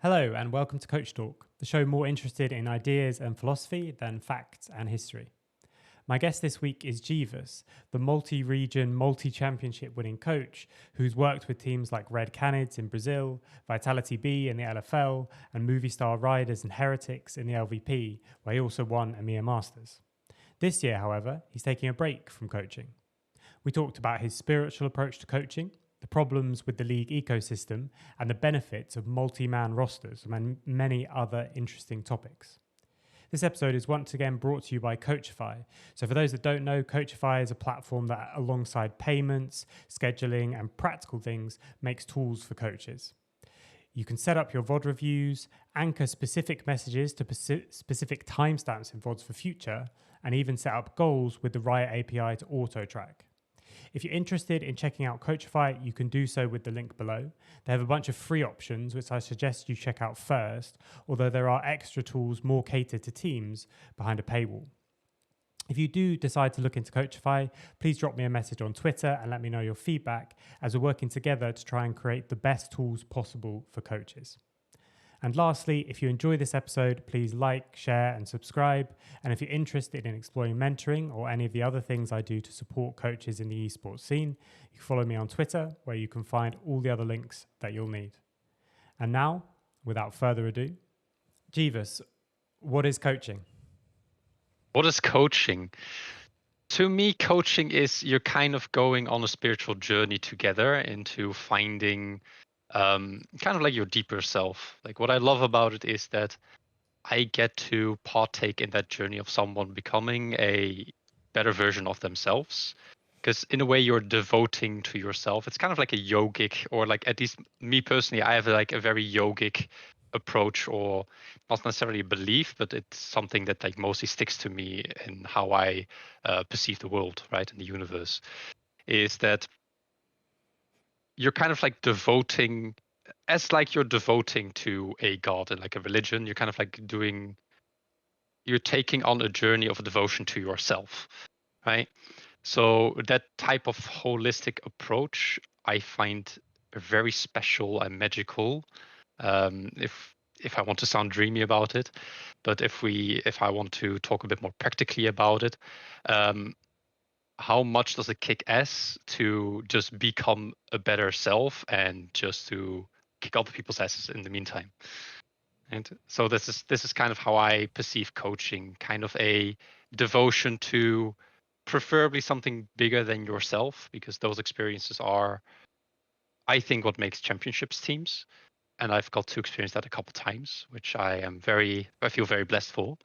Hello, and welcome to Coach Talk, the show more interested in ideas and philosophy than facts and history. My guest this week is Gevous, the multi-region, multi-championship winning coach who's worked with teams like Red Canids in Brazil, Vitality B in the LFL, and Moviestar Ryders and Heretics in the LVP, where he also won EMEA Masters. This year, however, he's taking a break from coaching. We talked about his spiritual approach to coaching, the problems with the league ecosystem, and the benefits of multi-man rosters, and many other interesting topics. This episode is once again brought to you by Coachify. So for those that don't know, Coachify is a platform that, alongside payments, scheduling, and practical things, makes tools for coaches. You can set up your VOD reviews, anchor specific messages to specific timestamps in VODs for future, and even set up goals with the Riot API to auto-track. If you're interested in checking out Coachify, you can do so with the link below. They have a bunch of free options, which I suggest you check out first, although there are extra tools more catered to teams behind a paywall. If you do decide to look into Coachify, please drop me a message on Twitter and let me know your feedback, as we're working together to try and create the best tools possible for coaches. And lastly, if you enjoy this episode, please like, share, and subscribe. And if you're interested in exploring mentoring or any of the other things I do to support coaches in the esports scene, you can follow me on Twitter, where you can find all the other links that you'll need. And now, without further ado, Gevous, what is coaching? What is coaching? To me, coaching is you're kind of going on a spiritual journey together into finding kind of like your deeper self. Like, what I love about it is that I get to partake in that journey of someone becoming a better version of themselves. Because in a way, you're devoting to yourself. It's kind of like a yogic, or like, at least me personally, I have like a very yogic approach, or not necessarily a belief, but it's something that like mostly sticks to me in how I perceive the world, right, in the universe, is that you're kind of like devoting, as like you're devoting to a god and like a religion. You're kind of like you're taking on a journey of devotion to yourself, right? So that type of holistic approach I find very special and magical. If I want to sound dreamy about it, but if I want to talk a bit more practically about it, how much does it kick ass to just become a better self and just to kick other people's asses in the meantime? And so this is kind of how I perceive coaching, kind of a devotion to preferably something bigger than yourself, because those experiences are, I think, what makes championships teams. And I've got to experience that a couple times, which I feel very blessed for.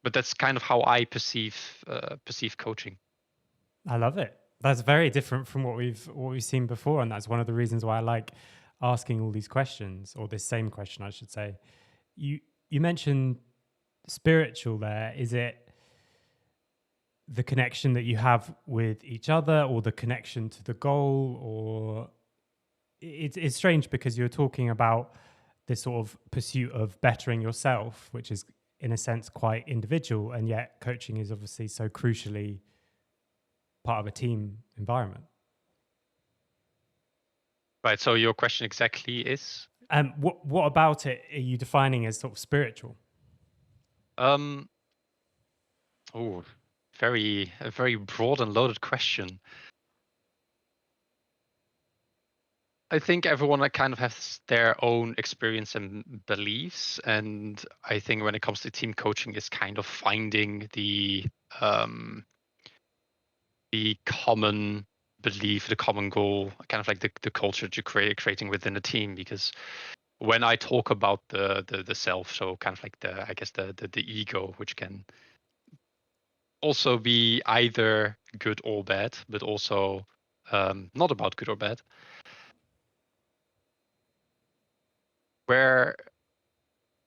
But that's kind of how I perceive coaching. I love it. That's very different from what we've seen before, and that's one of the reasons why I like asking all these questions, or this same question, I should say. You mentioned spiritual there. Is it the connection that you have with each other, or the connection to the goal? Or it's strange because you're talking about this sort of pursuit of bettering yourself, which is in a sense quite individual, and yet coaching is obviously so crucially part of a team environment. Right. So your question exactly is? What about it are you defining as sort of spiritual? Oh, a very broad and loaded question. I think everyone kind of has their own experience and beliefs, and I think when it comes to team coaching, is kind of finding the common belief, the common goal, kind of like the culture that you're creating within the team. Because when I talk about the self, so kind of like the ego, which can also be either good or bad, but also not about good or bad, where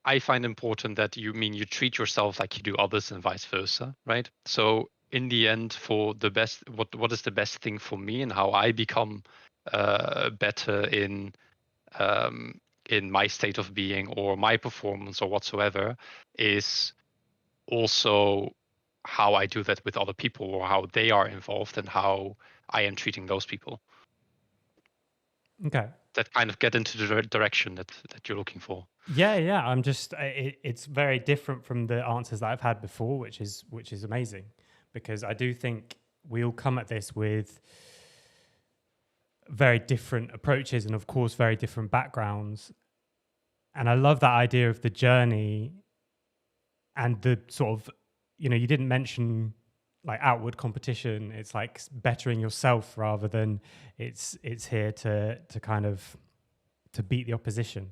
I find important that you treat yourself like you do others and vice versa, right? So in the end, for the best, what is the best thing for me and how I become better in my state of being or my performance or whatsoever, is also how I do that with other people, or how they are involved and how I am treating those people. Okay. that kind of get into the direction that you're looking for. Yeah. I'm just it's very different from the answers that I've had before, which is amazing, because I do think we all come at this with very different approaches and of course very different backgrounds. And I love that idea of the journey and the sort of, you didn't mention like outward competition. It's like bettering yourself rather than it's here to kind of to beat the opposition,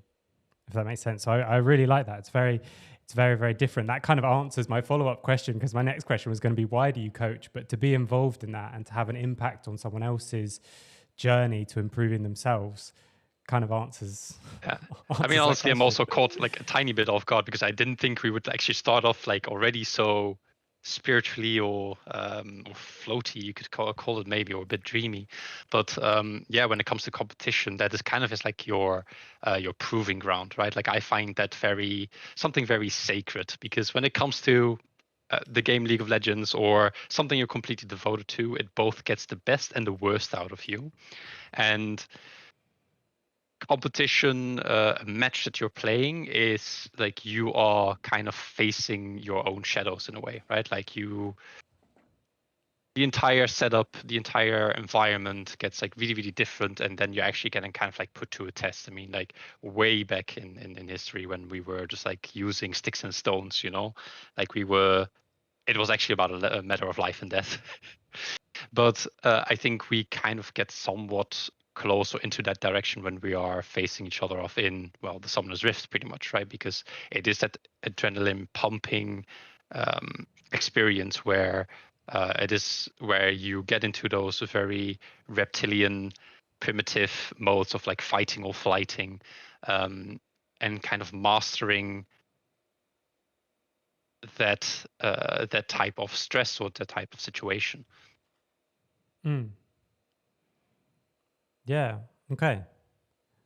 if that makes sense. So I really like that. It's very, very different. That kind of answers my follow-up question, because my next question was going to be, why do you coach? But to be involved in that and to have an impact on someone else's journey to improving themselves kind of answers. Yeah. I mean, honestly, I'm also caught like a tiny bit off guard, because I didn't think we would actually start off like already so spiritually or floaty, you could call it maybe, or a bit dreamy. But yeah, when it comes to competition, that is kind of is like your proving ground, right? Like I find that something very sacred, because when it comes to the game League of Legends or something you're completely devoted to, it both gets the best and the worst out of you. And competition, a match that you're playing is like you are kind of facing your own shadows in a way, right? Like the entire setup, the entire environment gets like really, really different, and then you're actually getting kind of like put to a test. I mean, like way back in history when we were just like using sticks and stones, like it was actually about a matter of life and death. But I think we kind of get somewhat closer into that direction when we are facing each other off in, well, the Summoner's Rift, pretty much, right? Because it is that adrenaline pumping experience where it is where you get into those very reptilian, primitive modes of like fighting or flighting, and kind of mastering that type of stress or that type of situation. Yeah. Okay.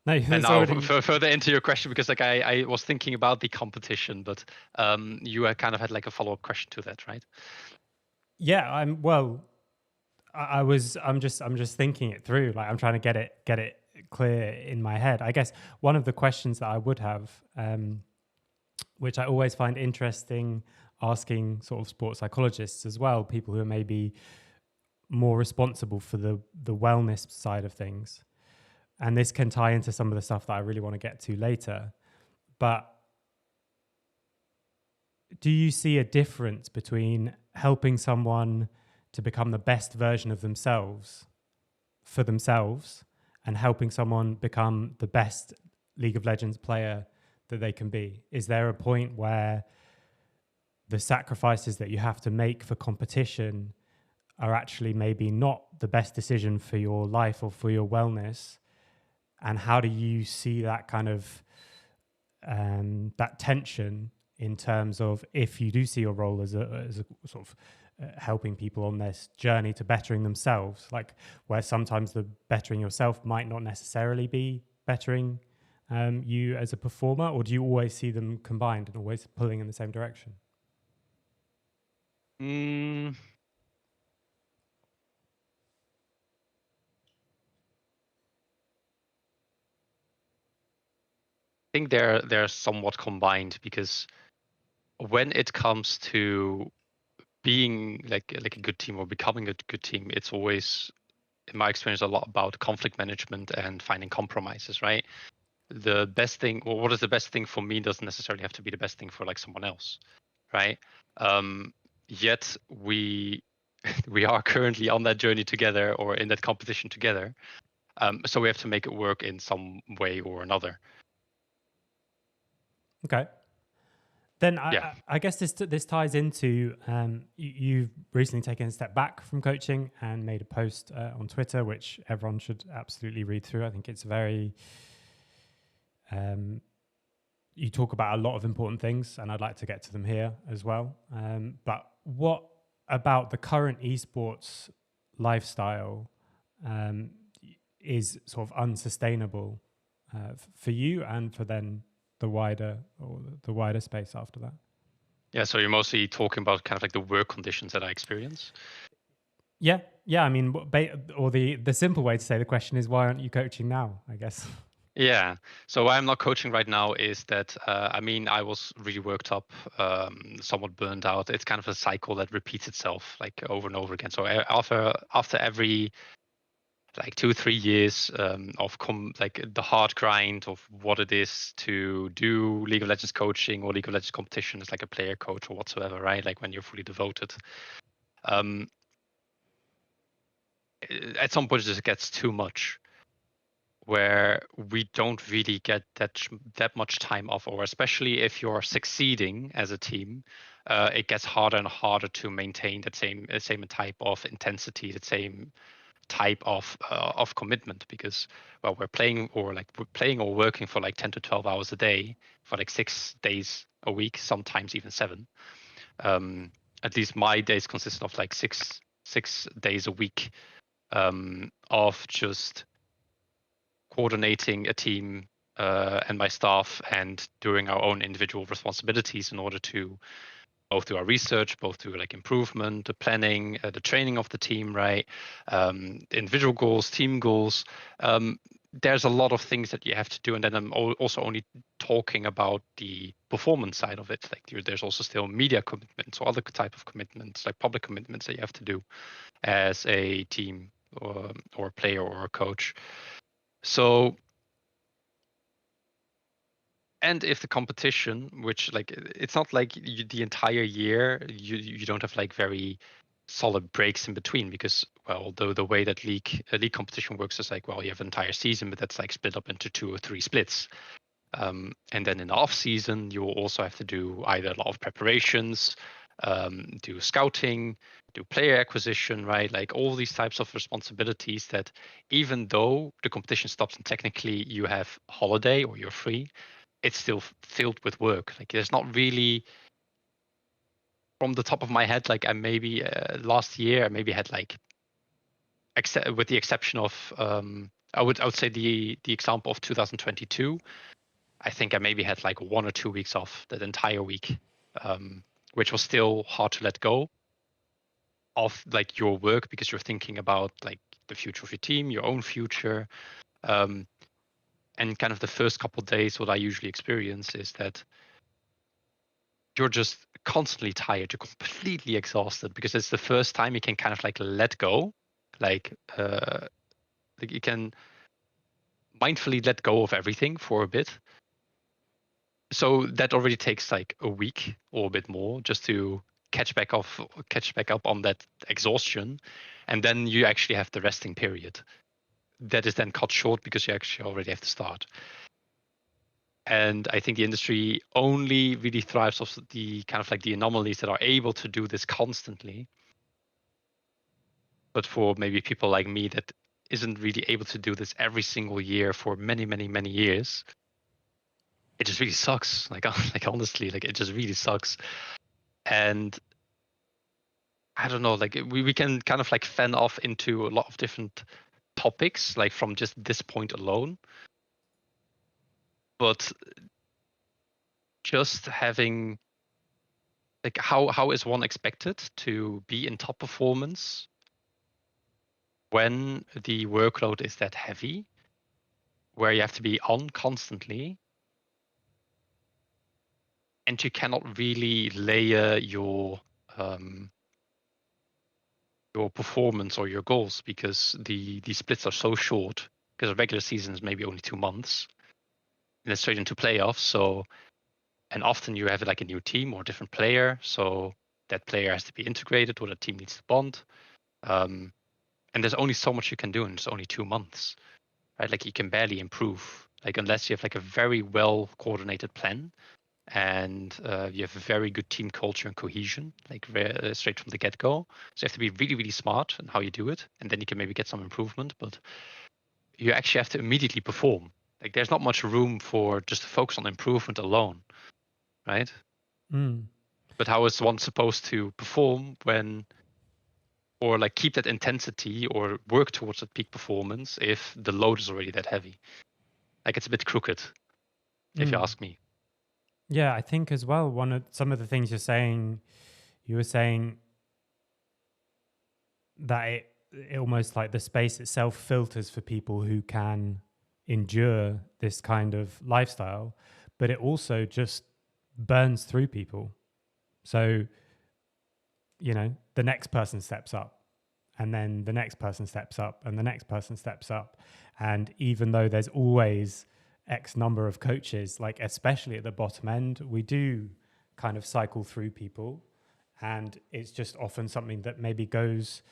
No, And now further into your question, because like I was thinking about the competition, but you kind of had like a follow-up question to that, right? Yeah, I'm just thinking it through. Like I'm trying to get it clear in my head. I guess one of the questions that I would have, which I always find interesting asking sort of sports psychologists as well, people who are maybe more responsible for the wellness side of things. And this can tie into some of the stuff that I really want to get to later. But do you see a difference between helping someone to become the best version of themselves for themselves and helping someone become the best League of Legends player that they can be? Is there a point where the sacrifices that you have to make for competition are actually maybe not the best decision for your life or for your wellness? And how do you see that kind of that tension in terms of, if you do see your role as a sort of helping people on this journey to bettering themselves, like where sometimes the bettering yourself might not necessarily be bettering you as a performer, or do you always see them combined and always pulling in the same direction? I think they're somewhat combined, because when it comes to being like a good team or becoming a good team, it's always, in my experience, a lot about conflict management and finding compromises, right? The best thing, or what is the best thing for me, doesn't necessarily have to be the best thing for like someone else, right? Yet we are currently on that journey together, or in that competition together. So we have to make it work in some way or another. Okay. Then I guess this ties into you've recently taken a step back from coaching and made a post on Twitter, which everyone should absolutely read through. I think it's very you talk about a lot of important things, and I'd like to get to them here as well. But what about the current esports lifestyle is sort of unsustainable for you and for then the wider space after that? Yeah, so you're mostly talking about kind of like the work conditions that I experience? Yeah. I mean, or the simple way to say the question is, why aren't you coaching now, I guess? Yeah. So why I'm not coaching right now is that I mean I was really worked up, somewhat burned out. It's kind of a cycle that repeats itself like over and over again. So after every like 2 3 years of like the hard grind of what it is to do League of Legends coaching or League of Legends competition as like a player coach or whatsoever, right? Like when you're fully devoted. Um, at some point it just gets too much where we don't really get that much time off, or especially if you're succeeding as a team, it gets harder and harder to maintain that same type of intensity, that same type of commitment, because well we're playing or working for like 10 to 12 hours a day for like 6 days a week, sometimes even 7. um, at least my days consist of like six days a week, of just coordinating a team and my staff and doing our own individual responsibilities in order to both do our research, both do like improvement, the planning, the training of the team, right? Individual goals, team goals. There's a lot of things that you have to do, and then I'm also only talking about the performance side of it. Like there's also still media commitments or other type of commitments, like public commitments that you have to do as a team or a player or a coach. So, and if the competition, which like it's not like the entire year you don't have like very solid breaks in between, because well the way that league competition works is like, well, you have an entire season, but that's like split up into 2 or 3 splits. And then in the off season you will also have to do either a lot of preparations, do scouting, do player acquisition, right? Like all these types of responsibilities that even though the competition stops and technically you have holiday or you're free, it's still filled with work. Like there's not really, from the top of my head, like I maybe last year I maybe had like, with the exception of I would say the example of 2022, I think I maybe had like 1 or 2 weeks off that entire week, which was still hard to let go of like your work, because you're thinking about like the future of your team, your own future. um, and kind of the first couple of days, what I usually experience is that you're just constantly tired, you're completely exhausted, because it's the first time you can kind of like let go, like you can mindfully let go of everything for a bit. So that already takes like a week or a bit more just to catch back up on that exhaustion. And then you actually have the resting period that is then cut short because you actually already have to start. And I think the industry only really thrives off the kind of like the anomalies that are able to do this constantly. But for maybe people like me that isn't really able to do this every single year for many, many, many years, it just really sucks. Like, like honestly, like it just really sucks. And I don't know, like we can kind of like fan off into a lot of different topics, like from just this point alone. But just having like how is one expected to be in top performance when the workload is that heavy, where you have to be on constantly, and you cannot really layer your performance or your goals, because the splits are so short, because a regular season is maybe only 2 months and then straight into playoffs. So, and often you have like a new team or a different player, so that player has to be integrated or the team needs to bond. And there's only so much you can do in it's only 2 months, right? Like you can barely improve, like unless you have like a very well coordinated plan, and you have a very good team culture and cohesion, like straight from the get-go. So you have to be really, really smart in how you do it, and then you can maybe get some improvement. But you actually have to immediately perform. Like there's not much room for just to focus on improvement alone, right? Mm. But how is one supposed to perform when, or like keep that intensity or work towards that peak performance if the load is already that heavy? Like it's a bit crooked, if you Mm. ask me. Yeah, I think as well, some of the things you were saying that it almost like the space itself filters for people who can endure this kind of lifestyle, but it also just burns through people. So, the next person steps up, and then the next person steps up, and the next person steps up. And even though there's always X number of coaches, like especially at the bottom end, we do kind of cycle through people. And it's just often something that maybe goes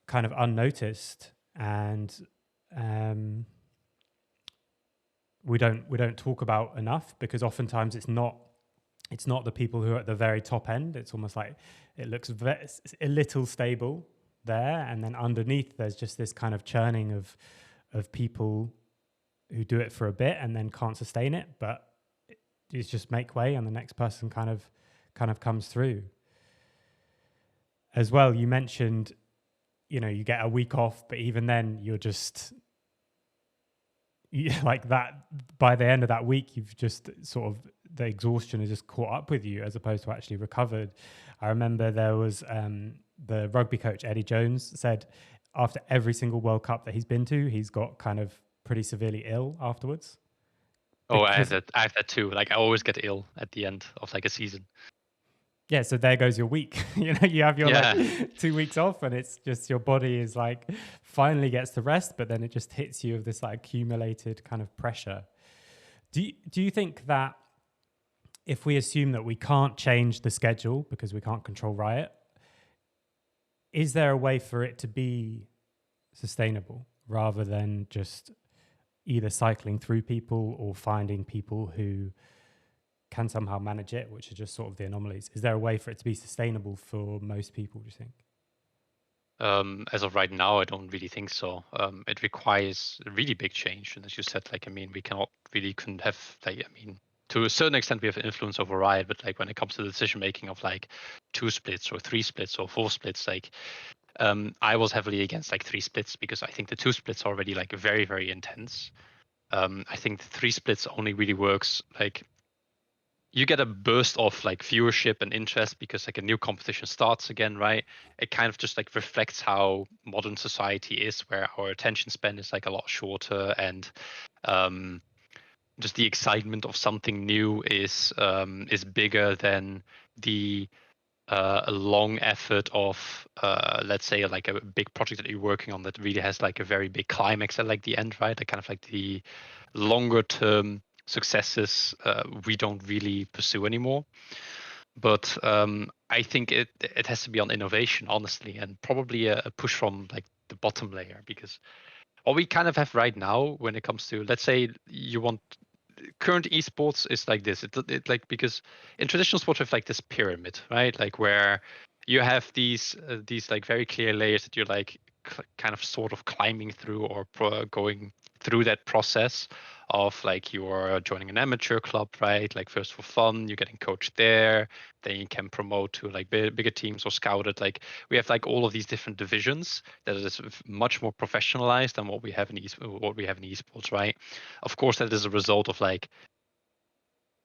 kind of unnoticed, and we don't talk about enough, because oftentimes it's not the people who are at the very top end. It's almost like it looks a little stable there, and then underneath there's just this kind of churning of people who do it for a bit and then can't sustain it, but it's just make way, and the next person kind of comes through. As well, you mentioned, you get a week off, but even then you're just like that. By the end of that week, you've just sort of, the exhaustion has just caught up with you as opposed to actually recovered. I remember there was the rugby coach Eddie Jones said after every single World Cup that he's been to, he's got kind of pretty severely ill afterwards. Oh, I have that too. Like I always get ill at the end of like a season. Yeah, so there goes your week. You have your like 2 weeks off, and it's just your body is like finally gets to rest, but then it just hits you with this like accumulated kind of pressure. Do you think that if we assume that we can't change the schedule because we can't control Riot, is there a way for it to be sustainable rather than just either cycling through people or finding people who can somehow manage it, which are just sort of the anomalies? Is there a way for it to be sustainable for most people, do you think? As of right now, I don't really think so. It requires a really big change. And as you said, like, I mean, we couldn't have, like, I mean, to a certain extent, we have influence over Riot, but like when it comes to the decision making of like 2 splits or 3 splits or 4 splits, like, I was heavily against like 3 splits because I think the 2 splits are already like very, very intense. I think the 3 splits only really works like you get a burst of like viewership and interest because like a new competition starts again, right? It kind of just like reflects how modern society is, where our attention span is like a lot shorter, and just the excitement of something new is bigger than the a long effort of let's say like a big project that you're working on that really has like a very big climax at like the end, right? Like kind of like the longer term successes we don't really pursue anymore. But I think it has to be on innovation, honestly, and probably a push from like the bottom layer, because what we kind of have right now when it comes to, let's say you want current esports is like this. It like, because in traditional sports we have like this pyramid, right? Like where you have these like very clear layers that you're like kind of sort of climbing through or going through that process of like you're joining an amateur club, right? Like first for fun, you're getting coached there, then you can promote to like bigger teams or scouted. Like we have like all of these different divisions that is much more professionalized than what we have in esports, right? Of course, that is a result of like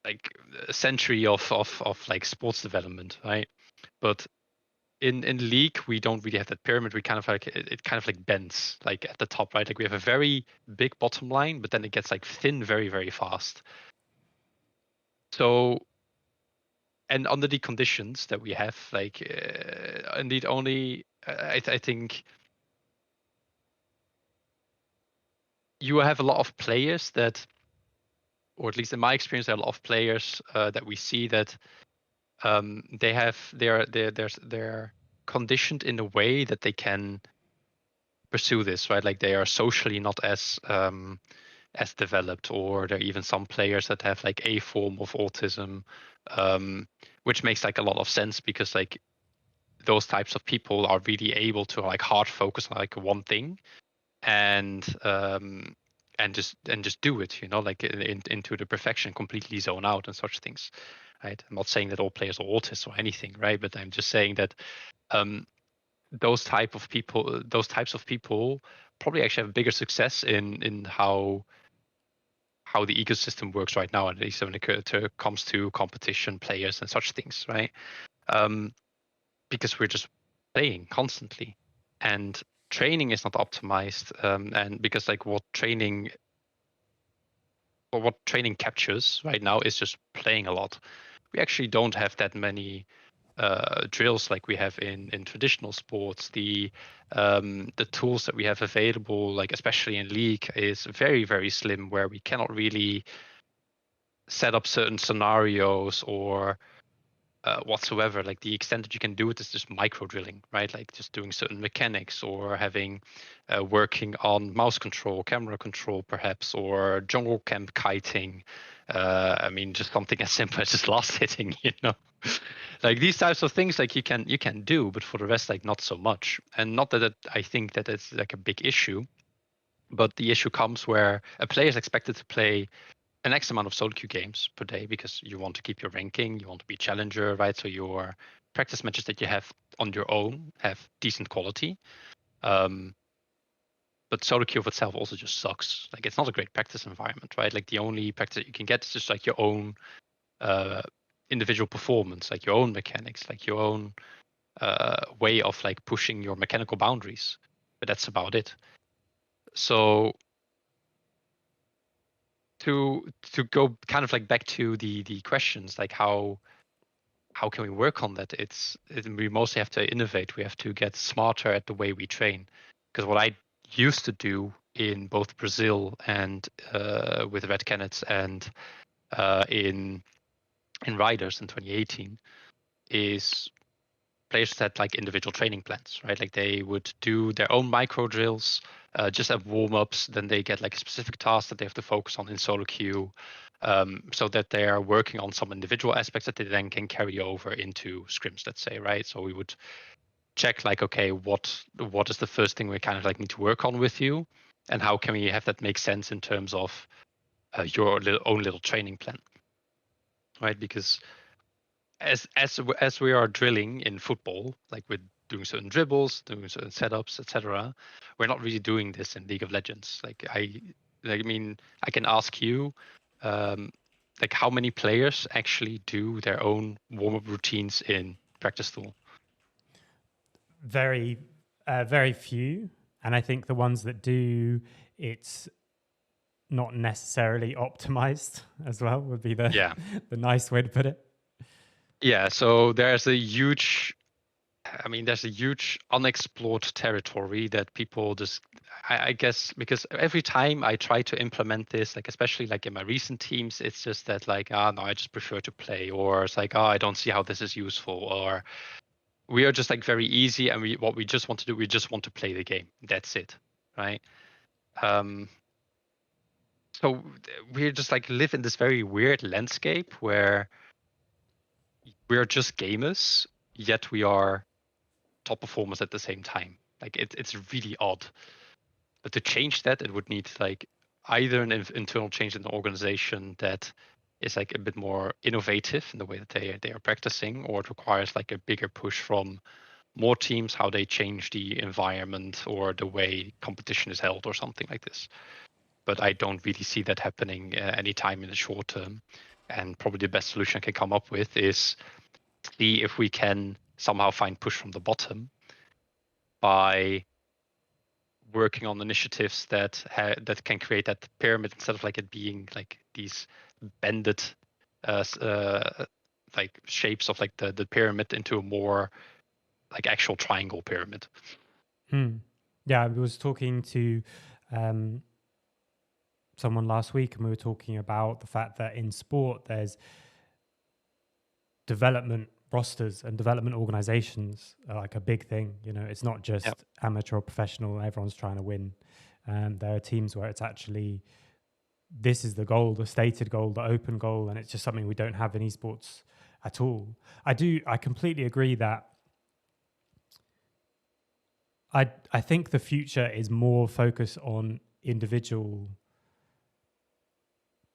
a century of like sports development, right? But in league we don't really have that pyramid. We kind of like it kind of like bends like at the top, right? Like we have a very big bottom line, but then it gets like thin very, very fast. So, and under the conditions that we have, like indeed only I think you have a lot of players that, or at least in my experience, there are a lot of players that we see that they're conditioned in a way that they can pursue this, right? Like they are socially not as developed, or there are even some players that have like a form of autism, which makes like a lot of sense because like those types of people are really able to like hard focus on like one thing and just do it, like into the perfection, completely zone out and such things, right? I'm not saying that all players are autists or anything, right? But I'm just saying that those types of people probably actually have bigger success in how the ecosystem works right now, at least when it comes to competition, players, and such things, right? Because we're just playing constantly, and training is not optimized, and because like what training what training captures right now is just playing a lot. We actually don't have that many drills like we have in traditional sports. The tools that we have available, like especially in League, is very, very slim, where we cannot really set up certain scenarios or whatsoever. Like the extent that you can do it is just micro drilling, right? Like just doing certain mechanics or having working on mouse control, camera control, perhaps, or jungle camp kiting. I mean, just something as simple as just last hitting, you know. Like these types of things, like you can do, but for the rest, like not so much. And not that I think that it's like a big issue, but the issue comes where a player is expected to play an X amount of solo queue games per day because you want to keep your ranking, you want to be challenger, right? So your practice matches that you have on your own have decent quality. But solo queue of itself also just sucks. Like it's not a great practice environment, right? Like the only practice that you can get is just like your own individual performance, like your own mechanics, like your own way of like pushing your mechanical boundaries. But that's about it. So to go kind of like back to the questions, like how can we work on that? We mostly have to innovate. We have to get smarter at the way we train. Because what I used to do in both Brazil and with Red Canids and in Ryders in 2018 is players had like individual training plans, right? Like they would do their own micro drills, just have warm ups. Then they get like a specific task that they have to focus on in solo queue, so that they are working on some individual aspects that they then can carry over into scrims. Let's say, right? So we would check like, okay, what is the first thing we kind of like need to work on with you, and how can we have that make sense in terms of your own little training plan, right? Because as we are drilling in football, like we're doing certain dribbles, doing certain setups, etc. We're not really doing this in League of Legends. I mean, I can ask you, like how many players actually do their own warm-up routines in practice tool? Very, very few. And I think the ones that do, it's not necessarily optimized as well, would be the Yeah, the nice way to put it. yeah. So there's a huge unexplored territory that people just, I guess, because every time I try to implement this, like especially like in my recent teams, it's just that like, no, I just prefer to play, or it's like, I don't see how this is useful, or we are just like very easy, and what we just want to do, we just want to play the game. That's it, right? Um, so we're just like live in this very weird landscape where we're just gamers, yet we are top performers at the same time. Like it's really odd. But to change that, it would need like either an internal change in the organization that is like a bit more innovative in the way that they are practicing, or it requires like a bigger push from more teams, how they change the environment or the way competition is held or something like this. But I don't really see that happening anytime in the short term. And probably the best solution I can come up with is see if we can somehow find push from the bottom by working on initiatives that that can create that pyramid instead of like it being like these bended like shapes of like the pyramid into a more like actual triangle pyramid. Yeah, I was talking to someone last week, and we were talking about the fact that in sport there's development rosters and development organizations are like a big thing. You know, it's not just Yep. amateur or professional, everyone's trying to win. There are teams where it's actually, this is the goal, the stated goal, the open goal, and it's just something we don't have in esports at all. I completely agree that I think the future is more focused on individual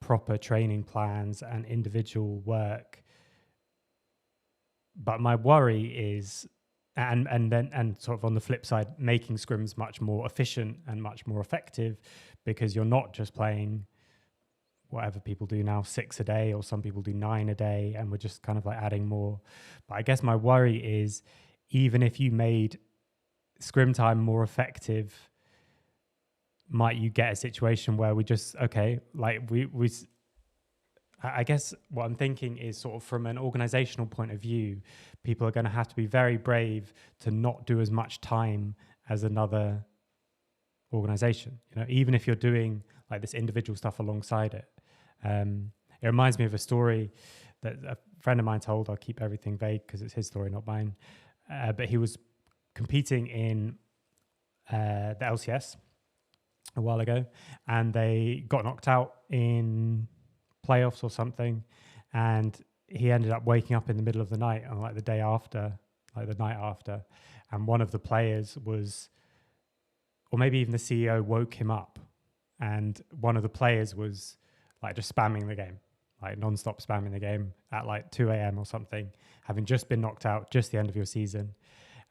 proper training plans and individual work. But my worry is, and sort of on the flip side, making scrims much more efficient and much more effective, because you're not just playing whatever people do now, 6 a day, or some people do 9 a day, and we're just kind of like adding more. But I guess my worry is, even if you made scrim time more effective, might you get a situation where we just, okay, like I guess what I'm thinking is sort of from an organizational point of view, people are going to have to be very brave to not do as much time as another organization, you know, even if you're doing like this individual stuff alongside it. It reminds me of a story that a friend of mine told. I'll keep everything vague because it's his story, not mine. But he was competing in the LCS a while ago, and they got knocked out in playoffs or something, and he ended up waking up in the middle of the night on like the day after, like the night after, and one of the players was, or maybe even the CEO woke him up, and one of the players was like just spamming the game, like non-stop spamming the game at like 2 a.m. or something, having just been knocked out, just the end of your season.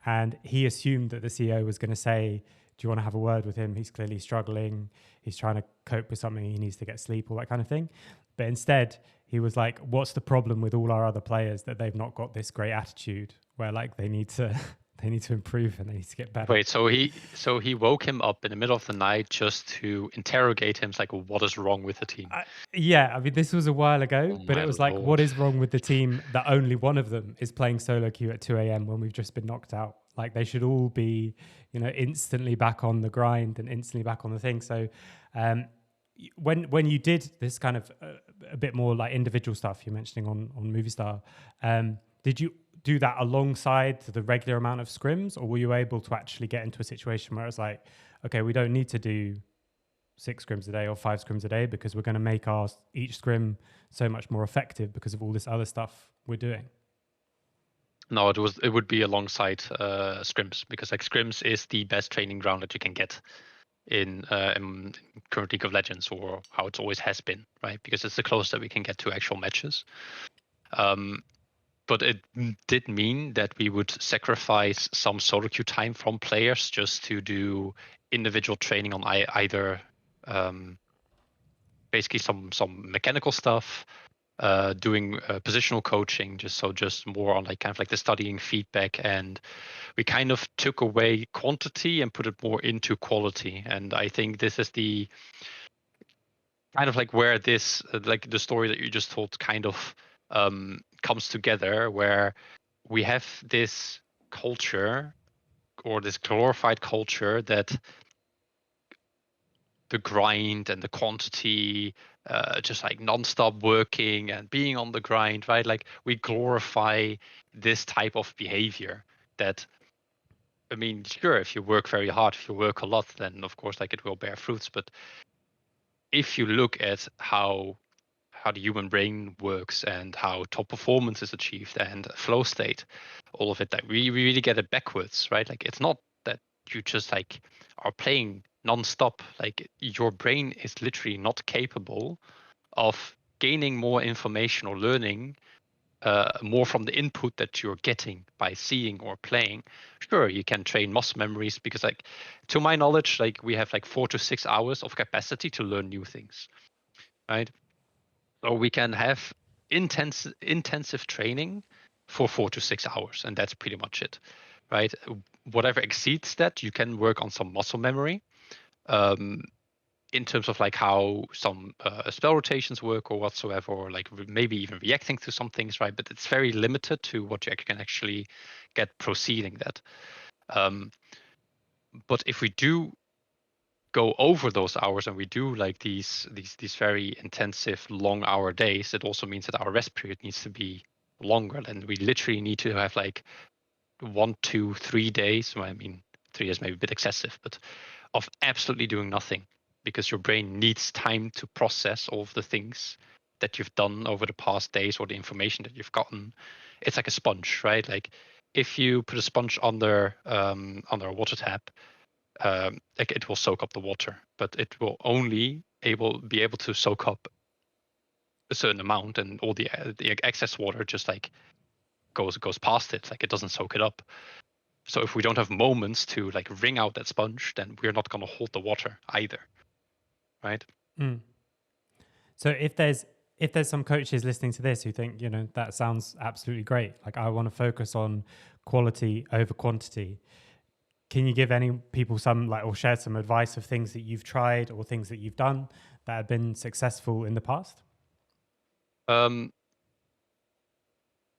And he assumed that the CEO was going to say, do you want to have a word with him? He's clearly struggling. He's trying to cope with something. He needs to get sleep, all that kind of thing. But instead, he was like, what's the problem with all our other players that they've not got this great attitude where like they need to improve and they need to get better? Wait, so he woke him up in the middle of the night just to interrogate him. It's like, what is wrong with the team? Yeah, I mean, this was a while ago, Oh but my it was like, Lord. what is wrong with the team that only one of them is playing solo queue at 2 a.m. when we've just been knocked out? Like they should all be, you know, instantly back on the grind and instantly back on the thing. So when you did this kind of a bit more like individual stuff you're mentioning on Moviestar, did you do that alongside the regular amount of scrims, or were you able to actually get into a situation where it's like, okay, we don't need to do 6 scrims a day or 5 scrims a day because we're going to make our each scrim so much more effective because of all this other stuff we're doing? No, it would be alongside scrims, because like scrims is the best training ground that you can get in current League of Legends, or how it always has been, right? Because it's the closest that we can get to actual matches. But it did mean that we would sacrifice some solo queue time from players just to do individual training on either basically some mechanical stuff, doing positional coaching, just more on like kind of like the studying feedback, and we kind of took away quantity and put it more into quality. And I think this is the kind of like where this like the story that you just told kind of comes together, where we have this culture, or this glorified culture, that the grind and the quantity, just like nonstop working and being on the grind, right? Like we glorify this type of behavior. That, I mean, sure, if you work very hard, if you work a lot, then of course like it will bear fruits. But if you look at how the human brain works and how top performance is achieved and flow state, all of it, that we really get it backwards, right? Like it's not that you just like are playing non-stop. Like your brain is literally not capable of gaining more information or learning more from the input that you're getting by seeing or playing. Sure, you can train muscle memories, because like to my knowledge, like we have like 4 to 6 hours of capacity to learn new things, right? So we can have intensive training for 4 to 6 hours, and that's pretty much it, right? Whatever exceeds that, you can work on some muscle memory, in terms of like how some spell rotations work or whatsoever, or like maybe even reacting to some things, right? But it's very limited to what you can actually get proceeding that. But if we do go over those hours and we do like these very intensive long hour days, it also means that our rest period needs to be longer. Then we literally need to have like 1, 2, 3 days. Well, I mean, 3 days may be a bit excessive, but of absolutely doing nothing, because your brain needs time to process all of the things that you've done over the past days, or the information that you've gotten. It's like a sponge, right? Like if you put a sponge under a water tap, like it will soak up the water, but it will only be able to soak up a certain amount, and all the excess water just like goes past it. Like it doesn't soak it up. So if we don't have moments to like wring out that sponge, then we're not going to hold the water either, right? So if there's some coaches listening to this who think, you know, that sounds absolutely great, like I want to focus on quality over quantity, can you give any people some or share some advice of things that you've tried or things that you've done that have been successful in the past?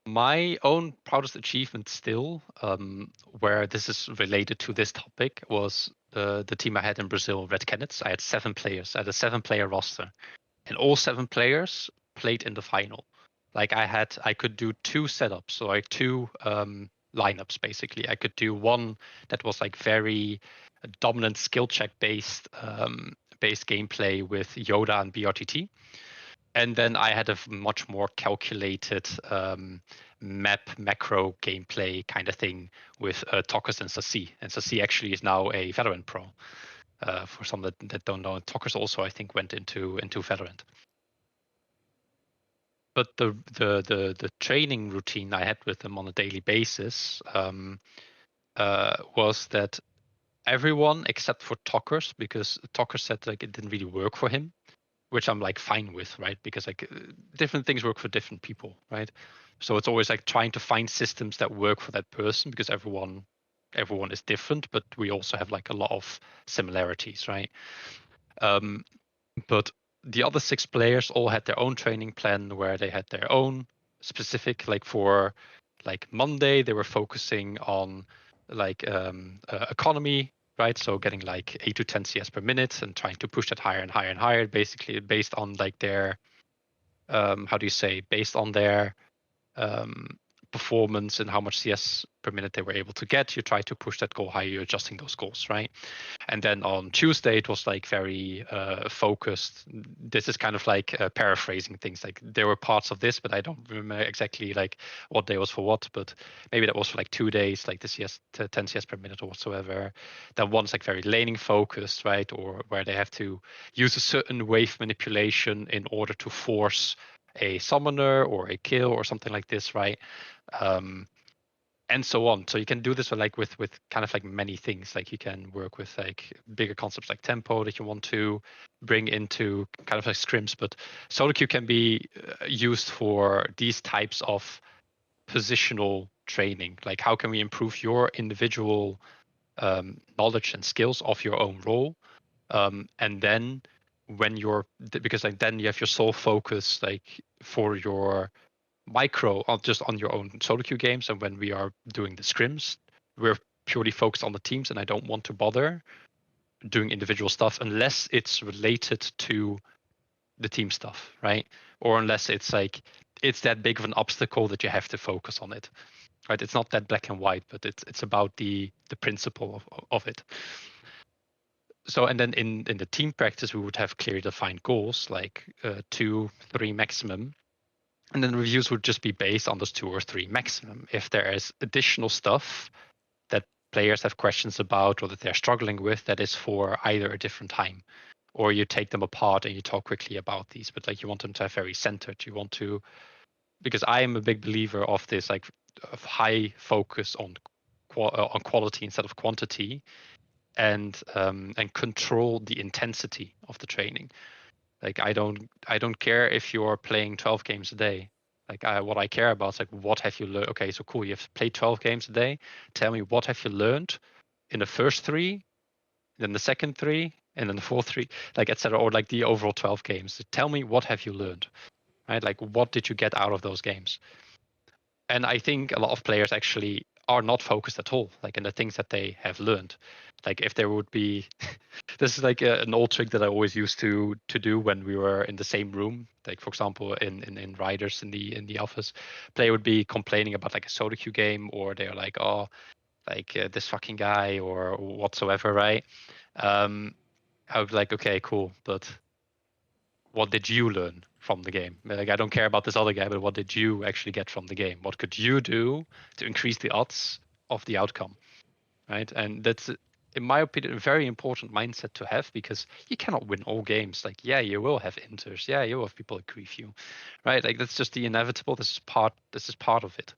My own proudest achievement still, where this is related to this topic, was the team I had in Brazil, Red Canids. I had 7 players. I had a 7-player roster, and all 7 players played in the final. I could do 2 setups, so 2 lineups basically. I could do one that was very dominant skill check based gameplay with Yoda and BRTT. And then I had a much more calculated map macro gameplay kind of thing with Tokers and Sassi. And Sassi actually is now a Valorant pro. For some that don't know, Tokers also I think went into Valorant. But the training routine I had with them on a daily basis was that everyone except for Tokers, because Tokers said it didn't really work for him, which I'm fine with, right? Because different things work for different people, right? So it's always trying to find systems that work for that person, because everyone is different, but we also have a lot of similarities, right? But the other 6 players all had their own training plan where they had their own specific, for Monday they were focusing on economy, right? So getting 8 to 10 CS per minute and trying to push that higher and higher and higher, basically based on their based on their performance and how much CS per minute they were able to get. You try to push that goal higher, you're adjusting those goals, right? And then on Tuesday it was very focused. This is kind of paraphrasing things. There were parts of this, but I don't remember exactly what day was for what, but maybe that was for 2 days, the CS 10 CS per minute or whatsoever. Then one's very laning focused, right? Or where they have to use a certain wave manipulation in order to force a summoner or a kill or something like this, right? And so on. So you can do this with kind of many things. You can work with bigger concepts like tempo that you want to bring into kind of scrims, but solo queue can be used for these types of positional training. How can we improve your individual knowledge and skills of your own role, and then when because then you have your sole focus for your micro just on your own solo queue games, and when we are doing the scrims, we're purely focused on the teams, and I don't want to bother doing individual stuff unless it's related to the team stuff, right? Or unless it's it's that big of an obstacle that you have to focus on it, right? It's not that black and white, but it's about the principle of it. So, and then in the team practice, we would have clearly defined goals, 2, 3 maximum. And then reviews would just be based on those 2 or 3 maximum. If there is additional stuff that players have questions about or that they're struggling with, that is for either a different time, or you take them apart and you talk quickly about these. But you want them to have very centered. You want to, because I am a big believer of this, of high focus on quality instead of quantity, and control the intensity of the training. I don't care if you're playing 12 games a day. What I care about is what have you learned? Okay, so cool, you have played 12 games a day. Tell me, what have you learned in the first 3, then the second 3, and then the fourth 3, etc., or the overall 12 games. Tell me, what have you learned, right? What did you get out of those games? And I think a lot of players actually are not focused at all, in the things that they have learned. If there would be, this is an old trick that I always used to do when we were in the same room. For example, in Ryders in the office, player would be complaining about a solo queue game, or they're oh, this fucking guy or whatsoever, right? I would be okay, cool, but what did you learn from the game? I don't care about this other guy, but what did you actually get from the game? What could you do to increase the odds of the outcome, right? And that's, in my opinion, a very important mindset to have, because you cannot win all games. Yeah, you will have inters. Yeah, you will have people agree with you, right? That's just the inevitable. This is part of it.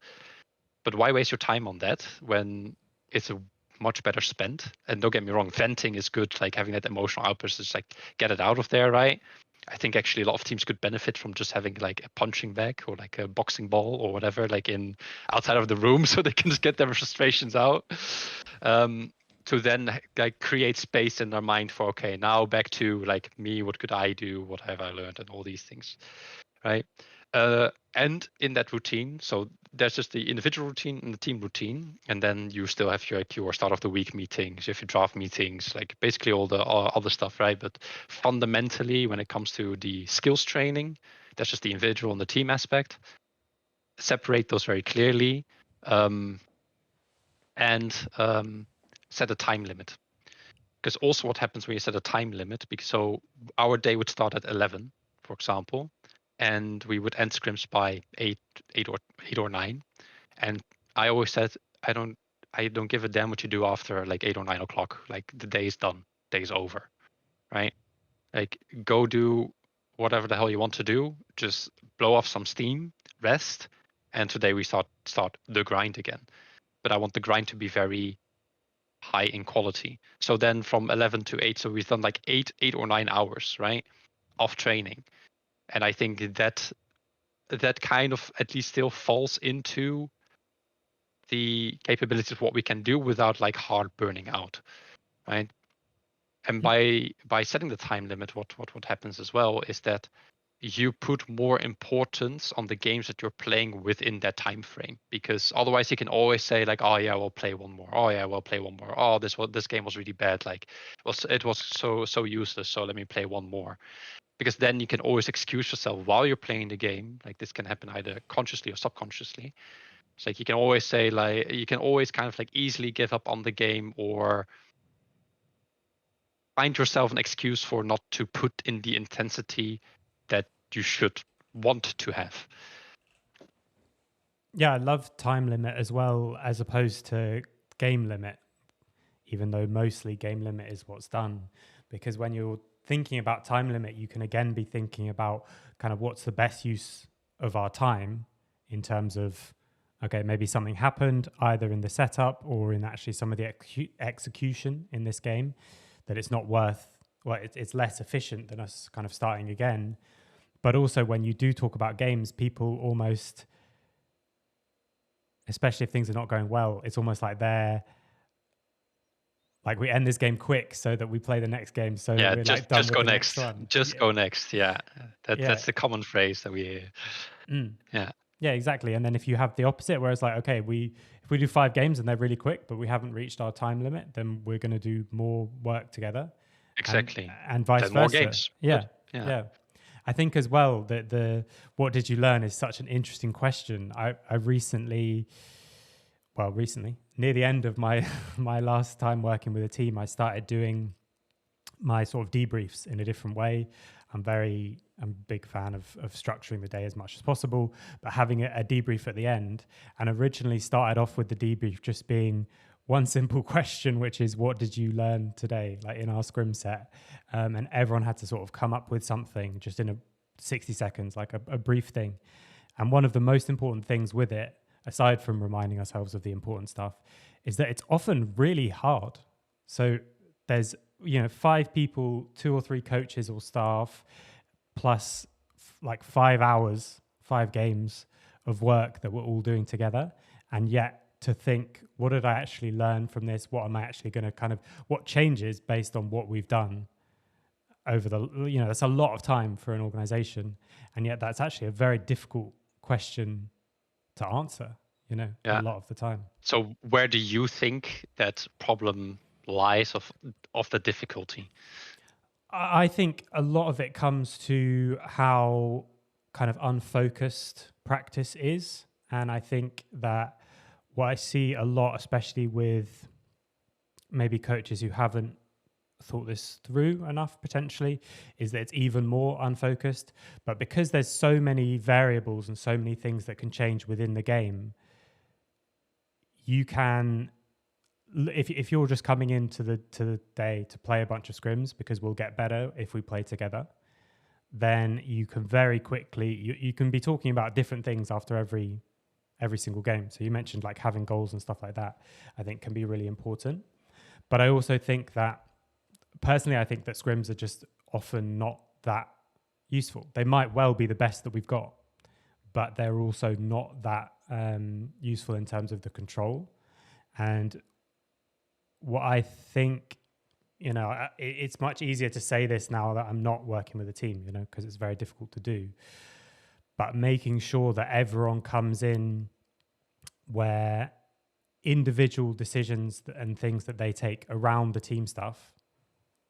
But why waste your time on that when it's a much better spent? And don't get me wrong, venting is good. Having that emotional outburst is get it out of there, right? I think actually a lot of teams could benefit from just having a punching bag or a boxing ball or whatever, in outside of the room, so they can just get their frustrations out. to then like create space in their mind for, okay, now back to like me, what could I do, what have I learned, and all these things, right? And in that routine, so there's just the individual routine and the team routine, and then you still have your start of the week meetings, you have your draft meetings, like basically all the other stuff, right? But fundamentally, when it comes to the skills training, that's just the individual and the team aspect. Separate those very clearly, and set a time limit. Because also what happens when you set a time limit, because so our day would start at 11, for example, and we would end scrims by 8 or 9. And I always said, I don't give a damn what you do after like 8 or 9 o'clock. Like the day is done, day's over, right? Like go do whatever the hell you want to do, just blow off some steam, rest, and today we start the grind again. But I want the grind to be very high in quality. So then from 11 to 8, so we've done like 8 or 9 hours, right, of training. And I think that kind of at least still falls into the capabilities of what we can do without like hard burning out, right? And by setting the time limit, what happens as well is that you put more importance on the games that you're playing within that time frame, because otherwise you can always say like, oh yeah, we'll play one more, oh yeah, we'll play one more, oh this game was really bad, like it was so useless, so let me play one more. Because then you can always excuse yourself while you're playing the game. Like this can happen either consciously or subconsciously. It's like you can always say like, you can always kind of like easily give up on the game or find yourself an excuse for not to put in the intensity that you should want to have. Yeah, I love time limit as well, as opposed to game limit, even though mostly game limit is what's done. Because when you're thinking about time limit, you can again be thinking about kind of what's the best use of our time in terms of, okay, maybe something happened either in the setup or in actually some of the execution in this game, that it's not worth, well, it's less efficient than us kind of starting again. But also when you do talk about games, people almost, especially if things are not going well, it's almost like they're like, we end this game quick so that we play the next game. So Yeah, we're like done just with go the next. next one. Just go next. Yeah, Yeah. that's the common phrase that we hear. Yeah. Yeah, exactly. And then if you have the opposite, where it's like, okay, if we do 5 games and they're really quick, but we haven't reached our time limit, then we're going to do more work together. Exactly. And vice then versa. More games. Yeah. Good. Yeah. I think as well that the what did you learn is such an interesting question. I recently, near the end of my my last time working with a team, I started doing my sort of debriefs in a different way. I'm a big fan of structuring the day as much as possible, but having a debrief at the end, and originally started off with the debrief just being one simple question, which is, what did you learn today, like in our scrim set? And everyone had to sort of come up with something just in 60 seconds, like a brief thing. And one of the most important things with it, aside from reminding ourselves of the important stuff, is that it's often really hard. So there's 5 people, 2 or 3 coaches or staff, plus like 5 hours, 5 games of work that we're all doing together. And yet to think, what did I actually learn from this? What am I actually going to what changes based on what we've done over that's a lot of time for an organization. And yet that's actually a very difficult question to answer, a lot of the time. So where do you think that problem lies of the difficulty? I think a lot of it comes to how kind of unfocused practice is. And I think that what I see a lot, especially with maybe coaches who haven't thought this through enough potentially, is that it's even more unfocused. But because there's so many variables and so many things that can change within the game, you can, if you're just coming into the day to play a bunch of scrims because we'll get better if we play together, then you can very quickly, you can be talking about different things after every single game. So you mentioned like having goals and stuff like that, I think can be really important. But I also think that, personally, I think that scrims are just often not that useful. They might well be the best that we've got, but they're also not that useful in terms of the control. And what I think, it's much easier to say this now that I'm not working with a team, because it's very difficult to do. But making sure that everyone comes in where individual decisions and things that they take around the team stuff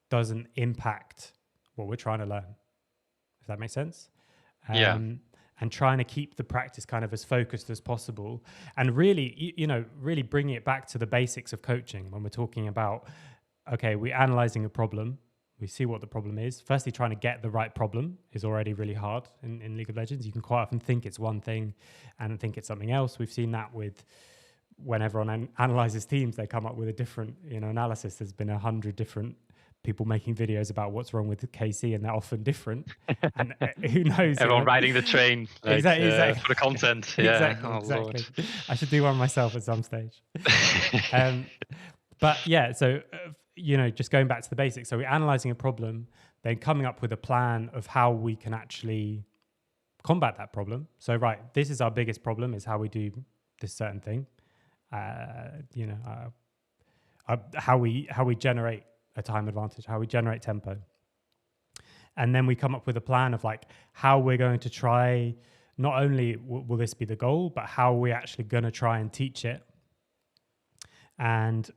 doesn't impact what we're trying to learn, if that makes sense. And trying to keep the practice kind of as focused as possible, and really, really bringing it back to the basics of coaching when we're talking about, okay, we're analyzing a problem, we see what the problem is. Firstly, trying to get the right problem is already really hard in League of Legends. You can quite often think it's one thing and think it's something else. We've seen that with when everyone analyzes teams, they come up with a different analysis. There's been 100 different people making videos about what's wrong with KC, and they're often different. And who knows? Everyone riding the train, like, exactly. For the content. Exactly. Lord. I should do one myself at some stage. But yeah, so just going back to the basics. So we're analyzing a problem, then coming up with a plan of how we can actually combat that problem. So this is our biggest problem: is how we do this certain thing. How we generate a time advantage, how we generate tempo. And then we come up with a plan of like how we're going to try, not only will this be the goal, but how we're actually going to try and teach it. And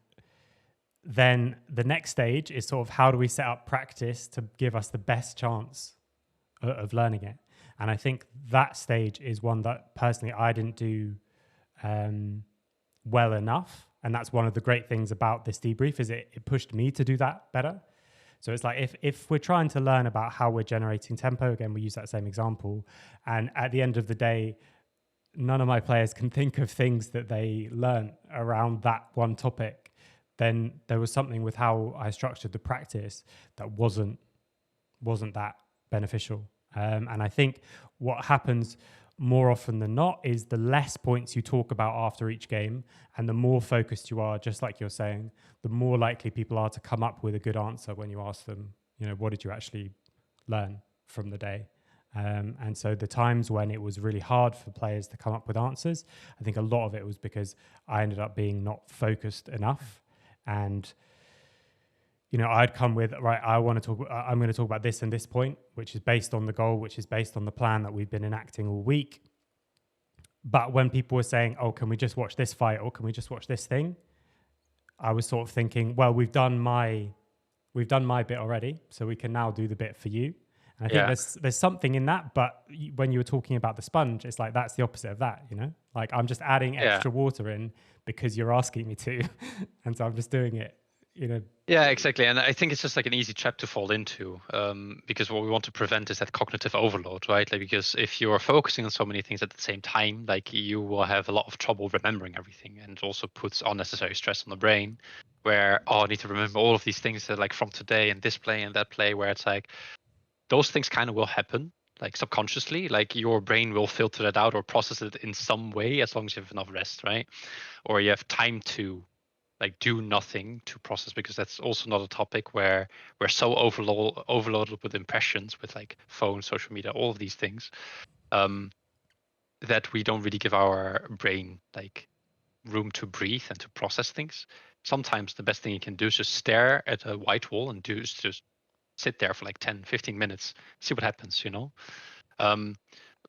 then the next stage is sort of how do we set up practice to give us the best chance of learning it. And I think that stage is one that personally I didn't do well enough. And that's one of the great things about this debrief, is it pushed me to do that better. So it's like if we're trying to learn about how we're generating tempo, again, we use that same example, and at the end of the day, none of my players can think of things that they learn around that one topic, then there was something with how I structured the practice that wasn't that beneficial. And I think what happens more often than not is the less points you talk about after each game and the more focused you are, just like you're saying, the more likely people are to come up with a good answer when you ask them, what did you actually learn from the day? And so the times when it was really hard for players to come up with answers, I think a lot of it was because I ended up being not focused enough. And I'd come with, I'm going to talk about this and this point, which is based on the goal, which is based on the plan that we've been enacting all week. But when people were saying, oh, can we just watch this fight, or can we just watch this thing? I was sort of thinking, well, we've done my bit already, so we can now do the bit for you. And I think there's something in that, but when you were talking about the sponge, it's like that's the opposite of that, Like I'm just adding extra water in because you're asking me to, and so I'm just doing it. Yeah, exactly. And I think it's just like an easy trap to fall into, because what we want to prevent is that cognitive overload, right? Like, because if you're focusing on so many things at the same time, like you will have a lot of trouble remembering everything, and it also puts unnecessary stress on the brain where, I need to remember all of these things that like from today and this play and that play, where it's like those things kind of will happen like subconsciously, like your brain will filter that out or process it in some way as long as you have enough rest, right? Or you have time to like do nothing to process, because that's also not a topic where we're so overloaded with impressions, with like phone, social media, all of these things, that we don't really give our brain like room to breathe and to process things. Sometimes the best thing you can do is just stare at a white wall and just sit there for like 10, 15 minutes, see what happens,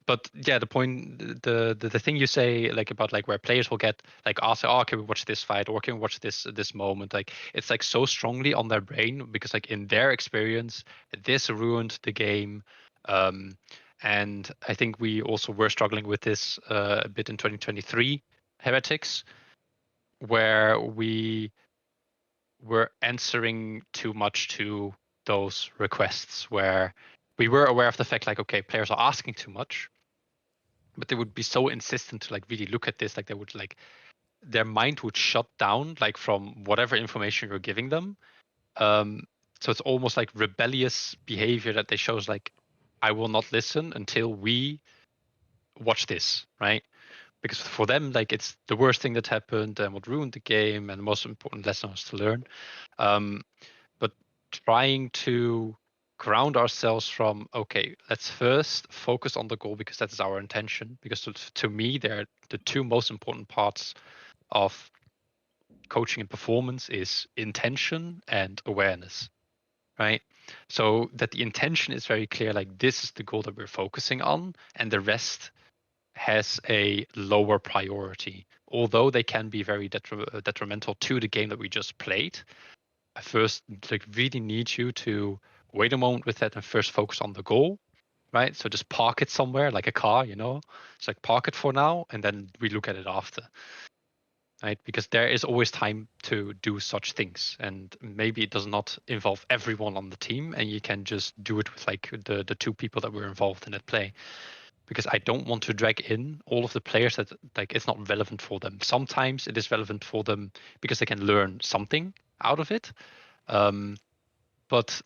But yeah, the point, the thing you say like about like where players will get like asked, oh, can we watch this fight, or can we watch this moment? Like it's like so strongly on their brain, because like in their experience, this ruined the game. And I think we also were struggling with this a bit in 2023 Heretics, where we were answering too much to those requests, where we were aware of the fact like, okay, players are asking too much, but they would be so insistent to like really look at this, like they would like their mind would shut down like from whatever information you're giving them. So it's almost like rebellious behavior that they shows, like I will not listen until we watch this, right? Because for them, like it's the worst thing that happened and what ruined the game and the most important lessons to learn. But trying to ground ourselves from, okay, let's first focus on the goal, because that is our intention. Because to me, they're the two most important parts of coaching and performance is intention and awareness, right? So that the intention is very clear, like this is the goal that we're focusing on, and the rest has a lower priority. Although they can be very detrimental to the game that we just played, I first like really need you to wait a moment with that and first focus on the goal, right? So just park it somewhere like a car, you know. It's like park it for now, and then we look at it after, right? Because there is always time to do such things, and maybe it does not involve everyone on the team, and you can just do it with like the two people that were involved in that play. Because I don't want to drag in all of the players that like it's not relevant for them. Sometimes it is relevant for them because they can learn something out of it. But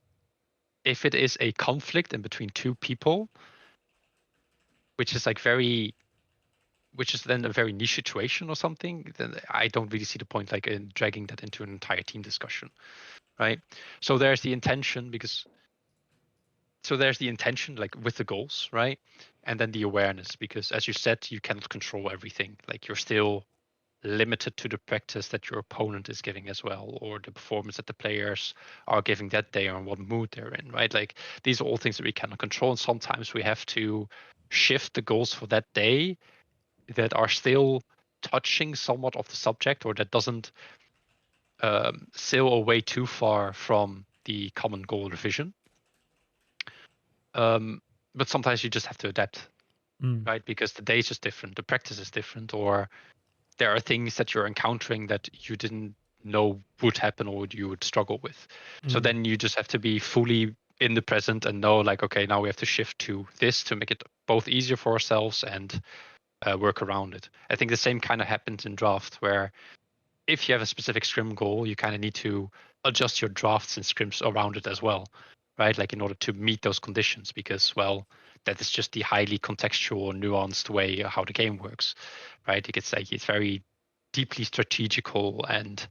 if it is a conflict in between two people, which is then a very niche situation or something, then I don't really see the point like in dragging that into an entire team discussion, right? So there's the intention like with the goals, right? And then the awareness, because as you said, you cannot control everything. Like you're still limited to the practice that your opponent is giving as well, or the performance that the players are giving that day, or what mood they're in, right? Like these are all things that we cannot control, and sometimes we have to shift the goals for that day that are still touching somewhat of the subject, or that doesn't sail away too far from the common goal or vision. But sometimes you just have to adapt, right? Because the day is just different, the practice is different, or there are things that you're encountering that you didn't know would happen or you would struggle with. So then you just have to be fully in the present and know like, okay, now we have to shift to this to make it both easier for ourselves and work around it. I think the same kind of happens in draft, where if you have a specific scrim goal, you kind of need to adjust your drafts and scrims around it as well, right? Like in order to meet those conditions, because, well, that is just the highly contextual, nuanced way how the game works, right? It's very deeply strategical and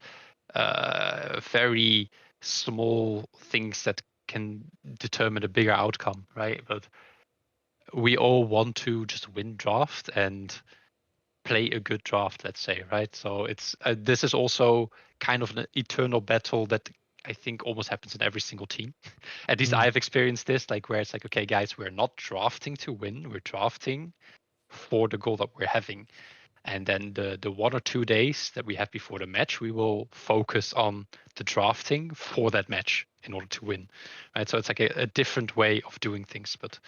very small things that can determine a bigger outcome, right? But we all want to just win draft and play a good draft, let's say, right? So it's this is also kind of an eternal battle that I think almost happens in every single team. At least I've experienced this, like where it's like, okay, guys, we're not drafting to win, we're drafting for the goal that we're having. And then the 1 or 2 days that we have before the match, we will focus on the drafting for that match in order to win, right? So it's like a different way of doing things. But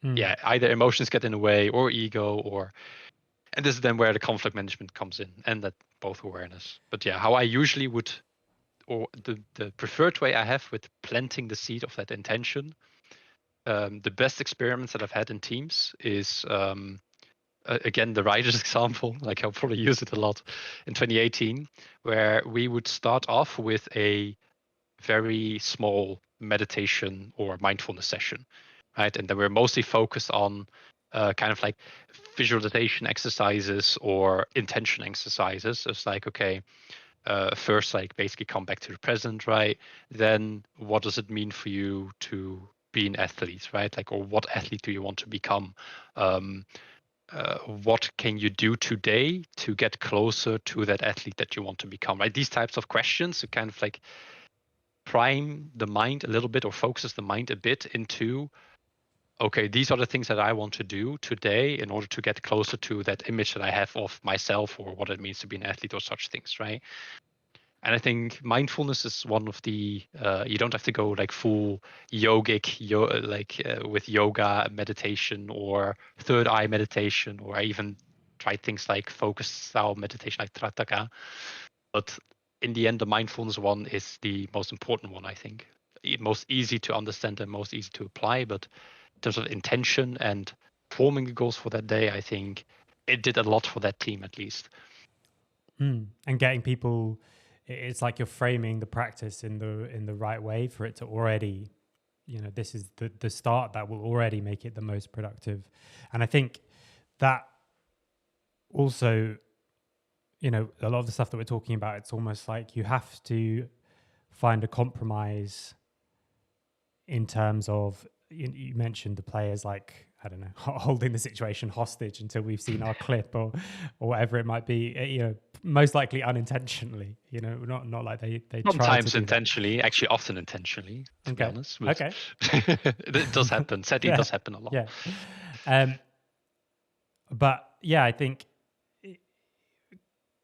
yeah, either emotions get in the way or ego, and this is then where the conflict management comes in, and that both awareness. But yeah, how I usually would, or the preferred way I have with planting the seed of that intention, the best experiments that I've had in teams is, again, the Ryders example. Like I'll probably use it a lot in 2018, where we would start off with a very small meditation or mindfulness session, right? And then we're mostly focused on kind of like visualization exercises or intention exercises. It's like, okay, first, like basically come back to the present, right? Then what does it mean for you to be an athlete, right? Like, or what athlete do you want to become? What can you do today to get closer to that athlete that you want to become, right? These types of questions to kind of like prime the mind a little bit, or focuses the mind a bit into, okay, these are the things that I want to do today in order to get closer to that image that I have of myself, or what it means to be an athlete, or such things, right? And I think mindfulness is one of the, you don't have to go like full yogic, with yoga meditation or third eye meditation, or I even tried things like focus style meditation like Trataka. But in the end, the mindfulness one is the most important one, I think. Most easy to understand and most easy to apply. But in terms of intention and forming the goals for that day, I think it did a lot for that team, at least. And getting people, it's like you're framing the practice in the right way for it to already, this is the start that will already make it the most productive. And I think that also, a lot of the stuff that we're talking about, it's almost like you have to find a compromise in terms of, you mentioned the players, like, I don't know, holding the situation hostage until we've seen our clip or whatever it might be, most likely unintentionally, not like they try to Sometimes do intentionally, actually often intentionally, to be Okay. honest. But Okay. it does happen. Sadly, it does happen a lot. Yeah. But yeah, I think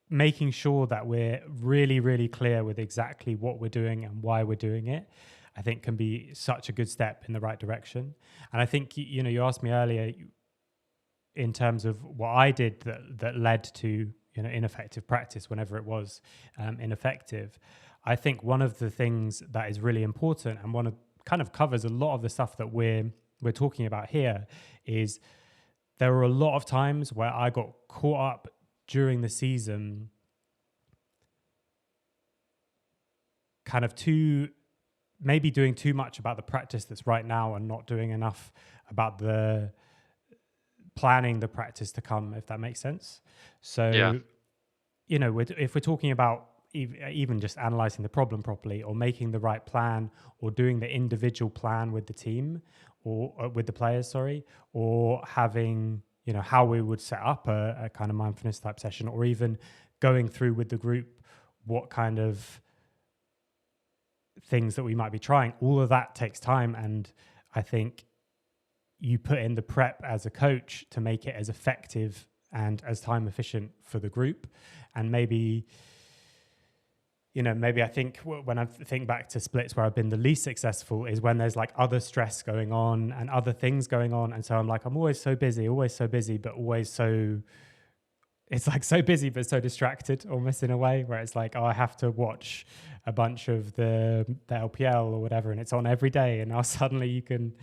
making sure that we're really, really clear with exactly what we're doing and why we're doing it, I think can be such a good step in the right direction. And I think, you asked me earlier in terms of what I did that led to, ineffective practice whenever it was ineffective. I think one of the things that is really important and one of kind of covers a lot of the stuff that we're talking about here is there were a lot of times where I got caught up during the season kind of maybe doing too much about the practice that's right now and not doing enough about the planning the practice to come, if that makes sense. So, if we're talking about even just analyzing the problem properly or making the right plan or doing the individual plan with the team or with the players, or having, how we would set up a kind of mindfulness type session, or even going through with the group what kind of things that we might be trying, all of that takes time. And I think you put in the prep as a coach to make it as effective and as time efficient for the group. And maybe I think when I think back to splits where I've been the least successful is when there's like other stress going on and other things going on. And so I'm like, I'm always so busy, but always so, it's like so busy, but so distracted almost in a way where it's like, I have to watch a bunch of the LPL or whatever. And it's on every day. And now suddenly you can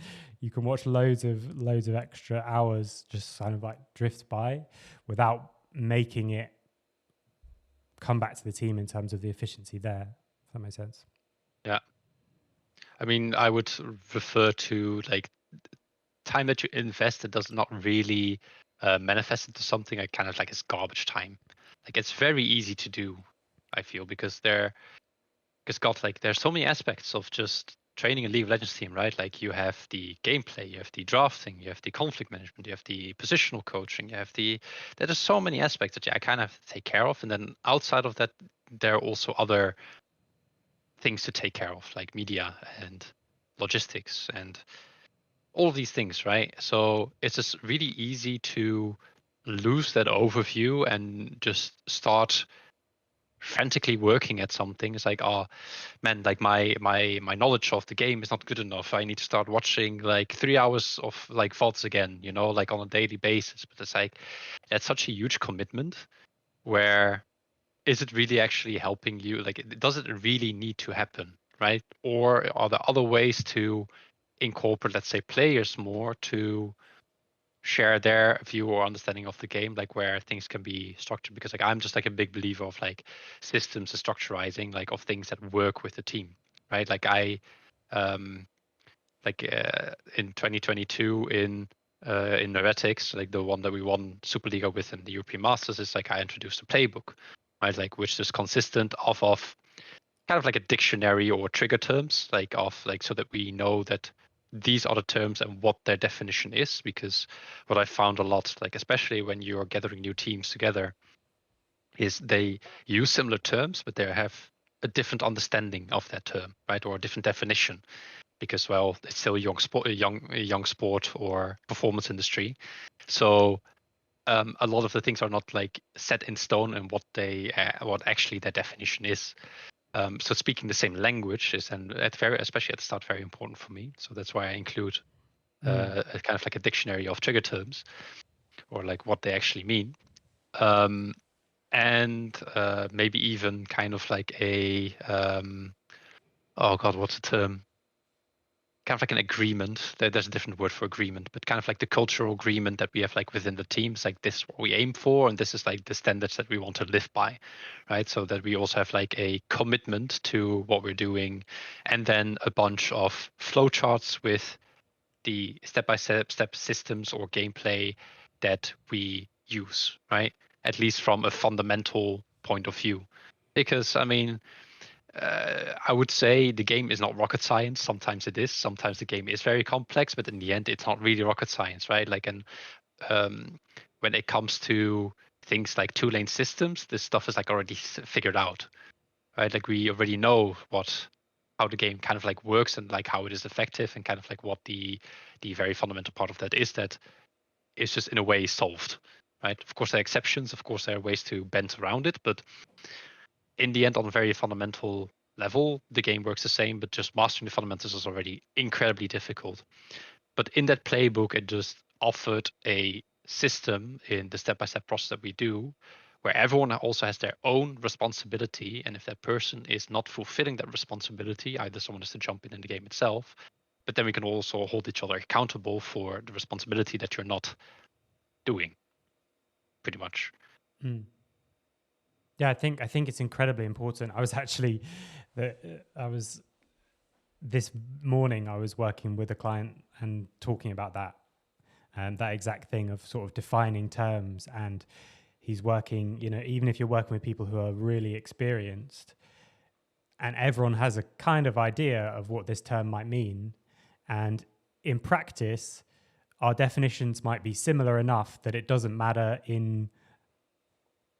watch loads of extra hours just kind of like drift by without making it come back to the team in terms of the efficiency there, if that makes sense. Yeah. I mean, I would refer to like time that you invested does not really manifest into something like kind of like it's garbage time. Like it's very easy to do, I feel, because there's so many aspects of just training a League of Legends team, right? Like you have the gameplay, you have the drafting, you have the conflict management, you have the positional coaching, there's so many aspects that I kind of have to take care of. And then outside of that, there are also other things to take care of, like media and logistics and all of these things, right? So it's just really easy to lose that overview and just start frantically working at something. It's like, oh man, like my knowledge of the game is not good enough. I need to start watching like 3 hours of like VODs again, like on a daily basis. But it's like that's such a huge commitment. Where is it really actually helping you? Like, does it really need to happen, right? Or are there other ways to incorporate, let's say, players more to share their view or understanding of the game, like where things can be structured? Because like I'm just like a big believer of like systems and structurizing, like of things that work with the team, right? Like in 2022 in heretics, like the one that we won Superliga with in the European Masters, is like I introduced a playbook, right? Like which is consistent of kind of like a dictionary or trigger terms, like so that we know that these are the terms and what their definition is. Because what I found a lot, like especially when you're gathering new teams together, is they use similar terms, but they have a different understanding of that term, right? Or a different definition. Because well, it's still a young sport or performance industry. So a lot of the things are not like set in stone and what actually their definition is. So speaking the same language is, and especially at the start, very important for me. So that's why I include a kind of like a dictionary of trigger terms, or like what they actually mean, and maybe even kind of like a oh god, what's the term? Kind of like an agreement. There's a different word for agreement, but kind of like the cultural agreement that we have like within the teams, like this is what we aim for, and this is like the standards that we want to live by, right? So that we also have like a commitment to what we're doing, and then a bunch of flowcharts with the step-by-step systems or gameplay that we use, right? At least from a fundamental point of view. Because I mean, I would say the game is not rocket science. Sometimes it is. Sometimes the game is very complex, but in the end, it's not really rocket science, right? Like, and when it comes to things like 2-lane systems, this stuff is like already figured out, right? Like we already know how the game kind of like works and like how it is effective, and kind of like what the very fundamental part of that is, that it's just in a way solved, right? Of course there are exceptions, of course there are ways to bend around it, but in the end, on a very fundamental level, the game works the same, but just mastering the fundamentals is already incredibly difficult. But in that playbook, it just offered a system in the step-by-step process that we do, where everyone also has their own responsibility. And if that person is not fulfilling that responsibility, either someone has to jump in the game itself, but then we can also hold each other accountable for the responsibility that you're not doing, pretty much. Mm. Yeah, I think it's incredibly important. I was actually, this morning I was working with a client and talking about that, and that exact thing of sort of defining terms. And he's working, even if you're working with people who are really experienced, and everyone has a kind of idea of what this term might mean, and in practice, our definitions might be similar enough that it doesn't matter in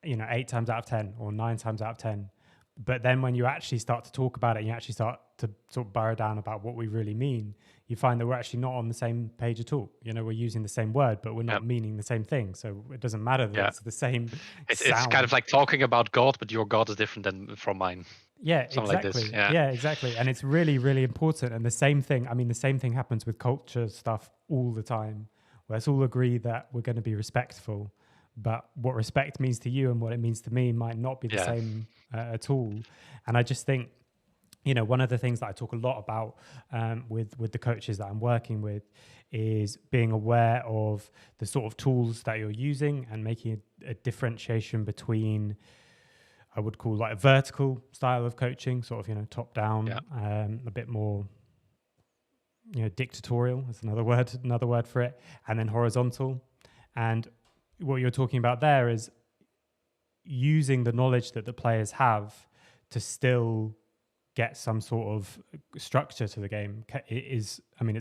8 times out of 10 or 9 times out of 10. But then when you actually start to talk about it, and you actually start to sort of burrow down about what we really mean, you find that we're actually not on the same page at all. We're using the same word, but we're not meaning the same thing. So it doesn't matter that it's the same It's sound. kind of like talking about God, but your God is different than from mine. Yeah, Something exactly. like this. Yeah, exactly. And it's really, really important. And the same thing happens with culture stuff all the time, where let's all agree that we're going to be respectful. But what respect means to you and what it means to me might not be the same at all. And I just think, one of the things that I talk a lot about with the coaches that I'm working with is being aware of the sort of tools that you're using, and making a differentiation between, I would call, like a vertical style of coaching, sort of, top down, a bit more, dictatorial is another word for it, and then horizontal. And what you're talking about there is using the knowledge that the players have to still get some sort of structure to the game. It's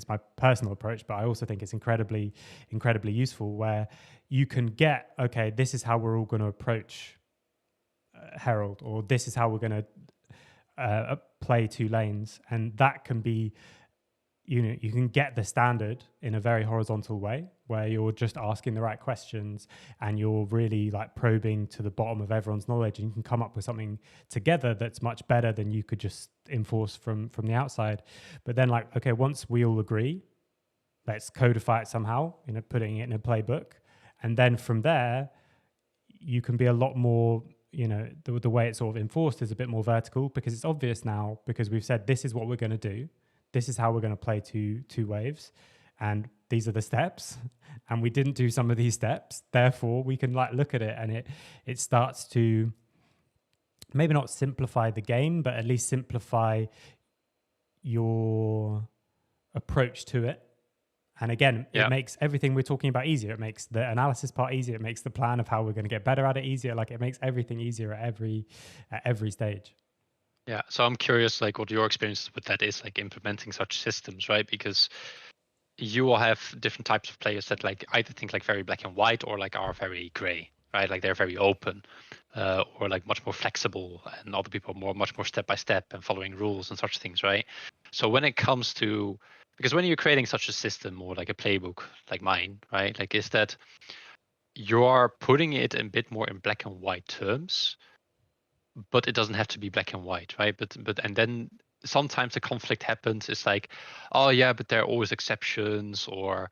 my personal approach, but I also think it's incredibly, incredibly useful, where you can get, okay, this is how we're all going to approach Herald, or this is how we're going to play 2 lanes. And that can be, you can get the standard in a very horizontal way, where you're just asking the right questions and you're really like probing to the bottom of everyone's knowledge, and you can come up with something together that's much better than you could just enforce from the outside. But then, like, okay, once we all agree, let's codify it somehow, putting it in a playbook. And then from there, you can be a lot more, the way it's sort of enforced is a bit more vertical, because it's obvious now, because we've said this is what we're going to do. This is how we're going to play two waves, and these are the steps, and we didn't do some of these steps. Therefore, we can like look at it, and it starts to maybe not simplify the game, but at least simplify your approach to it. And again, it makes everything we're talking about easier. It makes the analysis part easier. It makes the plan of how we're going to get better at it easier. Like, it makes everything easier at every stage. Yeah, so I'm curious, like, what your experience with that is, like, implementing such systems, right? Because you will have different types of players that like either think like very black and white, or like are very gray, right? Like they're very open, or like much more flexible, and other people are much more step by step and following rules and such things, right? So when it comes to, because when you're creating such a system or like a playbook like mine, right? Like, is that you're putting it a bit more in black and white terms, but it doesn't have to be black and white, right? But and then sometimes the conflict happens. It's like, oh yeah, but there are always exceptions, or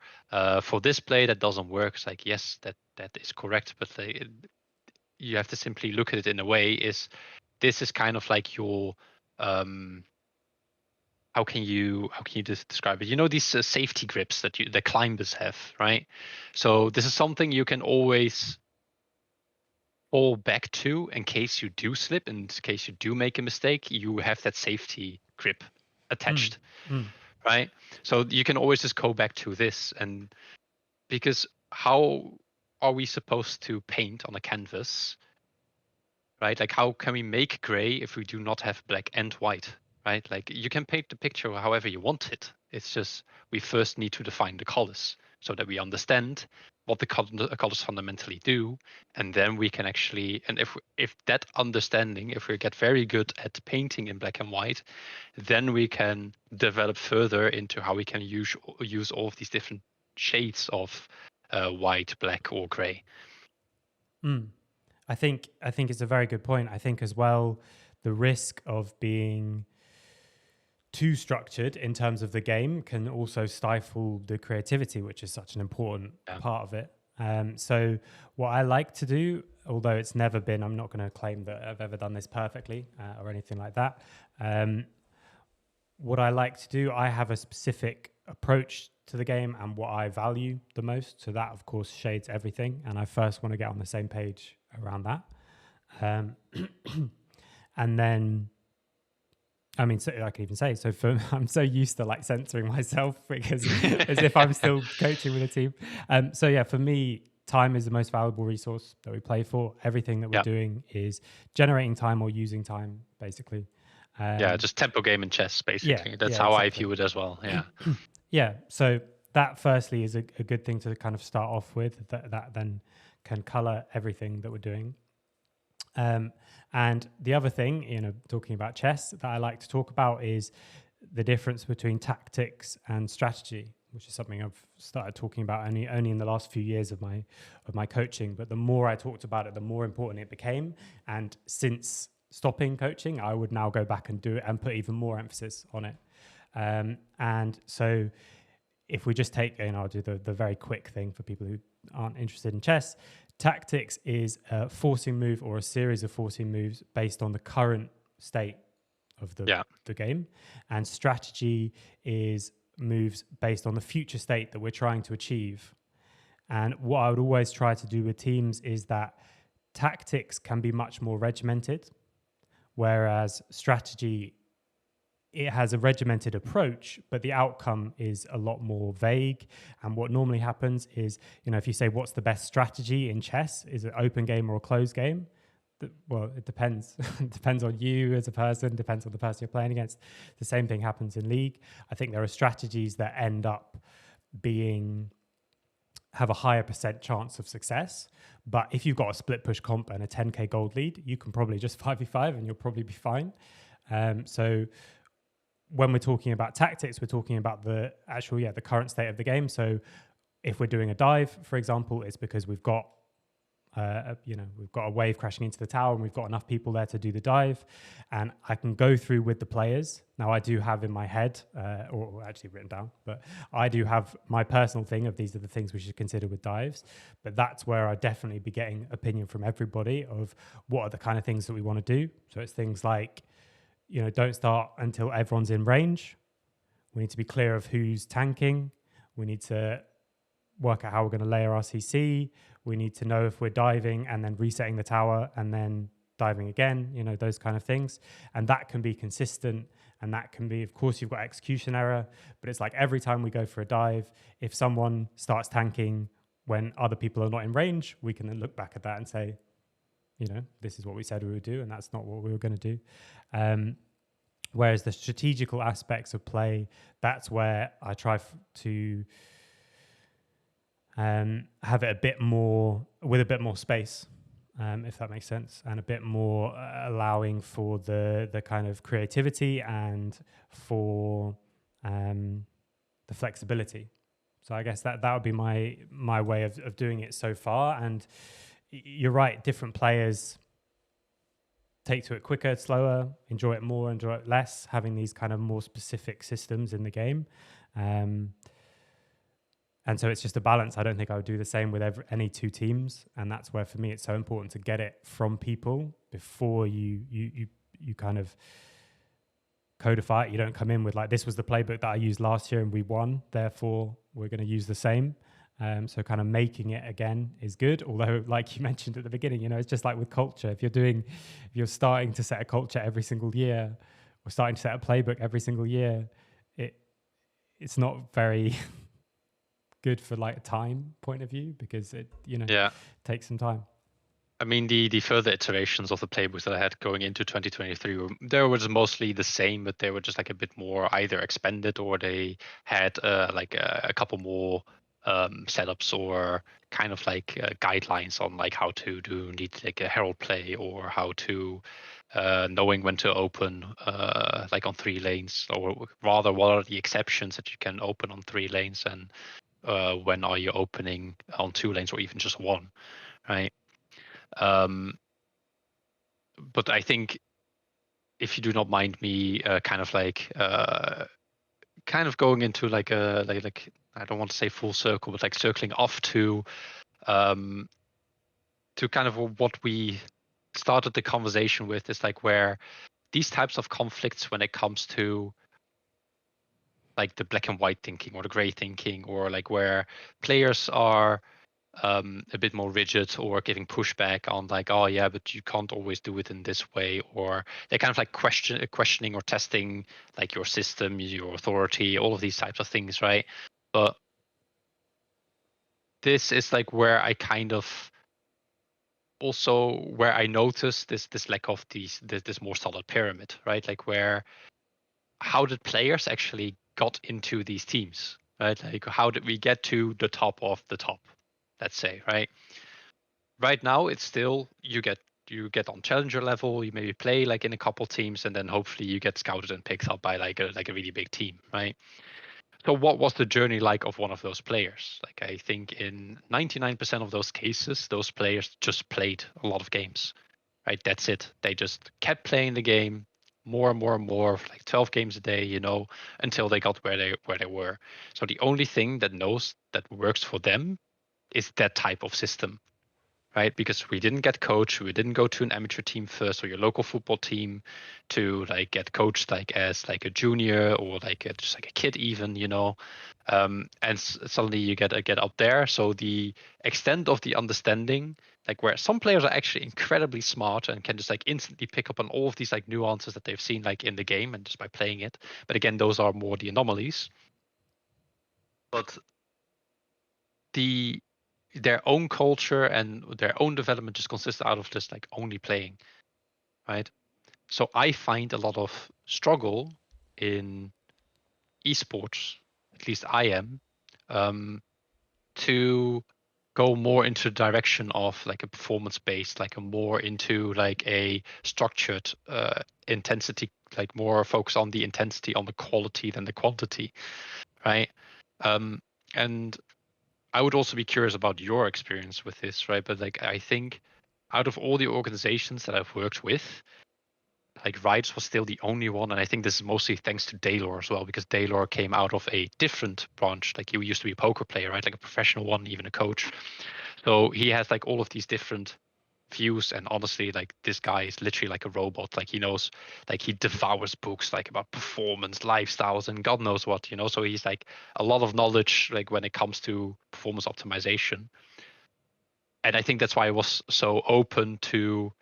for this play that doesn't work. It's like, yes, that is correct, but you have to simply look at it in a way. This is kind of like your how can you describe it? These safety grips that the climbers have, right? So this is something you can always fall back to in case you do slip, in case you do make a mistake. You have that safety grip attached, right? So you can always just go back to this. And because how are we supposed to paint on a canvas, right? Like, how can we make gray if we do not have black and white, right? Like, you can paint the picture however you want it. It's just we first need to define the colors so that we understand what the colors fundamentally do, and then we can actually, and if that understanding, if we get very good at painting in black and white, then we can develop further into how we can use all of these different shades of white, black, or gray. I think it's a very good point. I think as well, the risk of being too structured in terms of the game can also stifle the creativity, which is such an important part of it. So what I like to do, although it's never been, I'm not going to claim that I've ever done this perfectly or anything like that. What I like to do, I have a specific approach to the game and what I value the most. So that, of course, shades everything. And I first want to get on the same page around that. And then, I mean, so I can even say, so I'm so used to like censoring myself because as if I'm still coaching with a team. So yeah, for me, time is the most valuable resource that we play for. Everything that we're doing is generating time or using time, basically. Just tempo game in chess, basically. That's how exactly. I view it as well. Yeah. Yeah. So that firstly is a good thing to kind of start off with, that then can color everything that we're doing. And the other thing, talking about chess that I like to talk about is the difference between tactics and strategy, which is something I've started talking about only in the last few years of my coaching. But the more I talked about it, the more important it became. And since stopping coaching, I would now go back and do it and put even more emphasis on it. And so if we just take, I'll do the very quick thing for people who aren't interested in chess. Tactics is a forcing move or a series of forcing moves based on the current state of the game. And strategy is moves based on the future state that we're trying to achieve. And what I would always try to do with teams is that tactics can be much more regimented, whereas strategy, it has a regimented approach, but the outcome is a lot more vague. And what normally happens is, if you say, what's the best strategy in chess? Is it open game or a closed game? Well, it depends. It depends on you as a person, depends on the person you're playing against. The same thing happens in League. I think there are strategies that end up have a higher % chance of success. But if you've got a split push comp and a 10k gold lead, you can probably just 5v5 and you'll probably be fine. So when we're talking about tactics, we're talking about the current state of the game. So if we're doing a dive, for example, it's because we've got a wave crashing into the tower and we've got enough people there to do the dive. And I can go through with the players. Now I do have in my head, or actually written down, but I do have my personal thing of these are the things we should consider with dives. But that's where I definitely be getting opinion from everybody of what are the kind of things that we want to do. So it's things like, don't start until everyone's in range. We need to be clear of who's tanking. We need to work out how we're going to layer our CC. We need to know if we're diving and then resetting the tower and then diving again, those kind of things. And that can be consistent. And that can be, of course, you've got execution error, but it's like every time we go for a dive, if someone starts tanking when other people are not in range, we can then look back at that and say, this is what we said we would do, and that's not what we were going to do. Whereas the strategical aspects of play, that's where I try to have it a bit more space, if that makes sense, and a bit more allowing for the kind of creativity and for the flexibility. So I guess that would be my way of doing it so far. And you're right, different players take to it quicker, slower, enjoy it more, enjoy it less, having these kind of more specific systems in the game. And so it's just a balance. I don't think I would do the same with any two teams. And that's where, for me, it's so important to get it from people before you kind of codify it. You don't come in with like, this was the playbook that I used last year and we won, therefore we're going to use the same. So kind of making it again is good. Although, like you mentioned at the beginning, it's just like with culture. If you're starting to set a culture every single year, or starting to set a playbook every single year, it's not very good for like a time point of view, because it takes some time. I mean, the further iterations of the playbooks that I had going into 2023 they were mostly the same, but they were just like a bit more either expanded or they had like a couple more setups or kind of like guidelines on like how to need like a herald play or how to knowing when to open like on 3 lanes, or rather what are the exceptions that you can open on 3 lanes and when are you opening on 2 lanes or even just 1, right? But I think if you do not mind me kind of going into like a like I don't want to say full circle, but like circling off to kind of what we started the conversation with, is like where these types of conflicts when it comes to like the black and white thinking or the gray thinking, or like where players are a bit more rigid or giving pushback on like, oh yeah, but you can't always do it in this way, or they're kind of like questioning or testing like your system, your authority, all of these types of things, right? But this is like where I kind of also where I notice this lack of this more solid pyramid, right? Like where how did players actually got into these teams, right? Like how did we get to the top of the top, let's say, right? Right now it's still you get on challenger level, you maybe play like in a couple teams, and then hopefully you get scouted and picked up by like a really big team, right? So what was the journey like of one of those players? Like I think in 99% of those cases, those players just played a lot of games, right? That's it. They just kept playing the game more and more and more, like 12 games a day, until they got where they were. So the only thing that works for them is that type of system, right? Because we didn't get coached, we didn't go to an amateur team first or your local football team to like get coached like as like a junior or like just like a kid even, and suddenly you get up there. So the extent of the understanding, like where some players are actually incredibly smart and can just like instantly pick up on all of these like nuances that they've seen like in the game and just by playing it. But again, those are more the anomalies. But the their own culture and their own development just consists out of just like only playing, right? So I find a lot of struggle in esports, at least I am, to go more into the direction of like a performance based, like a more into like a structured intensity, like more focus on the intensity, on the quality than the quantity, right? And I would also be curious about your experience with this, right? But like I think out of all the organizations that I've worked with, like Ryders was still the only one, and I think this is mostly thanks to Daylor as well, because Daylor came out of a different branch. Like he used to be a poker player, right? Like a professional one, even a coach. So he has like all of these different views, and honestly, like this guy is literally like a robot. Like he knows, like he devours books like about performance, lifestyles, and God knows what, So he's like a lot of knowledge, like when it comes to performance optimization. And I think that's why I was so open to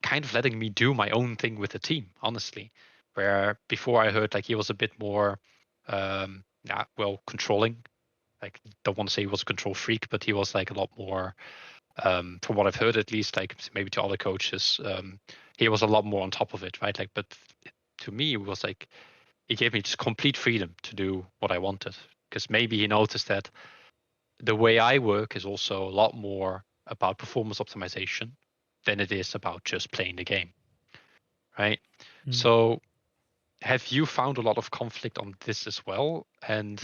kind of letting me do my own thing with the team, honestly. Where before I heard like he was a bit more, controlling. Like don't want to say he was a control freak, but he was like a lot more, from what I've heard at least, like maybe to other coaches, he was a lot more on top of it, right? Like, but to me, it was like he gave me just complete freedom to do what I wanted, because maybe he noticed that the way I work is also a lot more about performance optimization than it is about just playing the game, right? So have you found a lot of conflict on this as well? And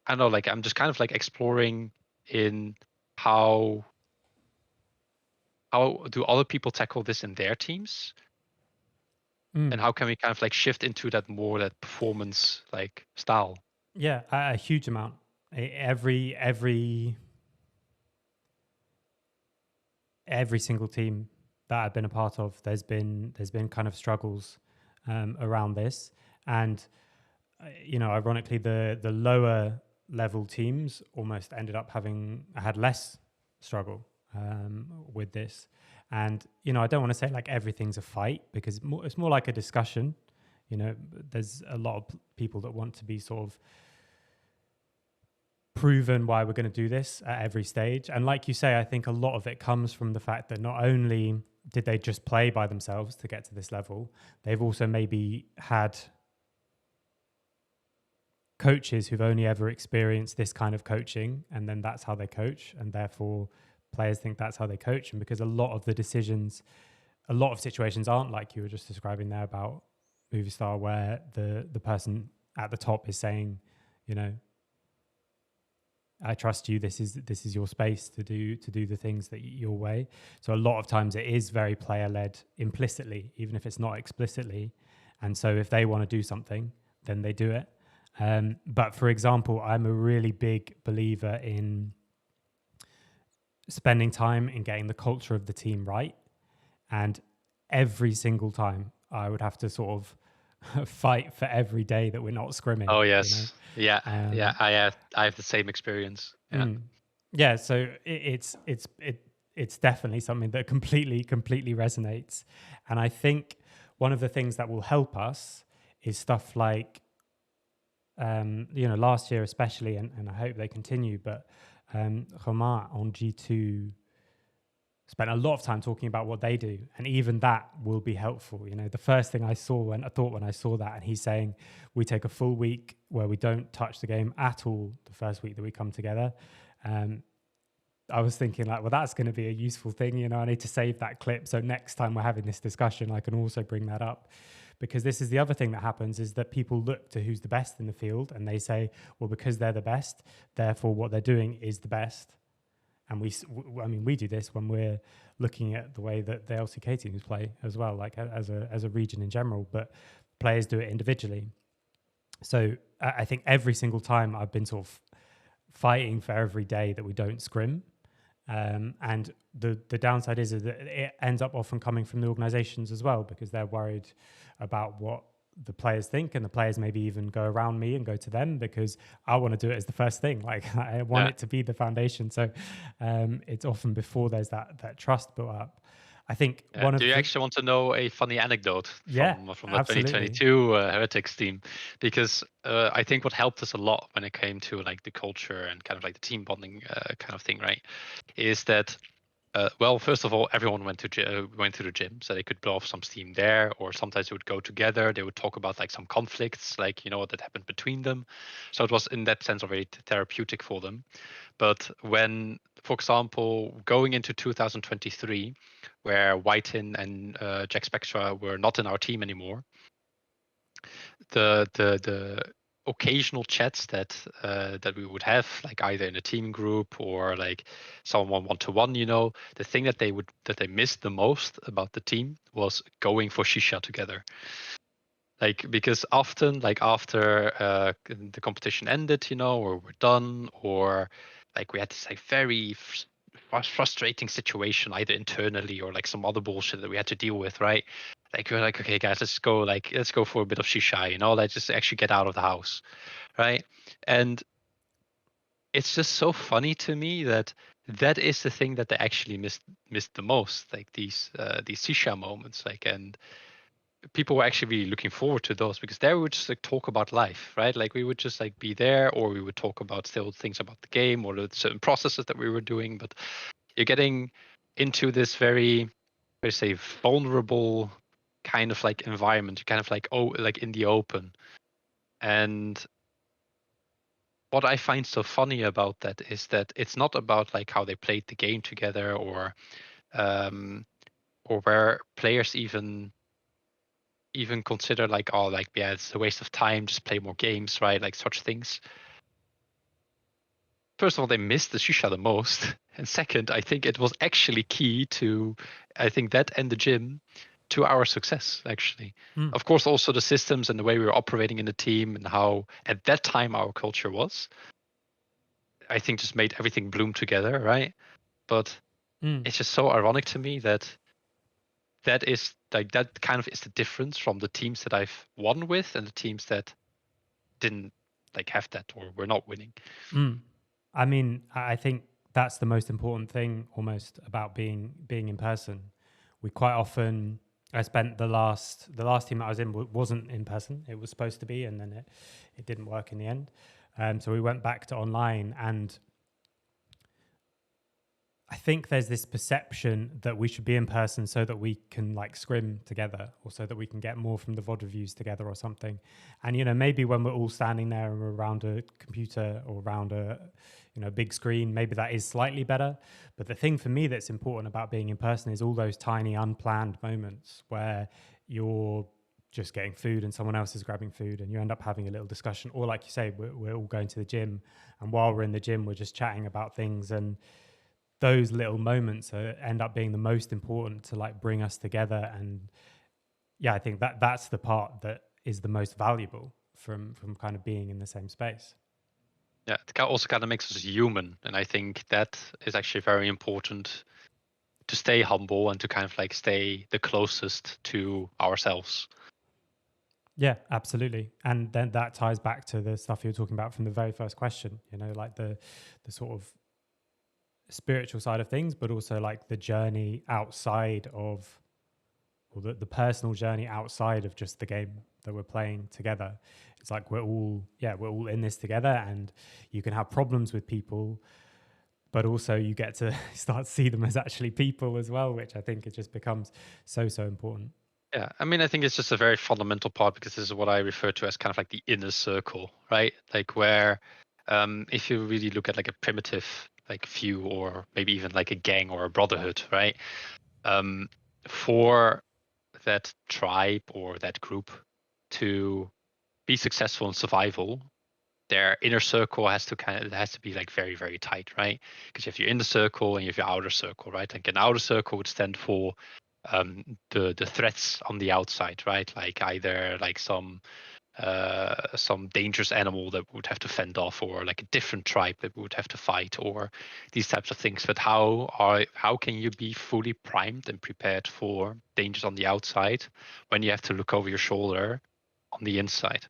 I don't know, like I'm just kind of like exploring in how do other people tackle this in their teams? And how can we kind of like shift into that more that performance like style? Yeah, a huge amount. Every single team that I've been a part of, there's been kind of struggles around this, and ironically, the lower level teams almost ended up had less struggle with this. And I don't want to say like everything's a fight, because it's more like a discussion. There's a lot of people that want to be sort of proven why we're going to do this at every stage. And like you say, I think a lot of it comes from the fact that not only did they just play by themselves to get to this level, they've also maybe had coaches who've only ever experienced this kind of coaching, and then that's how they coach, and therefore players think that's how they coach. And because a lot of situations aren't like you were just describing there about Moviestar, where the person at the top is saying, you know, I trust you. This is your space to do the things that your way. So a lot of times it is very player led implicitly, even if it's not explicitly. And so if they want to do something, then they do it. But for example, I'm a really big believer in spending time in getting the culture of the team right. And every single time I would have to sort of fight for every day that we're not scrimming. Oh yes, you know? yeah. I have the same experience. Yeah, yeah. So it's definitely something that completely resonates. And I think one of the things that will help us is stuff like, last year especially, and I hope they continue. But Romain on G2 spent a lot of time talking about what they do, and even that will be helpful. You know, the first thing I thought when I saw that, and he's saying we take a full week where we don't touch the game at all the first week that we come together. I was thinking like, well, that's going to be a useful thing. You know, I need to save that clip so next time we're having this discussion, I can also bring that up. Because this is the other thing that happens, is that people look to who's the best in the field and they say, well, because they're the best, therefore what they're doing is the best. And we do this when we're looking at the way that the LCK teams play as well, like as a region in general, but players do it individually. So I think every single time I've been sort of fighting for every day that we don't scrim. And the downside is that it ends up often coming from the organizations as well, because they're worried about what the players think, and the players maybe even go around me and go to them because I want to do it as the first thing. Like I want it to be the foundation. So it's often before there's that trust built up. I think do you actually want to know a funny anecdote from the 2022 Heretics team? Because I think what helped us a lot when it came to like the culture and kind of like the team bonding kind of thing, right, is that well, first of all, everyone went to the gym, so they could blow off some steam there, or sometimes they would go together. They would talk about like some conflicts, like that happened between them. So it was in that sense already therapeutic for them. But when, for example, going into 2023, where Whiten and Jack Spectra were not in our team anymore, the occasional chats that we would have, like either in a team group or like someone one-to-one, the thing that they missed the most about the team was going for shisha together. Like, because often, like after the competition ended, or we're done, or like we had this like very frustrating situation either internally or like some other bullshit that we had to deal with, right? Like we're like, okay, guys, let's go for a bit of shisha, let's just actually get out of the house, right? And it's just so funny to me that is the thing that they actually missed the most, like these shisha moments, like, and people were actually really looking forward to those, because there we would just like talk about life, right? Like we would just like be there, or we would talk about still things about the game or the certain processes that we were doing. But you're getting into this very say vulnerable kind of like environment, kind of like like in the open. And what I find so funny about that is that it's not about like how they played the game together, or where players even consider like, oh, like, yeah, it's a waste of time, just play more games, right? Like such things. First of all, they missed the shisha the most. And second, I think it was actually key to, I think, that and the gym to our success, actually. Of course, also the systems and the way we were operating in the team and how at that time our culture was, I think, just made everything bloom together, right? But it's just so ironic to me that is like, that kind of is the difference from the teams that I've won with and the teams that didn't like have that or were not winning. I mean, I think that's the most important thing almost about being in person. We quite often, I spent the last team that I was in wasn't in person. It was supposed to be, and then it didn't work in the end. So we went back to online, and I think there's this perception that we should be in person so that we can like scrim together, or so that we can get more from the VOD reviews together or something. And, you know, maybe when we're all standing there and we're around a computer or around a, you know, big screen, maybe that is slightly better. But the thing for me that's important about being in person is all those tiny unplanned moments where you're just getting food and someone else is grabbing food and you end up having a little discussion. Or like you say, we're all going to the gym, and while we're in the gym, we're just chatting about things. And those little moments end up being the most important to like bring us together. And yeah, I think that's the part that is the most valuable from kind of being in the same space. Yeah, it also kind of makes us human, and I think that is actually very important to stay humble and to kind of like stay the closest to ourselves. Yeah, absolutely. And then that ties back to the stuff you were talking about from the very first question, you know, like the sort of spiritual side of things, but also like the journey outside of, or the personal journey outside of just the game that we're playing together. It's like we're all in this together, and you can have problems with people, but also you get to start to see them as actually people as well, which I think it just becomes so important. Yeah, I mean, I think it's just a very fundamental part, because this is what I refer to as kind of like the inner circle, right? Like where, if you really look at like a primitive like view, or maybe even like a gang or a brotherhood, right? For that tribe or that group to be successful in survival, their inner circle has to be like very, very tight, right? Because you have your inner circle and you have your outer circle, right? Like an outer circle would stand for the threats on the outside, right? Like either like some dangerous animal that we would have to fend off, or like a different tribe that we would have to fight, or these types of things. But how can you be fully primed and prepared for dangers on the outside when you have to look over your shoulder on the inside,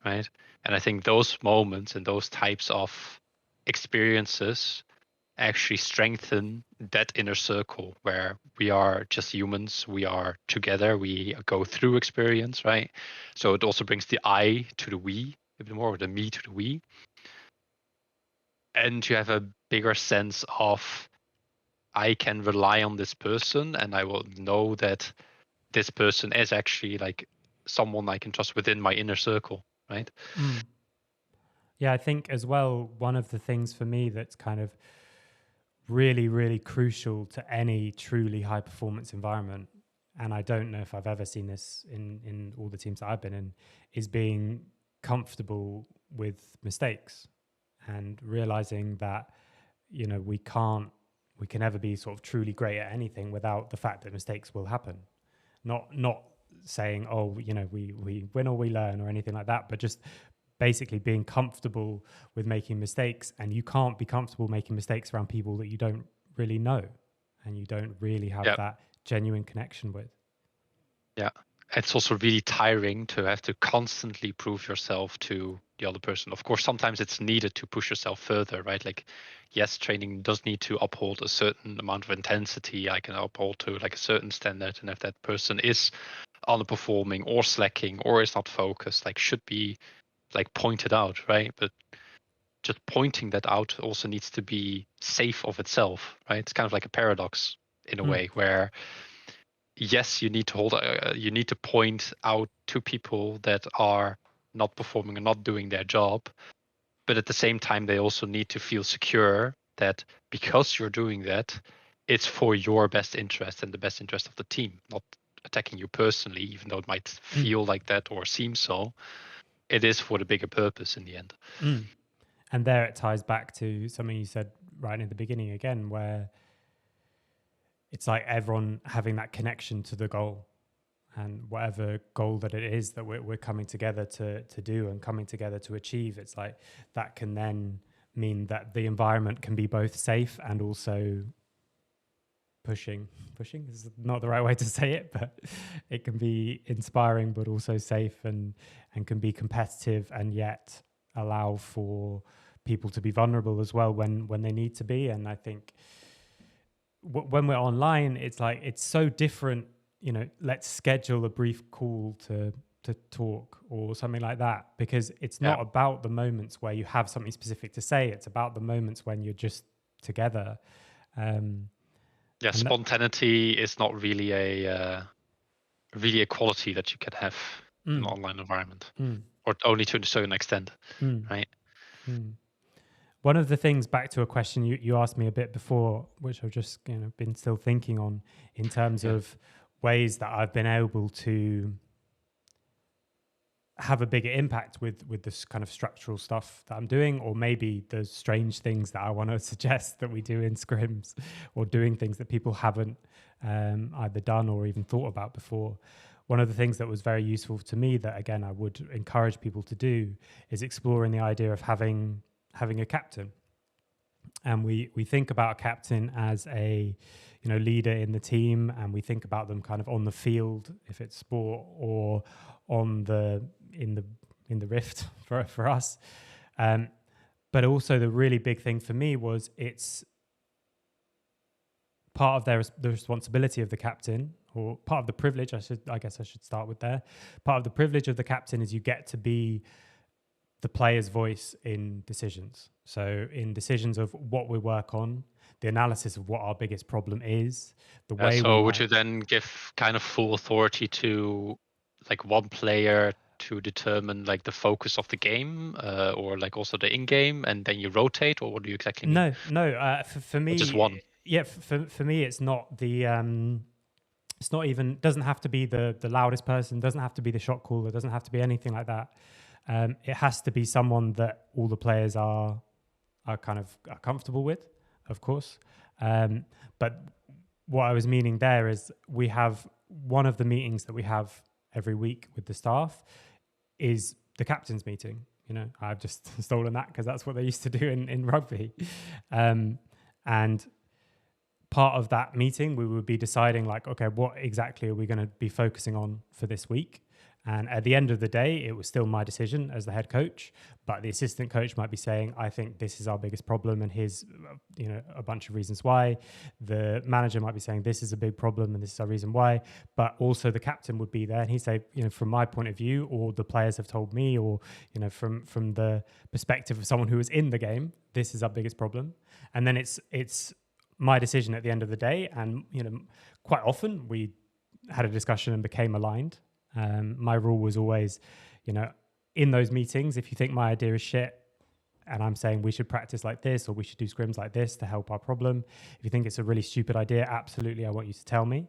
right? And I think those moments and those types of experiences actually strengthen that inner circle, where we are just humans, we are together, we go through experience, right? So it also brings the I to the we a bit more, or the me to the we, and you have a bigger sense of, I can rely on this person, and I will know that this person is actually like someone I can trust within my inner circle, right? Yeah, I think as well, one of the things for me that's kind of really crucial to any truly high performance environment, and I don't know if I've ever seen this in all the teams that I've been in, is being comfortable with mistakes and realizing that, you know, we can never be sort of truly great at anything without the fact that mistakes will happen. Not saying, oh, you know, we win or we learn or anything like that, but just basically being comfortable with making mistakes. And you can't be comfortable making mistakes around people that you don't really know and you don't really have that genuine connection with. Yeah. It's also really tiring to have to constantly prove yourself to the other person. Of course, sometimes it's needed to push yourself further, right? Like, yes, training does need to uphold a certain amount of intensity. I can uphold to like a certain standard. And if that person is underperforming or slacking or is not focused, like should be like pointed out, right? But just pointing that out also needs to be safe of itself, right? It's kind of like a paradox in a way, where yes, you need to point out to people that are not performing and not doing their job, but at the same time they also need to feel secure that because you're doing that, it's for your best interest and the best interest of the team, not attacking you personally, even though it might feel like that or seem so. It is for the bigger purpose in the end. And there it ties back to something you said right in the beginning again, where it's like everyone having that connection to the goal, and whatever goal that it is that we're coming together to do and coming together to achieve. It's like that can then mean that the environment can be both safe and also pushing is not the right way to say it, but it can be inspiring but also safe, and can be competitive and yet allow for people to be vulnerable as well when they need to be. And I think when we're online, it's like it's so different. You know, let's schedule a brief call to talk or something like that, because it's not about the moments where you have something specific to say. It's about the moments when you're just together. Spontaneity is not really a quality that you can have in an online environment, or only to a certain extent, right? One of the things, back to a question you asked me a bit before, which I've just been still thinking on, in terms of ways that I've been able to have a bigger impact with this kind of structural stuff that I'm doing, or maybe the strange things that I want to suggest that we do in scrims, or doing things that people haven't either done or even thought about before. One of the things that was very useful to me, that again I would encourage people to do, is exploring the idea of having a captain. And we think about a captain as a leader in the team, and we think about them kind of on the field if it's sport, or on the in the rift for us. But also the really big thing for me was, it's part of the responsibility of the captain, or part of the privilege. I guess I should start with there. Part of the privilege of the captain is you get to be the player's voice in decisions. So in decisions of what we work on, the analysis of what our biggest problem is, the way. So would you then give kind of full authority to like one player to determine like the focus of the game, or like also the in-game, and then you rotate, or what do you exactly mean? No. For me, just one. Yeah, for me, it's not the. It's not even. Doesn't have to be the loudest person. Doesn't have to be the shot caller. Doesn't have to be anything like that. It has to be someone that all the players are comfortable with, of course. But what I was meaning there is, we have one of the meetings that we have every week with the staff is the captain's meeting. I've just stolen that because that's what they used to do in rugby. And part of that meeting, we would be deciding like, okay, what exactly are we going to be focusing on for this week? And at the end of the day, it was still my decision as the head coach, but the assistant coach might be saying, I think this is our biggest problem, and here's a bunch of reasons why. The manager might be saying, this is a big problem and this is our reason why. But also the captain would be there, and he'd say, from my point of view, or the players have told me, or from the perspective of someone who was in the game, this is our biggest problem. And then it's my decision at the end of the day. And quite often we had a discussion and became aligned. My rule was always, in those meetings, if you think my idea is shit and I'm saying we should practice like this, or we should do scrims like this to help our problem, if you think it's a really stupid idea, absolutely, I want you to tell me.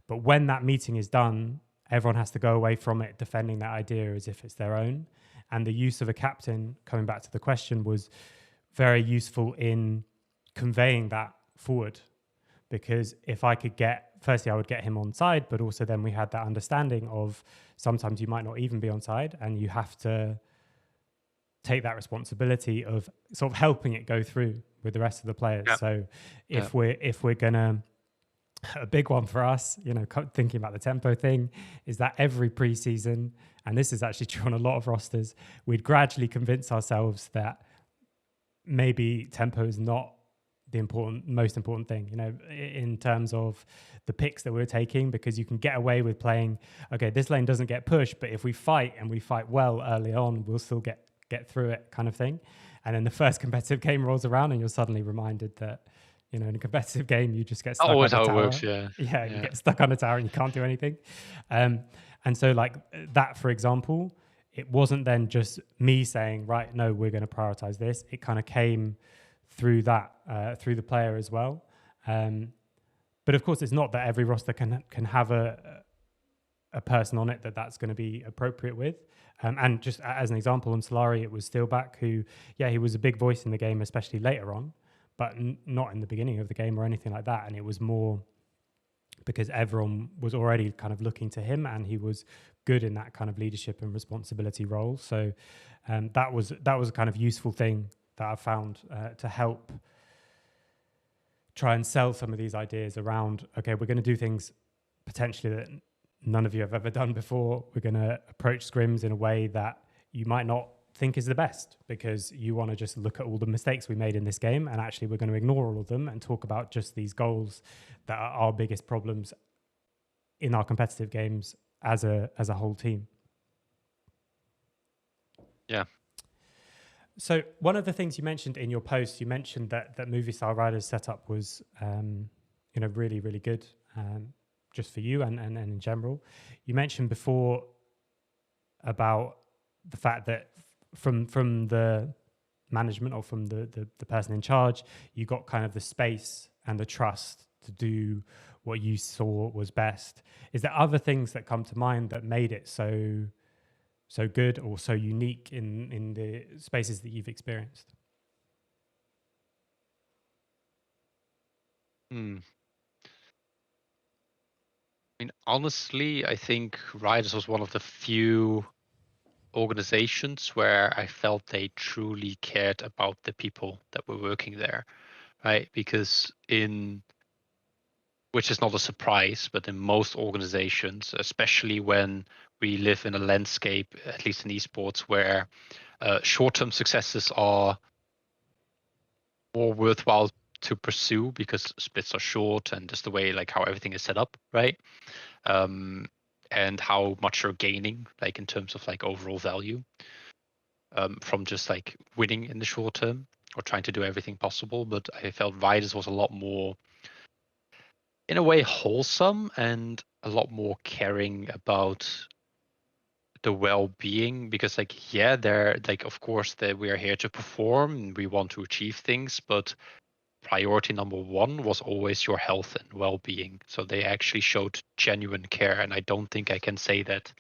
But when that meeting is done, everyone has to go away from it defending that idea as if it's their own. And the use of a captain, coming back to the question, was very useful in conveying that forward. Because if I could firstly, I would get him on side, but also then we had that understanding of sometimes you might not even be on side, and you have to take that responsibility of sort of helping it go through with the rest of the players. Yeah. So if we're gonna, a big one for us, thinking about the tempo thing, is that every preseason, and this is actually true on a lot of rosters, we'd gradually convince ourselves that maybe tempo is not the most important thing, in terms of the picks that we're taking, because you can get away with playing, okay, this lane doesn't get pushed, but if we fight and we fight well early on, we'll still get through it, kind of thing. And then the first competitive game rolls around and you're suddenly reminded that, in a competitive game, you just get stuck on a tower. Always how it works, yeah. You get stuck on a tower and you can't do anything. And so like that, for example, it wasn't then just me saying, right, no, we're going to prioritize this. It kind of came through that, through the player as well. But of course, it's not that every roster can have a person on it that's going to be appropriate with. And just as an example, on Solari, it was Steelback, who, he was a big voice in the game, especially later on, but not in the beginning of the game or anything like that. And it was more because everyone was already kind of looking to him, and he was good in that kind of leadership and responsibility role. So that was a kind of useful thing that I found to help try and sell some of these ideas around, okay, we're going to do things potentially that none of you have ever done before. We're going to approach scrims in a way that you might not think is the best, because you want to just look at all the mistakes we made in this game, and actually we're going to ignore all of them and talk about just these goals that are our biggest problems in our competitive games as a whole team. Yeah. So one of the things you mentioned in your post, you mentioned that Moviestar Ryders setup was, really, really good, just for you and in general. You mentioned before about the fact that from the management or from the person in charge, you got kind of the space and the trust to do what you saw was best. Is there other things that come to mind that made it so good or so unique in the spaces that you've experienced? Hmm. I mean, honestly, I think Riders was one of the few organizations where I felt they truly cared about the people that were working there, right? Because which is not a surprise, but in most organizations, especially when we live in a landscape, at least in esports, where short-term successes are more worthwhile to pursue because splits are short and just the way like how everything is set up, right? Um, and how much you're gaining, like in terms of like overall value, from just like winning in the short term or trying to do everything possible. But I felt Riders was a lot more, in a way, wholesome and a lot more caring about the well-being because like yeah they're like of course that we are here to perform and we want to achieve things, but priority number one was always your health and well-being. So they actually showed genuine care, and I don't think I can say that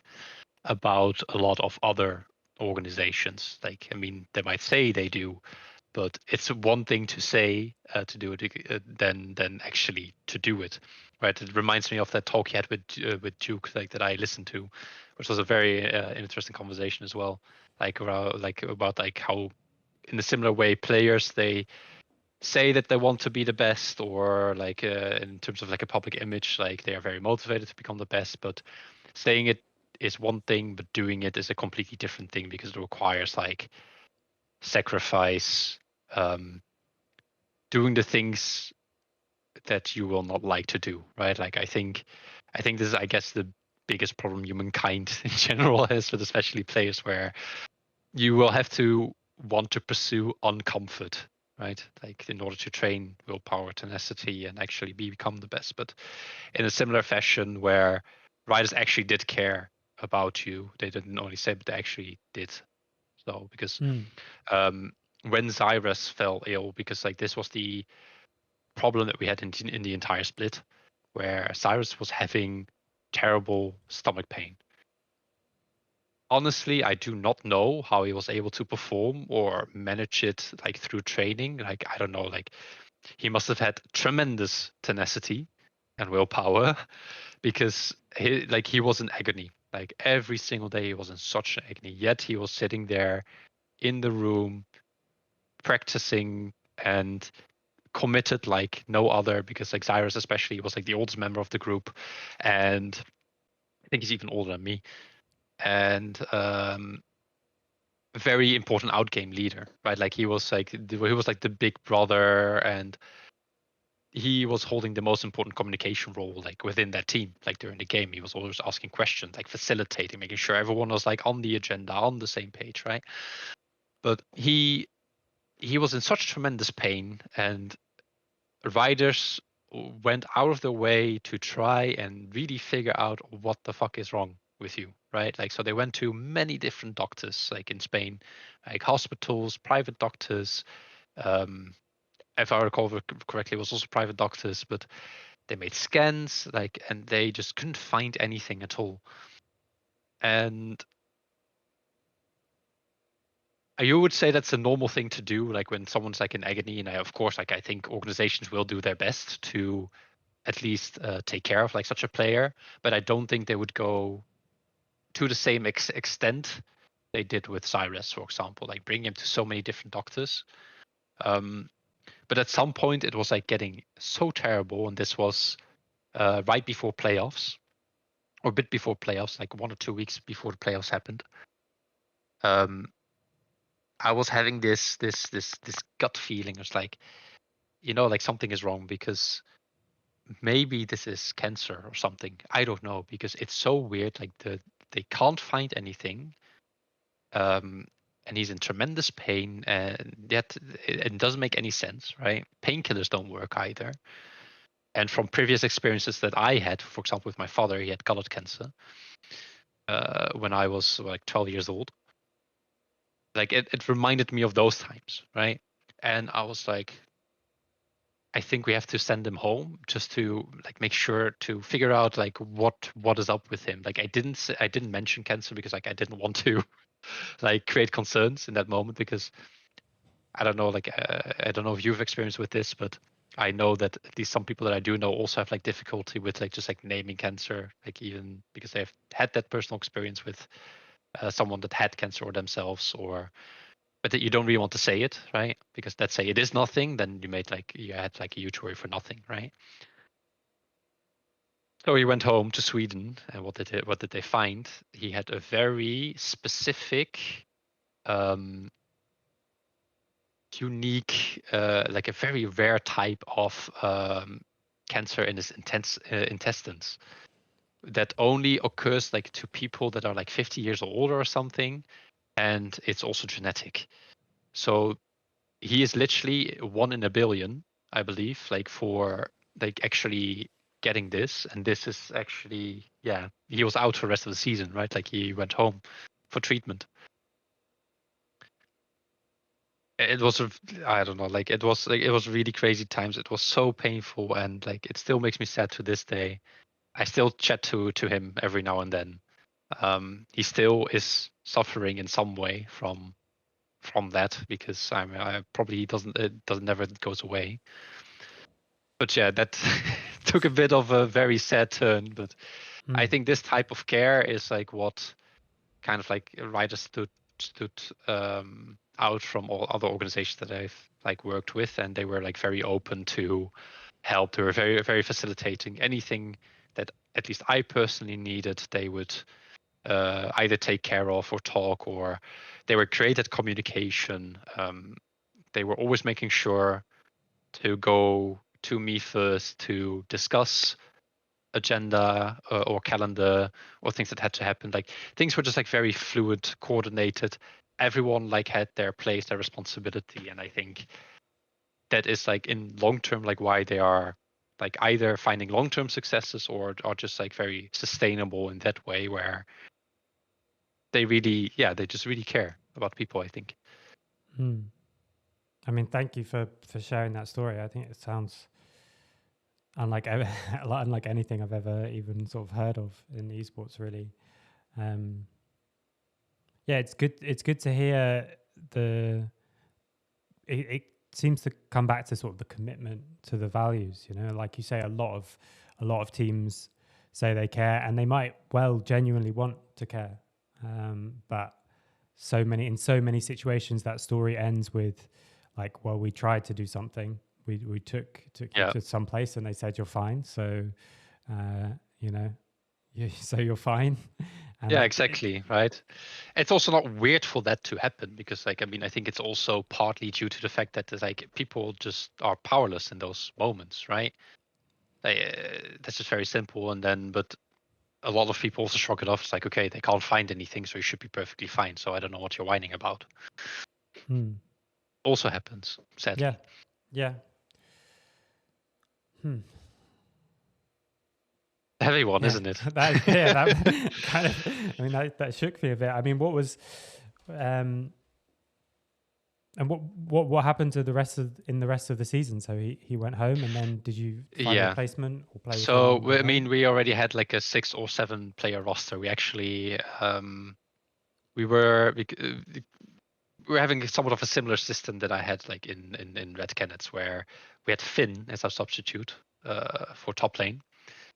about a lot of other organizations. Like, I mean, they might say they do, but it's one thing to say to do it than actually to do it, right? It reminds me of that talk he had with Duke, like that I listened to, which was a very interesting conversation as well, like around like about like how in a similar way players they say that they want to be the best, or like in terms of like a public image, like they are very motivated to become the best, but saying it is one thing, but doing it is a completely different thing because it requires like sacrifice, um, doing the things that you will not like to do, right? Like I think this is, I guess, the biggest problem humankind in general has, but especially players, where you will have to want to pursue uncomfort, right? Like in order to train willpower, tenacity, and actually become the best. But in a similar fashion, where writers actually did care about you, they didn't only say, but they actually did. So because Mm. um, when Cyrus fell ill, because like this was the problem that we had in the entire split, where Cyrus was having terrible stomach pain. Honestly, I do not know how he was able to perform or manage it like through training. Like I don't know, like he must have had tremendous tenacity and willpower because he was in agony. Like every single day he was in such an agony. Yet he was sitting there in the room practicing and committed like no other, because like Cyrus especially was like the oldest member of the group, and I think he's even older than me, and very important outgame leader, right? Like he was like the big brother, and he was holding the most important communication role like within that team. Like during the game, he was always asking questions, like facilitating, making sure everyone was like on the agenda, on the same page, right? But he was in such tremendous pain, and riders went out of their way to try and really figure out what the fuck is wrong with you, right? Like, so they went to many different doctors, like in Spain, like hospitals, private doctors. Um, if I recall correctly, it was also private doctors, but they made scans, like, and they just couldn't find anything at all. And you would say that's a normal thing to do, like when someone's like in agony. And of course, like I think organizations will do their best to at least take care of like such a player, but I don't think they would go to the same extent they did with Cyrus, for example, like bring him to so many different doctors. Um, but at some point, it was like getting so terrible, and this was right before playoffs, or a bit before playoffs, like 1 or 2 weeks before the playoffs happened. Um, I was having this gut feeling. It's like, like something is wrong, because maybe this is cancer or something. I don't know, because it's so weird. Like they can't find anything. Um, and he's in tremendous pain, and yet it doesn't make any sense, right? Painkillers don't work either. And from previous experiences that I had, for example, with my father, he had gullet cancer when I was like 12 years old. Like it reminded me of those times, right? And I was like, I think we have to send him home just to like make sure to figure out like what is up with him. Like I didn't mention cancer because like I didn't want to like create concerns in that moment, because I don't know, like I don't know if you've experienced with this, but I know that at least some people that I do know also have like difficulty with like just like naming cancer, like even because they've had that personal experience with someone that had cancer or themselves, or but that you don't really want to say it, right? Because let's say it is nothing, then you had like a huge worry for nothing, right? So he went home to Sweden, and what did they find? He had a very specific, unique, like a very rare type of cancer in his intestines that only occurs like to people that are like 50 years old or something, and it's also genetic. So he is literally 1 in a billion, I believe, like for like actually getting this. And this is actually, yeah, he was out for the rest of the season, right? Like he went home for treatment. It was, I don't know, like it was really crazy times. It was so painful, and like it still makes me sad to this day. I still chat to him every now and then. He still is suffering in some way from that, because I probably doesn't never goes away. But yeah, that took a bit of a very sad turn. But I think this type of care is like what kind of like Ryders stood out from all other organizations that I've like worked with, and they were like very open to help. They were very, very facilitating. Anything that at least I personally needed, they would either take care of or talk, or they were great at communication. They were always making sure to go to me first to discuss agenda or calendar or things that had to happen. Like things were just like very fluid, coordinated. Everyone like had their place, their responsibility, and I think that is like in long term like why they are like either finding long term successes or are just like very sustainable in that way, where they really, yeah, they just really care about people, I think. I mean, thank you for sharing that story. I think it sounds unlike unlike anything I've ever even sort of heard of in esports, really. Yeah, it's good. It's good to hear it seems to come back to sort of the commitment to the values. You know, like you say, a lot of teams say they care, and they might well genuinely want to care, but in so many situations that story ends with like, well, we tried to do something, we took you to some place, and they said you're fine, so you know, so you're fine. And yeah, exactly, right. It's also not weird for that to happen, because like I mean, I think it's also partly due to the fact that there's, like, people just are powerless in those moments, right? That's just very simple. And then, but a lot of people also shrug it off. It's like, okay, they can't find anything, so you should be perfectly fine. So I don't know what you're whining about. Also happens, sadly. Yeah. Heavy one, isn't it? That kind of, I mean, that shook me a bit. I mean, what was, and what happened to the rest of the season? So he went home, and then did you find a replacement or play? So I mean, we already had like a 6 or 7 player roster. We actually we were having somewhat of a similar system that I had like in Red Canids, where we had Finn as our substitute for top lane.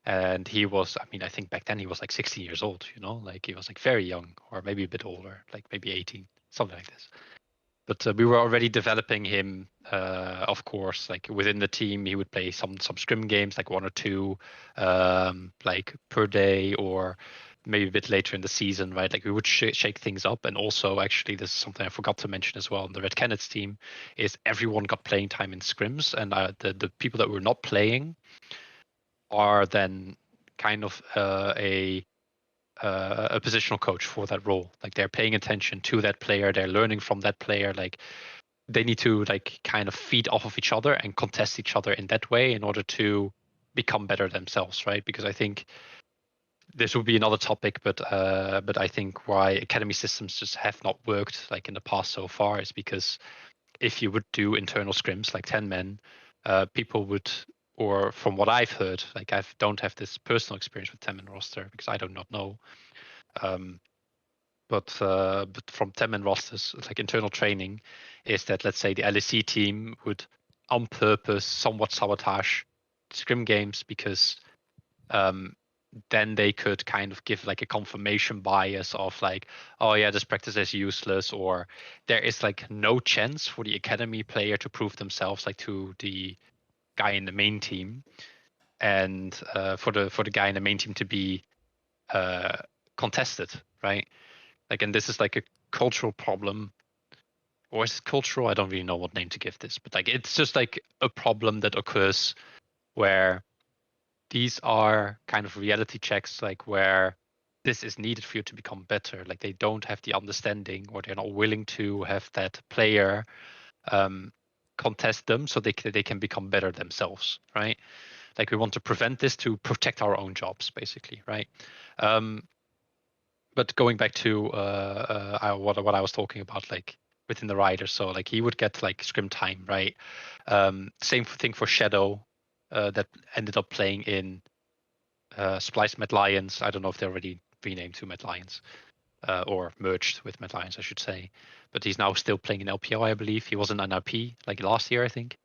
And he was, I mean, I think back then he was like 16 years old, you know, like he was like very young, or maybe a bit older, like maybe 18, something like this. But we were already developing him, of course, like within the team. He would play some scrim games, like 1 or 2, like per day, or maybe a bit later in the season, right? Like we would shake things up. And also, actually, this is something I forgot to mention as well. On the Red Canids team, is everyone got playing time in scrims, and the people that were not playing are then kind of a a positional coach for that role. Like they're paying attention to that player, they're learning from that player. Like they need to like kind of feed off of each other and contest each other in that way in order to become better themselves, right? Because I think this would be another topic, but I think why academy systems just have not worked like in the past so far is because if you would do internal scrims like 10 men, people would, or from what I've heard, like I don't have this personal experience with 10 men roster because I do not know. But from 10 men rosters, like internal training, is that let's say the LEC team would on purpose somewhat sabotage scrim games because then they could kind of give like a confirmation bias of like, oh yeah, this practice is useless, or there is like no chance for the academy player to prove themselves like to the guy in the main team, and for the guy in the main team to be contested, right? Like, and this is like a cultural problem, or is it cultural? I don't really know what name to give this, but like it's just like a problem that occurs where these are kind of reality checks, like where this is needed for you to become better. Like they don't have the understanding, or they're not willing to have that player contest them so they can become better themselves, right? Like we want to prevent this to protect our own jobs, basically, right? But going back to what I was talking about, like within the Ryders, so like he would get like scrim time, right? Same thing for Shadow, that ended up playing in Splice Mad Lions. I don't know if they already renamed to Mad Lions or merged with Mad Lions, I should say. But he's now still playing in LPO, I believe. He was in NRP like last year, I think.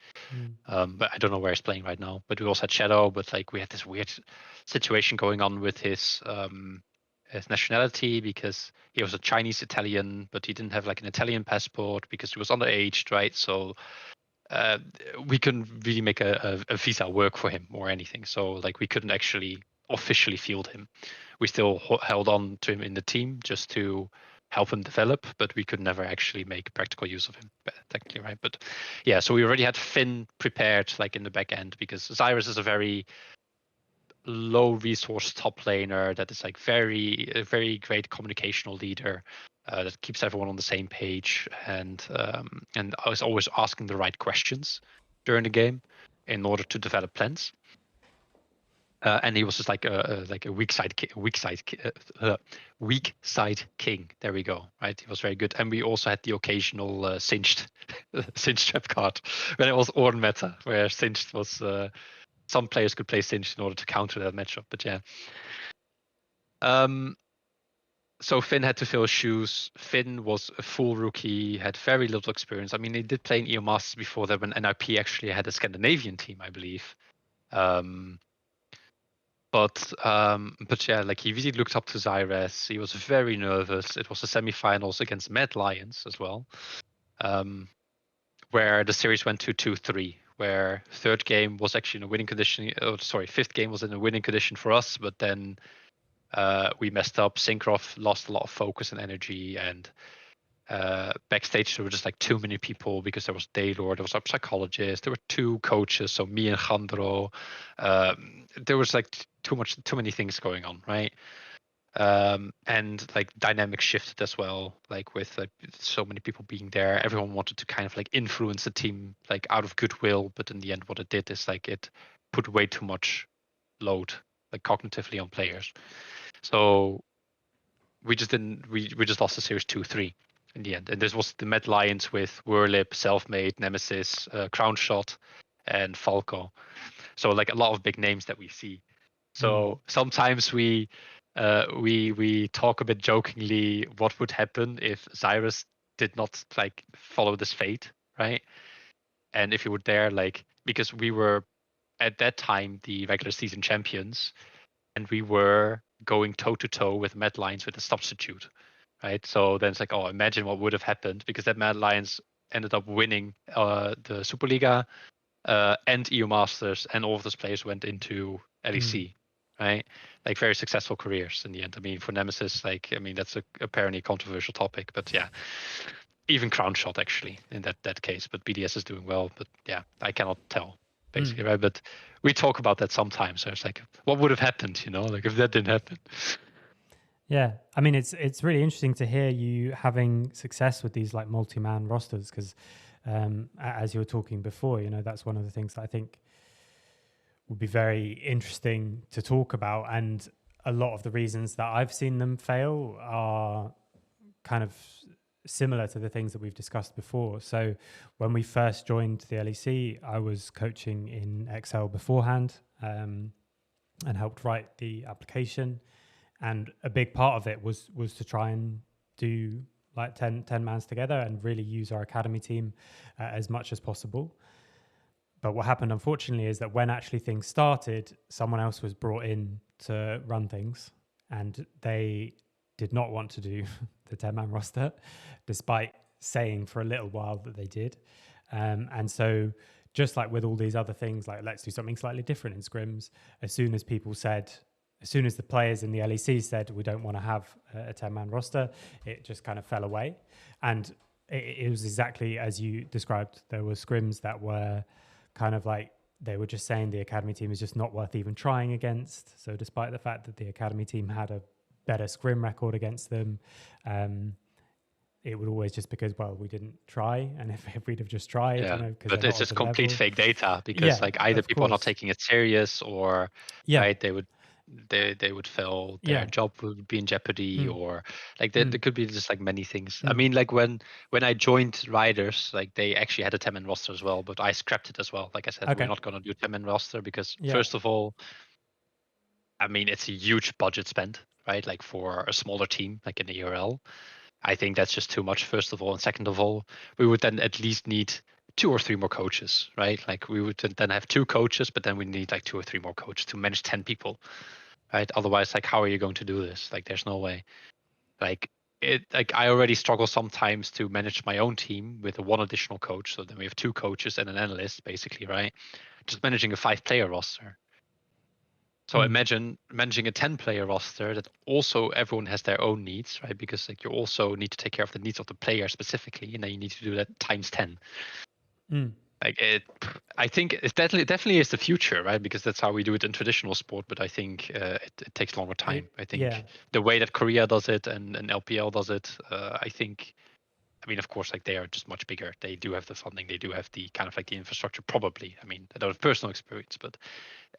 But I don't know where he's playing right now. But we also had Shadow, but like we had this weird situation going on with his nationality because he was a Chinese Italian, but he didn't have like an Italian passport because he was underaged, right? So we couldn't really make a visa work for him or anything. So like we couldn't actually officially field him. We still held on to him in the team just to help him develop, but we could never actually make practical use of him technically, right? But yeah, so we already had Finn prepared like in the back end because Zyrus is a very low resource top laner that is like a very great communicational leader that keeps everyone on the same page, and I was always asking the right questions during the game in order to develop plans. And he was just like a weak side king. There we go. Right, he was very good. And we also had the occasional cinched trap card when it was Orn meta, where cinched was some players could play cinched in order to counter that matchup. But yeah. So Finn had to fill his shoes. Finn was a full rookie, had very little experience. I mean, he did play in EMEA Masters before that when NIP actually had a Scandinavian team, I believe. But yeah, like he really looked up to Zyrus. He was very nervous. It was the semifinals against Mad Lions as well, where the series went to 2-3. Where third game was actually in a winning condition. Oh, sorry, fifth game was in a winning condition for us, but then we messed up. Syncroft lost a lot of focus and energy, and backstage there were just like too many people because there was Daylor, there was a psychologist, there were two coaches, so me and Chandro. There was like too many things going on, right? And like dynamics shifted as well, like with like so many people being there. Everyone wanted to kind of like influence the team like out of goodwill, but in the end what it did is like it put way too much load like cognitively on players. So we just lost the series 2-3 in the end. And this was the Mad Lions with Whirlip, Selfmade, Nemesis, Crown Shot, and Falco. So like a lot of big names that we see. So sometimes we talk a bit jokingly what would happen if Zyrus did not like follow this fate, right? And if he would dare, like, because we were at that time the regular season champions, and we were going toe to toe with Mad Lions with a substitute, right? So then it's like, oh, imagine what would have happened, because that Mad Lions ended up winning the Superliga and EU Masters, and all of those players went into LEC, right? Like very successful careers in the end. I mean, for Nemesis, like, I mean, that's apparently controversial topic, but yeah, even Crown Shot actually in that case. But BDS is doing well, but yeah, I cannot tell basically, right? But we talk about that sometimes. So it's like, what would have happened, like if that didn't happen? Yeah, I mean it's really interesting to hear you having success with these like multi-man rosters because as you were talking before, that's one of the things that I think would be very interesting to talk about. And a lot of the reasons that I've seen them fail are kind of similar to the things that we've discussed before. So when we first joined the LEC, I was coaching in Excel beforehand and helped write the application. And a big part of it was to try and do like 10 mans together and really use our academy team as much as possible. But what happened, unfortunately, is that when actually things started, someone else was brought in to run things, and they did not want to do the 10-man roster, despite saying for a little while that they did. And so just like with all these other things, like let's do something slightly different in scrims, as soon as the players in the LEC said we don't want to have a 10-man roster, it just kind of fell away. And it was exactly as you described. There were scrims that were kind of like they were just saying the academy team is just not worth even trying against. So despite the fact that the academy team had a better scrim record against them, it would always just because, well, we didn't try. And if we'd have just tried, but it's just complete fake data because like either people are not taking it serious or right, they would fail, their job would be in jeopardy, or like there could be just like many things. I mean, like when I joined Ryders, like they actually had a 10-man roster as well, but I scrapped it as well. Like I said, we're not going to do a 10-man roster because first of all, I mean, it's a huge budget spend, right? Like for a smaller team, like in the ERL, I think that's just too much, first of all. And second of all, we would then at least need 2 or 3 more coaches, right? Like we would then have 2 coaches, but then we need like 2 or 3 more coaches to manage 10 people, right? Otherwise, like, how are you going to do this? Like, there's no way. Like I already struggle sometimes to manage my own team with 1 additional coach. So then we have 2 coaches and an analyst, basically, right? Just managing a 5-player roster. So imagine managing a 10-player roster that also everyone has their own needs, right? Because like you also need to take care of the needs of the player specifically, and then you need to do that times 10. Like I think it definitely is the future, right? Because that's how we do it in traditional sport. But I think it takes longer time. I think the way that Korea does it and LPL does it, I mean, of course, like they are just much bigger. They do have the funding. They do have the kind of like the infrastructure, probably. I mean, I don't have personal experience, but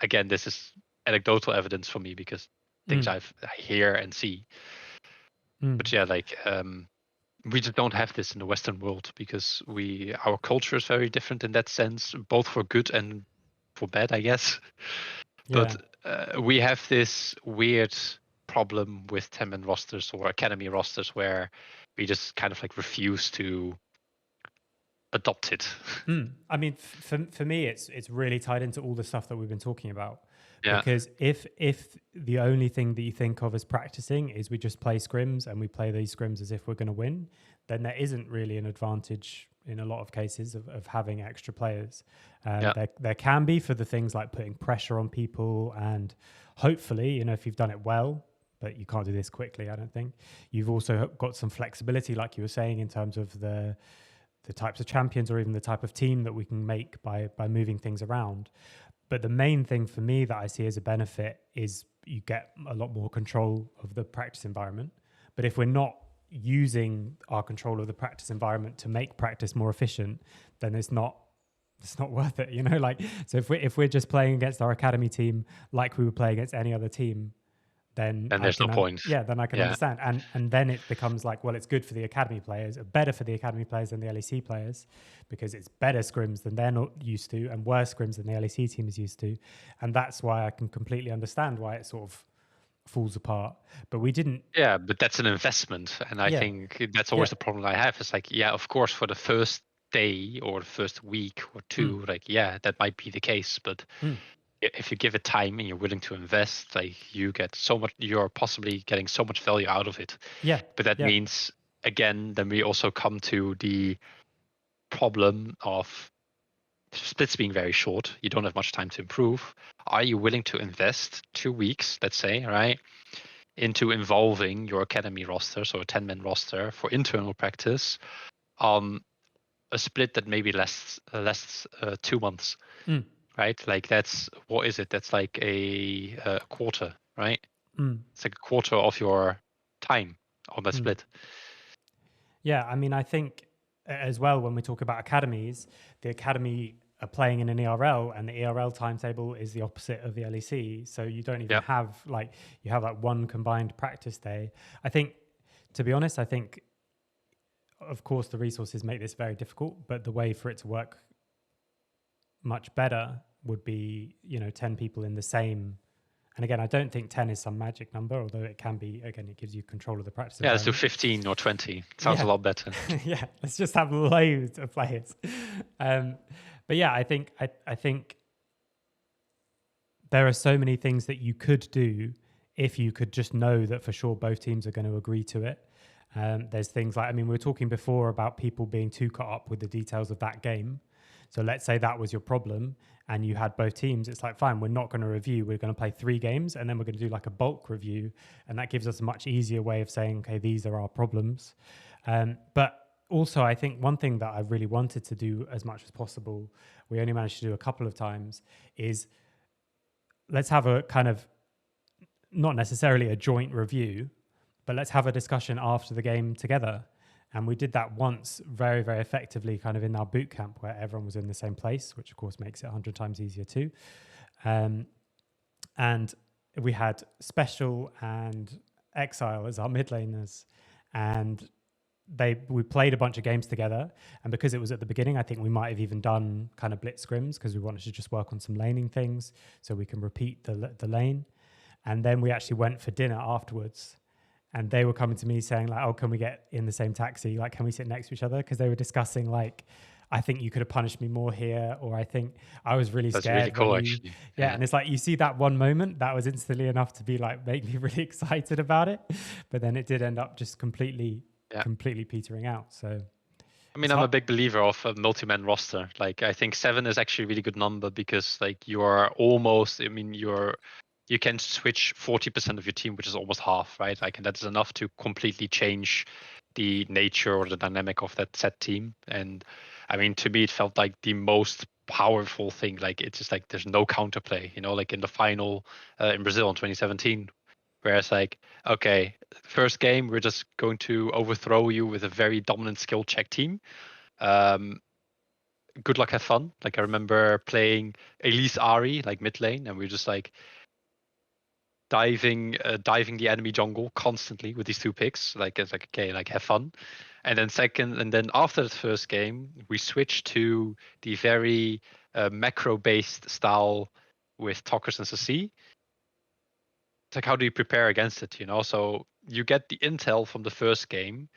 again, this is anecdotal evidence for me because things I hear and see. But yeah, like we just don't have this in the Western world because our culture is very different in that sense, both for good and for bad, I guess. But we have this weird problem with 10-man rosters or academy rosters where we just kind of like refuse to adopt it. I mean, for me, it's really tied into all the stuff that we've been talking about. Yeah. Because if the only thing that you think of as practicing is we just play scrims and we play these scrims as if we're going to win, then there isn't really an advantage in a lot of cases of having extra players. There can be for the things like putting pressure on people, and hopefully, if you've done it well, but you can't do this quickly, I don't think. You've also got some flexibility, like you were saying, in terms of the types of champions or even the type of team that we can make by moving things around. But the main thing for me that I see as a benefit is you get a lot more control of the practice environment. But if we're not using our control of the practice environment to make practice more efficient, then it's not worth it, like, so if we're just playing against our academy team like we would play against any other team, then there's no point. Then I can understand. And then it becomes like, well, it's good for the academy players, better for the academy players than the LEC players, because it's better scrims than they're not used to and worse scrims than the LEC team is used to. And that's why I can completely understand why it sort of falls apart. But we didn't. Yeah, but that's an investment. And I think that's always the problem I have. It's like, of course, for the first day or the first week or 2, like, that might be the case. But if you give it time and you're willing to invest, like you're possibly getting so much value out of it. But that means, again, then we also come to the problem of splits being very short. You don't have much time to improve. Are you willing to invest 2 weeks, let's say, right, into involving your academy roster, so a 10-man roster for internal practice, on a split that maybe lasts 2 months? Right? Like what is it? That's like a quarter, right? It's like a quarter of your time on that split. Yeah, I mean, I think as well, when we talk about academies, the academy are playing in an ERL, and the ERL timetable is the opposite of the LEC. So you don't even have you have like one combined practice day. I think, to be honest, of course the resources make this very difficult, but the way for it to work much better would be, 10 people in the same. And again, I don't think 10 is some magic number, although it can be. Again, it gives you control of the practice. Yeah, let's do 15 or 20. Sounds a lot better. Yeah, let's just have loads of players. But yeah, I think there are so many things that you could do if you could just know that for sure both teams are going to agree to it. There's things like, we were talking before about people being too caught up with the details of that game. So let's say that was your problem and you had both teams. It's like, fine, we're not going to review. We're going to play 3 games and then we're going to do like a bulk review. And that gives us a much easier way of saying, okay, these are our problems. But also, I think one thing that I really wanted to do as much as possible, we only managed to do a couple of times, is let's have a kind of, not necessarily a joint review, but let's have a discussion after the game together. And we did that once very, very effectively, kind of in our boot camp where everyone was in the same place, which of course makes it 100 times easier too. And we had Special and Exile as our mid laners, and we played a bunch of games together. And because it was at the beginning, I think we might have even done kind of blitz scrims because we wanted to just work on some laning things so we can repeat the lane. And then we actually went for dinner afterwards. And they were coming to me saying like, oh, can we get in the same taxi? Like, can we sit next to each other? Because they were discussing like, I think you could have punished me more here. Or I think I was really scared. That's really cool, actually. Yeah. And it's like, you see that one moment, that was instantly enough to be like, make me really excited about it. But then it did end up just completely petering out. So, I'm a big believer of a multi-man roster. Like, I think 7 is actually a really good number because like you are almost, you can switch 40% of your team, which is almost half, right? Like, and that's enough to completely change the nature or the dynamic of that set team. And to me, it felt like the most powerful thing. Like, it's just like there's no counterplay, like in the final in Brazil in 2017, where it's like, okay, first game, we're just going to overthrow you with a very dominant skill check team. Good luck, have fun. Like, I remember playing Elise Ari, like mid lane, and we're just like, diving the enemy jungle constantly with these 2 picks. Like, it's like, okay, like, have fun. And then after the first game, we switched to the very macro-based style with Talkers and CC. It's like, how do you prepare against it? So you get the intel from the first game,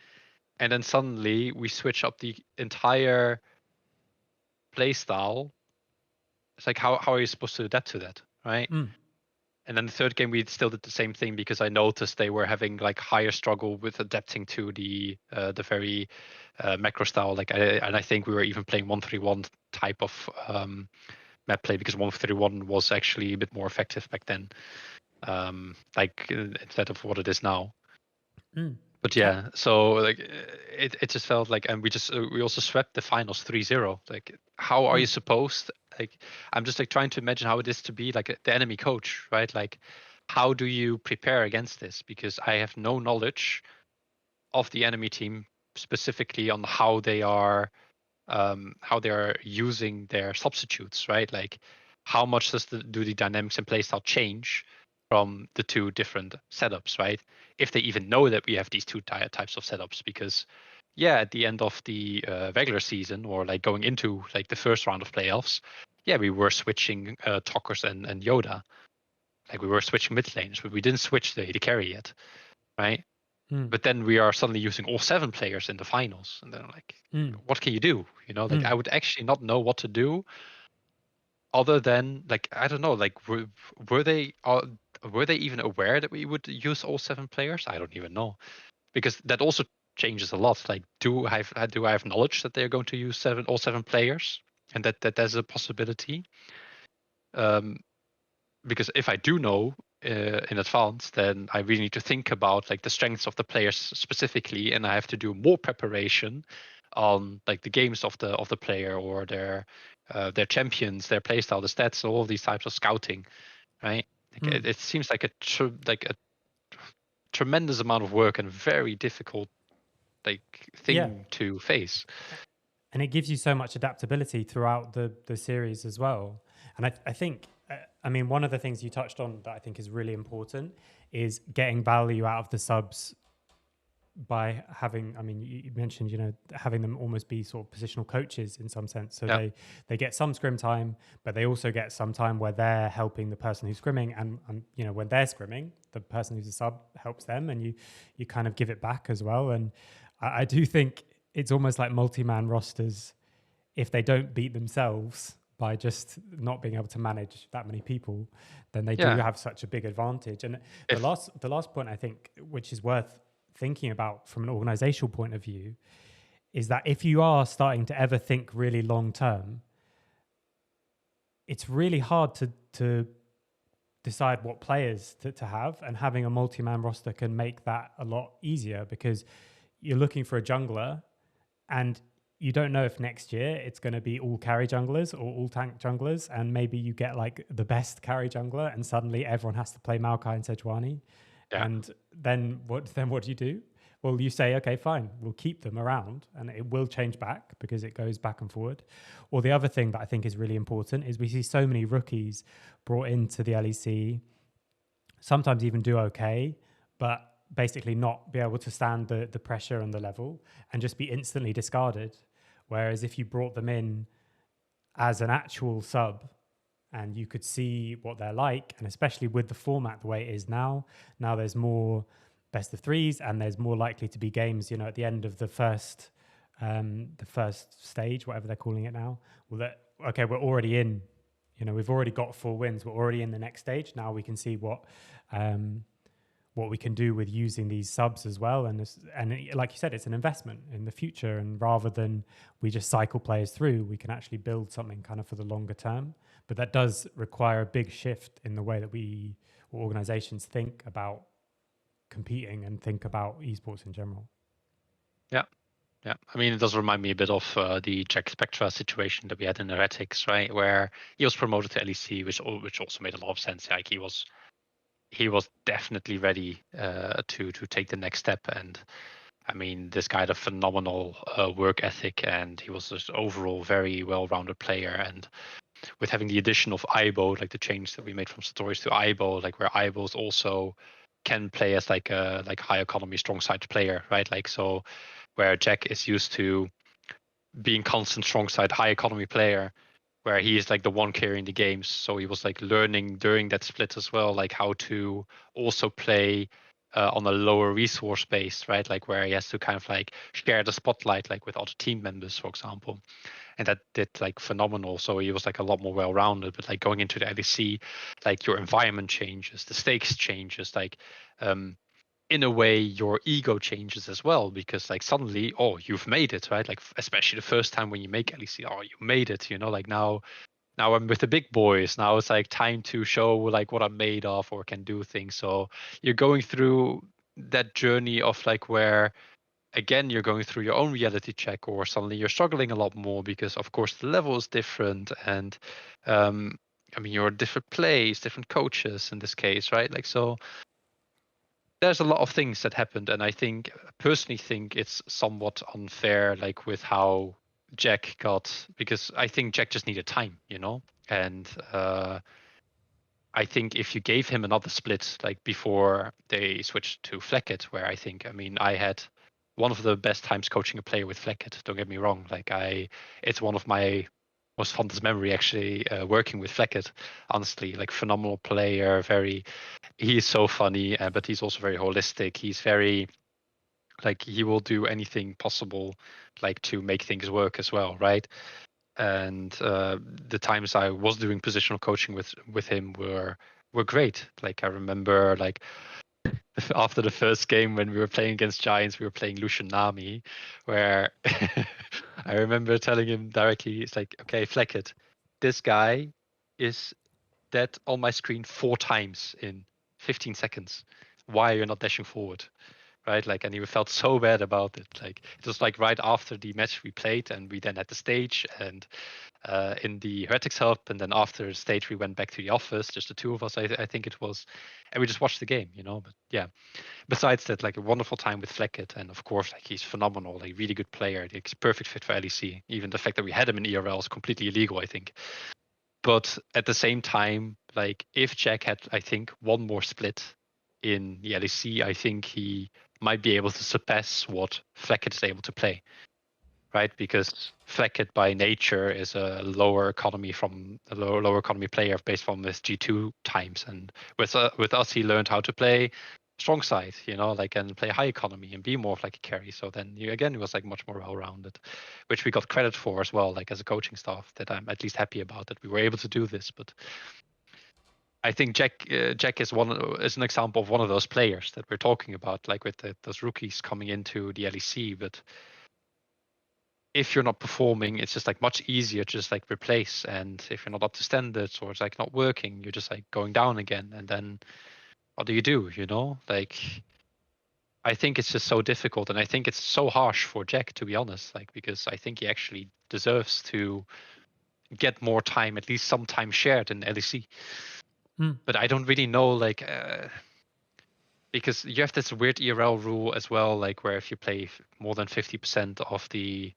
and then suddenly we switch up the entire play style. It's like, how are you supposed to adapt to that, right? And then the third game, we still did the same thing because I noticed they were having like higher struggle with adapting to the very macro style. Like, I think we were even playing 1-3-1 type of map play because 1-3-1 was actually a bit more effective back then, like instead of what it is now. But yeah, so like it just felt like, and we also swept the finals 3-0. Like, how are you supposed? Like, I'm just like trying to imagine how it is to be like the enemy coach, right? Like, how do you prepare against this? Because I have no knowledge of the enemy team specifically on how they are using their substitutes, right? Like, how much do the dynamics and playstyle change from the 2 different setups, right? If they even know that we have these 2 types of setups, because at the end of the regular season, or like going into like the first round of playoffs, we were switching Talkers and Yoda. Like, we were switching mid lanes, but we didn't switch the carry yet, right? But then we are suddenly using all 7 players in the finals, and then like, what can you do? Like, I would actually not know what to do, other than like, I don't know, like were they even aware that we would use all 7 players? I don't even know, because that also changes a lot. Like, do I have knowledge that they're going to use all 7 players, and that there's a possibility? Because if I do know in advance, then I really need to think about like the strengths of the players specifically, and I have to do more preparation on like the games of the player, or their champions, their playstyle, the stats, all of these types of scouting, right? Like, it seems like a tremendous amount of work and very difficult thing Yeah. to face. And it gives you so much adaptability throughout the series as well. And I think, I mean, one of the things you touched on that I think is really important is getting value out of the subs by having, I mean, you mentioned, you know, having them almost be sort of positional coaches in some sense. So they get some scrim time, but they also get some time where they're helping the person who's scrimming, and you know, when they're scrimming, the person who's a sub helps them, and you kind of give it back as well. And I do think it's almost like multi-man rosters, if they don't beat themselves by just not being able to manage that many people, then they do have such a big advantage. And the last point I think, which is worth thinking about from an organizational point of view, is that if you are starting to ever think really long term, it's really hard to decide what players to have, and having a multi-man roster can make that a lot easier, because you're looking for a jungler and you don't know if next year it's going to be all carry junglers or all tank junglers, and maybe you get like the best carry jungler and suddenly everyone has to play Maokai and Sejuani. And then what do you do? Well, you say, okay, fine, we'll keep them around, and it will change back because it goes back and forward. Or the other thing that I think is really important is we see so many rookies brought into the LEC, sometimes even do okay, but basically not be able to stand the pressure and the level, and just be instantly discarded. Whereas if you brought them in as an actual sub and you could see what they're like, and especially with the format the way it is now there's more best of threes, and there's more likely to be games, you know, at the end of the first stage, whatever they're calling it now. Well, okay, we're already in, you know, we've already got 4 wins, we're already in the next stage. Now we can see what we can do with using these subs as well. And like you said, it's an investment in the future. And rather than we just cycle players through, we can actually build something kind of for the longer term. But that does require a big shift in the way that organizations think about competing and think about esports in general. Yeah. I mean, it does remind me a bit of the Jack Spectra situation that we had in Heretics, right? Where he was promoted to LEC, which also made a lot of sense. Like he was definitely ready to take the next step. And I mean, this guy had a phenomenal work ethic, and he was just overall very well-rounded player. And with having the addition of Aibo, like the change that we made from Satori's to Aibo, like where Aibo's also can play as like a high economy strong side player, right? Like, so where Jack is used to being constant strong side high economy player, where he is like the one carrying the games. So he was like learning during that split as well, like how to also play on a lower resource base, right? Like where he has to kind of like share the spotlight, like with other team members, for example. And that did like phenomenal. So he was like a lot more well-rounded. But like going into the LEC, like your environment changes, the stakes changes, like in a way your ego changes as well, because like suddenly, oh, you've made it, right? Like especially the first time when you make LEC, oh, you made it, you know, like now I'm with the big boys. Now it's like time to show like what I'm made of or can do things. So you're going through that journey of like where again you're going through your own reality check, or suddenly you're struggling a lot more because of course the level is different. And I mean, you're different plays, different coaches in this case, right? Like, so there's a lot of things that happened, and I personally think it's somewhat unfair, like with how Jack got, because I think Jack just needed time, you know. And I think if you gave him another split, like before they switched to Fleckit, where I mean, I had one of the best times coaching a player with Fleckit. Don't get me wrong, like it's one of my most fondest memory actually, working with Fleckit. Honestly, like phenomenal player, he's so funny, but he's also very holistic. He's very like he will do anything possible like to make things work as well, right? And the times I was doing positional coaching with him were great. Like I remember like after the first game when we were playing against Giants, we were playing Lucian Nami, where I remember telling him directly, it's like, okay, Fleckit, this guy is dead on my screen 4 times in 15 seconds. Why are you not dashing forward? right? Like, and he felt so bad about it. Like, it was like right after the match we played, and we then had the stage and in the heretics hub, and then after the stage we went back to the office, just the two of us, I think it was, and we just watched the game, But yeah, besides that, like a wonderful time with Fleckett, and of course, like he's phenomenal, like really good player. Like, he's a perfect fit for LEC. Even the fact that we had him in ERL is completely illegal, I think. But at the same time, like if Jack had, I think, one more split in the LEC, I think he might be able to surpass what Fleckett is able to play, right? Because Fleckett by nature is a lower economy player based on his G2 times, and with us he learned how to play strong side, like, and play high economy and be more of like a carry. So then he was like much more well-rounded, which we got credit for as well, like as a coaching staff, that I'm at least happy about that we were able to do this. But I think Jack is an example of one of those players that we're talking about, like with those rookies coming into the LEC. But if you're not performing, it's just like much easier to just like replace. And if you're not up to standards or it's like not working, you're just like going down again. And then what do you do? Like, I think it's just so difficult, and I think it's so harsh for Jack, to be honest. Like, because I think he actually deserves to get more time, at least some time shared in LEC. But I don't really know, like, because you have this weird ERL rule as well, like where if you play more than 50% of the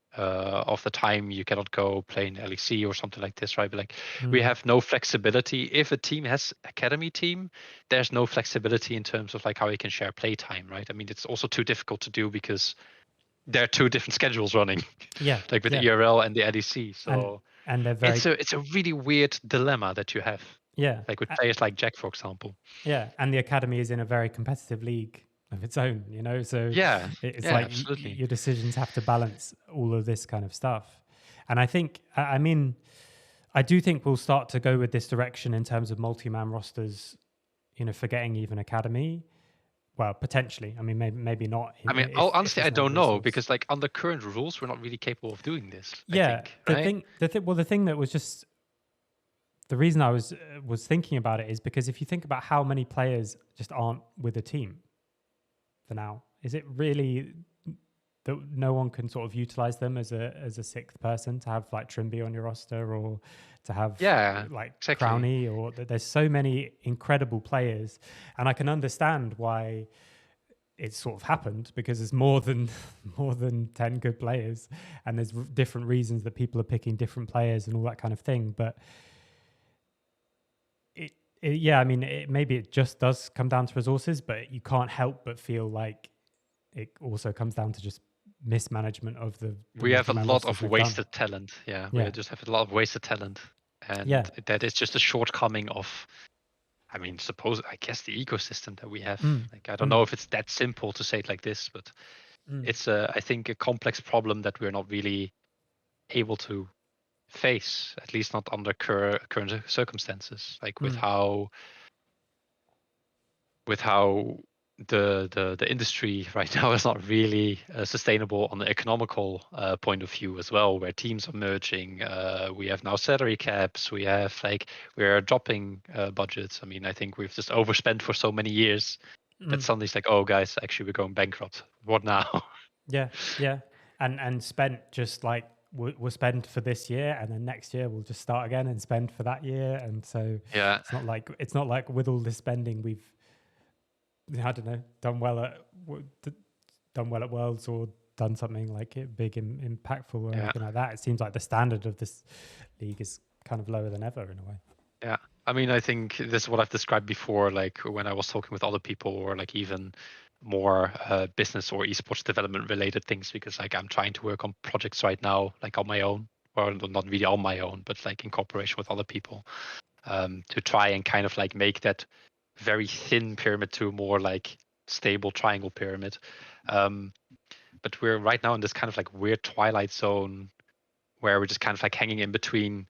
time, you cannot go play in LEC or something like this, right? But like we have no flexibility. If a team has academy team, there's no flexibility in terms of like how you can share play time, right? I mean, it's also too difficult to do because there are two different schedules running. Yeah. Like with the ERL and the LEC. So and they're very it's a really weird dilemma that you have. Yeah. Like with players like Jack, for example. Yeah, and the academy is in a very competitive league of its own, So it's like your decisions have to balance all of this kind of stuff. And I think, I mean, I do think we'll start to go with this direction in terms of multi-man rosters, forgetting even academy. Well, potentially. I mean, maybe not. I mean, honestly, I don't know, because like under current rules, we're not really capable of doing this. Yeah, I think, right? The thing that was just the reason I was thinking about it is because if you think about how many players just aren't with a team for now, is it really that no one can sort of utilize them as a sixth person to have like Trimby on your roster, or to have Crownie, or there's so many incredible players, and I can understand why it's sort of happened, because there's more than 10 good players, and there's different reasons that people are picking different players and all that kind of thing. But I mean, maybe it just does come down to resources, but you can't help but feel like it also comes down to just mismanagement of the we have a lot of wasted talent. We just have a lot of wasted talent, and that is just a shortcoming of, I mean, I guess the ecosystem that we have. Like, I don't know if it's that simple to say it like this, but it's I think a complex problem that we're not really able to face, at least not under current circumstances, like with how the industry right now is not really sustainable on the economical point of view as well, where teams are merging. We have now salary caps. We are dropping budgets. I mean, I think we've just overspent for so many years that suddenly it's like, oh guys, actually we're going bankrupt. What now? Yeah, and spent just like we'll spend for this year, and then next year we'll just start again and spend for that year. And so it's not like with all this spending we've, I don't know, done well at Worlds, or done something like big and impactful or anything like that. It seems like the standard of this league is kind of lower than ever in a way. Yeah, I mean, I think this is what I've described before, like when I was talking with other people, or like even more business or esports development related things, because like I'm trying to work on projects right now, like on my own, or not really on my own, but like in cooperation with other people, to try and kind of like make that very thin pyramid to a more like stable triangle pyramid. But we're right now in this kind of like weird twilight zone where we're just kind of like hanging in between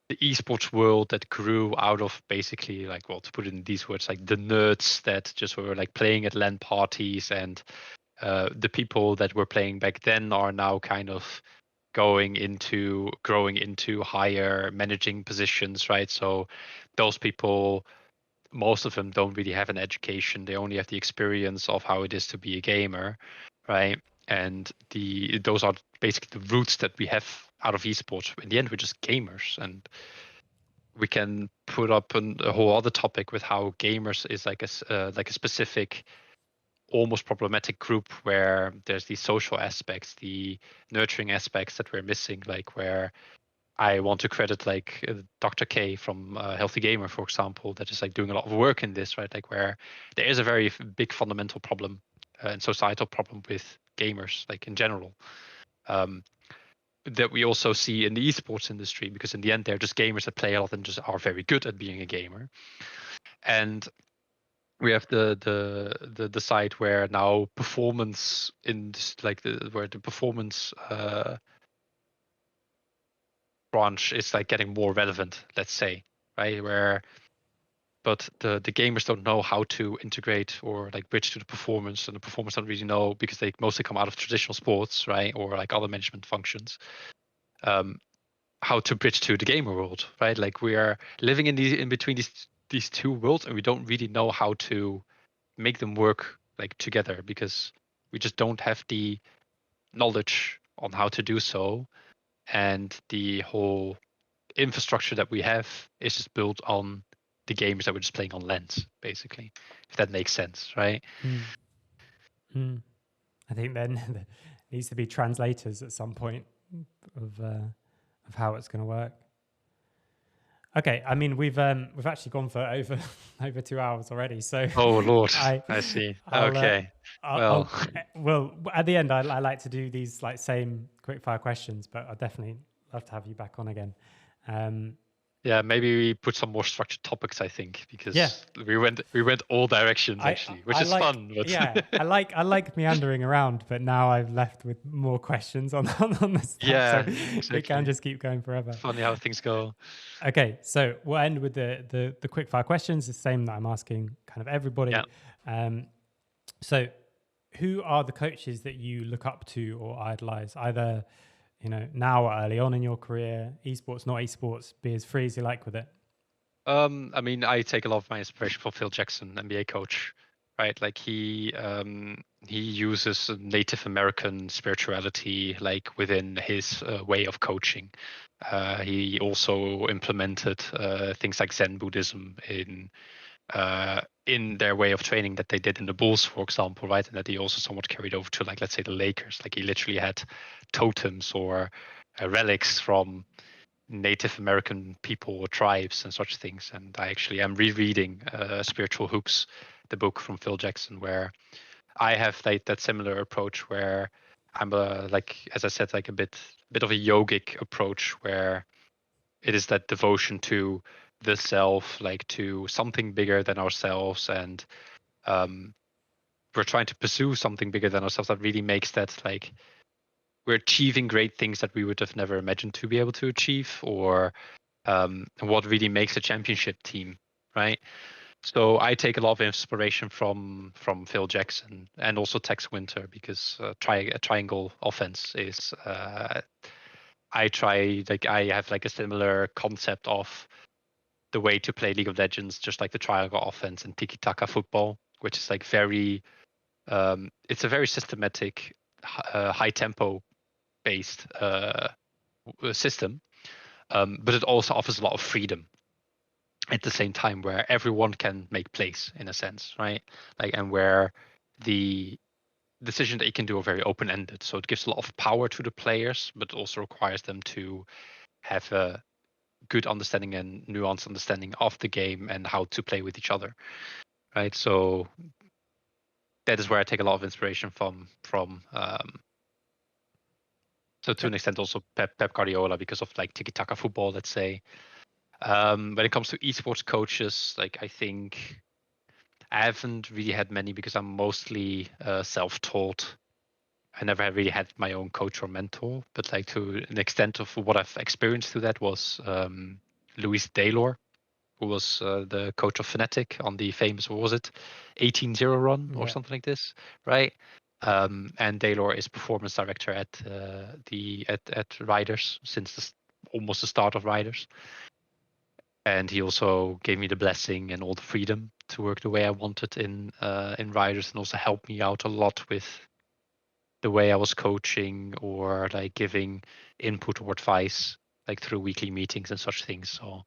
the esports world that grew out of basically, like, well, to put it in these words, like the nerds that just were like playing at LAN parties, and the people that were playing back then are now kind of growing into higher managing positions, right? So those people most of them don't really have an education. They only have the experience of how it is to be a gamer, right? And those are basically the roots that we have out of esports. In the end, we're just gamers, and we can put up a whole other topic with how gamers is like a specific, almost problematic group where there's these social aspects, the nurturing aspects that we're missing, like where I want to credit like Dr. K from Healthy Gamer, for example, that is like doing a lot of work in this, right? Like where there is a very big fundamental problem and societal problem with gamers, like in general, that we also see in the esports industry, because in the end, they're just gamers that play a lot and just are very good at being a gamer. And we have the side where now performance in this, like where the performance branch is like getting more relevant, let's say, right? But the gamers don't know how to integrate or like bridge to the performance, and the performance don't really know, because they mostly come out of traditional sports, right, or like other management functions, how to bridge to the gamer world, right? Like we are living in between these two worlds, and we don't really know how to make them work like together, because we just don't have the knowledge on how to do so, and the whole infrastructure that we have is just built on the games that we're just playing on lens, basically, if that makes sense, right? I think then there needs to be translators at some point of how it's going to work. Okay, I mean we've actually gone for over 2 hours already. So oh Lord, I see. Okay, well, well, at the end, I like to do these like same quickfire questions, but I'd definitely love to have you back on again. yeah, maybe we put some more structured topics, I think, because Yeah. we went all directions actually, which is like, fun. But yeah, I like meandering around, but now I've left with more questions on the stuff. yeah, So exactly. we can just keep going forever. It's funny how things go. Okay, so we'll end with the quickfire questions, the same that I'm asking kind of everybody. Yeah. So who are the coaches that you look up to or idolize, either now or early on in your career? Esports, not esports, be as free as you like with it. I mean, I take a lot of my inspiration from Phil Jackson, NBA coach, right? Like he uses Native American spirituality like within his way of coaching. He also implemented things like Zen Buddhism in their way of training that they did in the Bulls, for example, right? And that he also somewhat carried over to, like, let's say the Lakers. Like he literally had totems or relics from Native American people or tribes and such things. And I actually am rereading Spiritual Hoops, the book from Phil Jackson, where I have that similar approach where I'm like, as I said, like a bit of a yogic approach where it is that devotion to the self, like to something bigger than ourselves, and we're trying to pursue something bigger than ourselves that really makes that like we're achieving great things that we would have never imagined to be able to achieve, or what really makes a championship team, right? So I take a lot of inspiration from Phil Jackson and also Tex Winter, because a triangle offense is I have like a similar concept of the way to play League of Legends, just like the triangle offense and tiki taka football, which is like very it's a very systematic, high tempo based system, but it also offers a lot of freedom at the same time, where everyone can make plays in a sense, right? Like, and where the decision that you can do are very open ended. So it gives a lot of power to the players, but also requires them to have a good understanding and nuanced understanding of the game and how to play with each other, right? So that is where I take a lot of inspiration from. So to an extent, also Pep Guardiola, because of like tiki taka football, let's say. When it comes to esports coaches, like I think I haven't really had many, because I'm mostly self-taught. I never really had my own coach or mentor, but like to an extent of what I've experienced through that was Luis Daylor, who was the coach of Fnatic on the famous, what was it, 18-0 run or something like this, right? And Daylor is performance director at Ryders since almost the start of Ryders. and he also gave me the blessing and all the freedom to work the way I wanted in Ryders, and also helped me out a lot with the way I was coaching or like giving input or advice, like through weekly meetings and such things. So,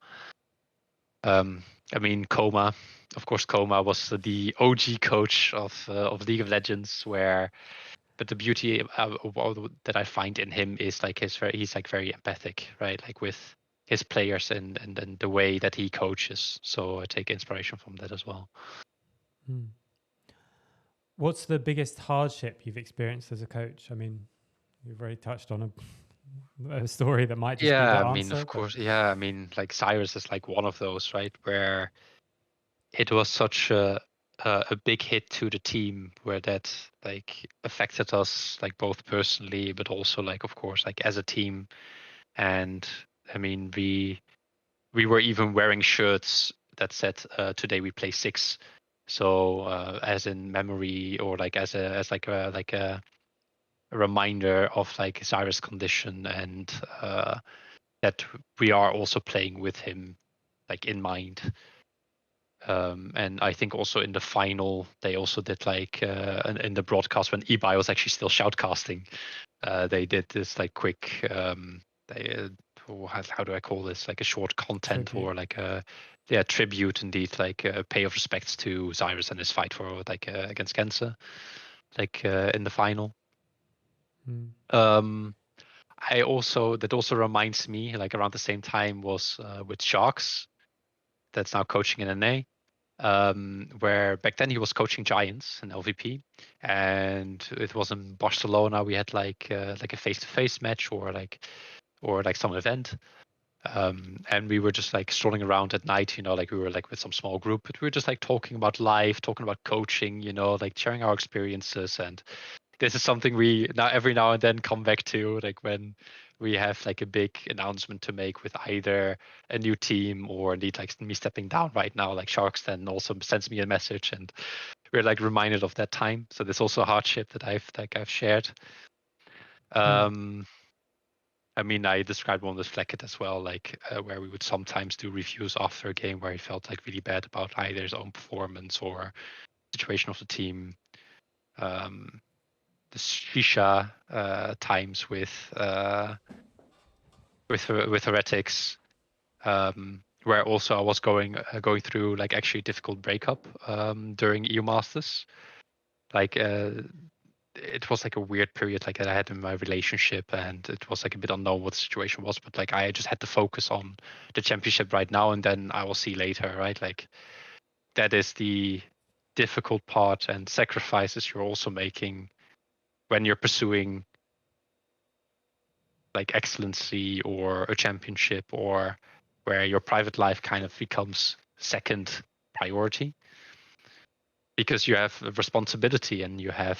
I mean, of course, Coma was the OG coach of League of Legends, but the beauty that I find in him is like he's like very empathic, right? Like with his players and the way that he coaches. So I take inspiration from that as well. What's the biggest hardship you've experienced as a coach? I mean, you've already touched on a story that might just be the Yeah, I mean, answer, of course, yeah, I mean, like Cyrus is like one of those, right? Where it was such a big hit to the team, where that like affected us like both personally, but also like of course like as a team. And I mean, we were even wearing shirts that said today we play 6. So as in memory, or like as a reminder of like Cyrus' condition, and that we are also playing with him like in mind. And I think also in the final they also did like in the broadcast when eBay was actually still shoutcasting, they did this like quick they how do I call this, like a short content tribute. or like a tribute, indeed, like a pay of respects to Cyrus and his fight for like against cancer, like in the final. That also reminds me, like around the same time was with Sharks, that's now coaching in NA, where back then he was coaching Giants in LVP, and it was in Barcelona. We had like a face-to-face match or like some event, and we were just like strolling around at night, like we were like with some small group, but we were just like talking about life, talking about coaching, like sharing our experiences. And this is something we now every now and then come back to, like when we have like a big announcement to make with either a new team or indeed like me stepping down right now, like Sharks then also sends me a message, and we're like reminded of that time. So there's also a hardship that I've shared. I mean, I described one with Fleckett as well, like where we would sometimes do reviews after a game where he felt like really bad about either his own performance or situation of the team. The shisha times with heretics, where also I was going through like actually a difficult breakup during EU Masters. Like it was like a weird period like that I had in my relationship, and it was like a bit unknown what the situation was. But like I just had to focus on the championship right now, and then I will see later, right? Like that is the difficult part and sacrifices you're also making when you're pursuing like excellency or a championship, or where your private life kind of becomes second priority, because you have a responsibility and you have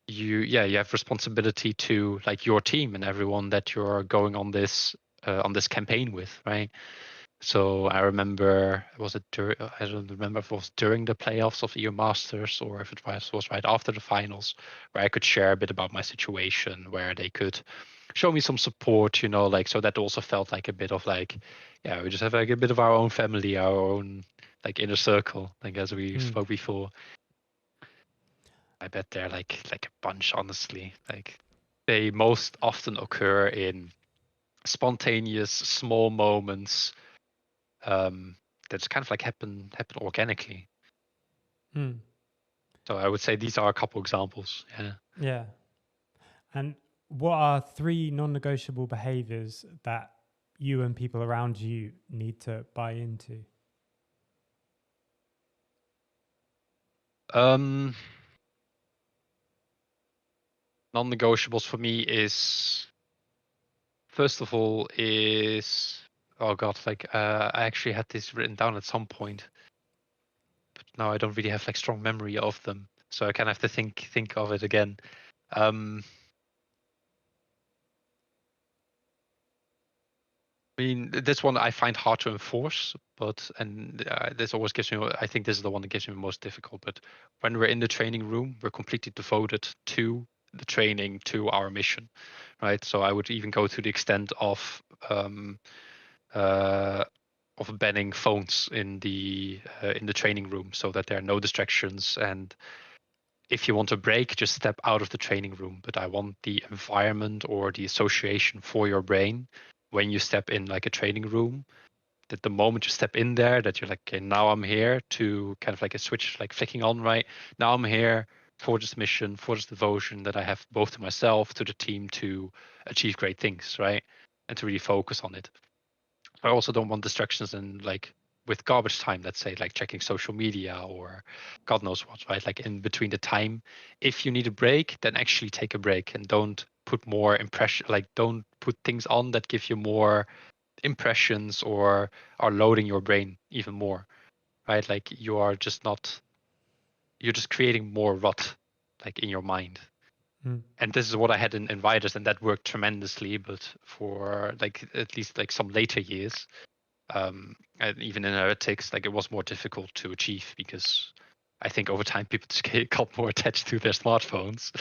you have responsibility to like your team and everyone that you're going on this campaign with, right? So I remember, I don't remember if it was during the playoffs of EU Masters or if it was right after the finals, where I could share a bit about my situation, where they could show me some support, like, so that also felt like a bit of like, yeah, we just have like a bit of our own family, our own like inner circle, like as we spoke before. I bet they're like a bunch, honestly. Like they most often occur in spontaneous small moments that just kind of like happen organically. So I would say these are a couple examples. Yeah. And what are 3 non-negotiable behaviors that you and people around you need to buy into? Non-negotiables for me is, first of all, oh god, like I actually had this written down at some point, but now I don't really have like strong memory of them, so I kind of have to think of it again. I mean, this one I find hard to enforce, and this always gives me. I think this is the one that gives me the most difficult. But when we're in the training room, we're completely devoted to the training to our mission, right? So I would even go to the extent of banning phones in the training room so that there are no distractions. And if you want a break, just step out of the training room. But I want the environment or the association for your brain when you step in like a training room, that the moment you step in there, that you're like, okay, now I'm here to kind of like a switch, like flicking on, right? Now I'm here for this mission, for this devotion that I have both to myself, to the team, to achieve great things, right? And to really focus on it. I also don't want distractions and like with garbage time, let's say, like checking social media or God knows what, right? Like in between the time, if you need a break, then actually take a break and don't put more impression, like don't put things on that give you more impressions or are loading your brain even more, right? Like you're just creating more rot like in your mind. And this is what I had in Ryders, and that worked tremendously. But for like at least like some later years, and even in heretics, like it was more difficult to achieve because I think over time people just got more attached to their smartphones,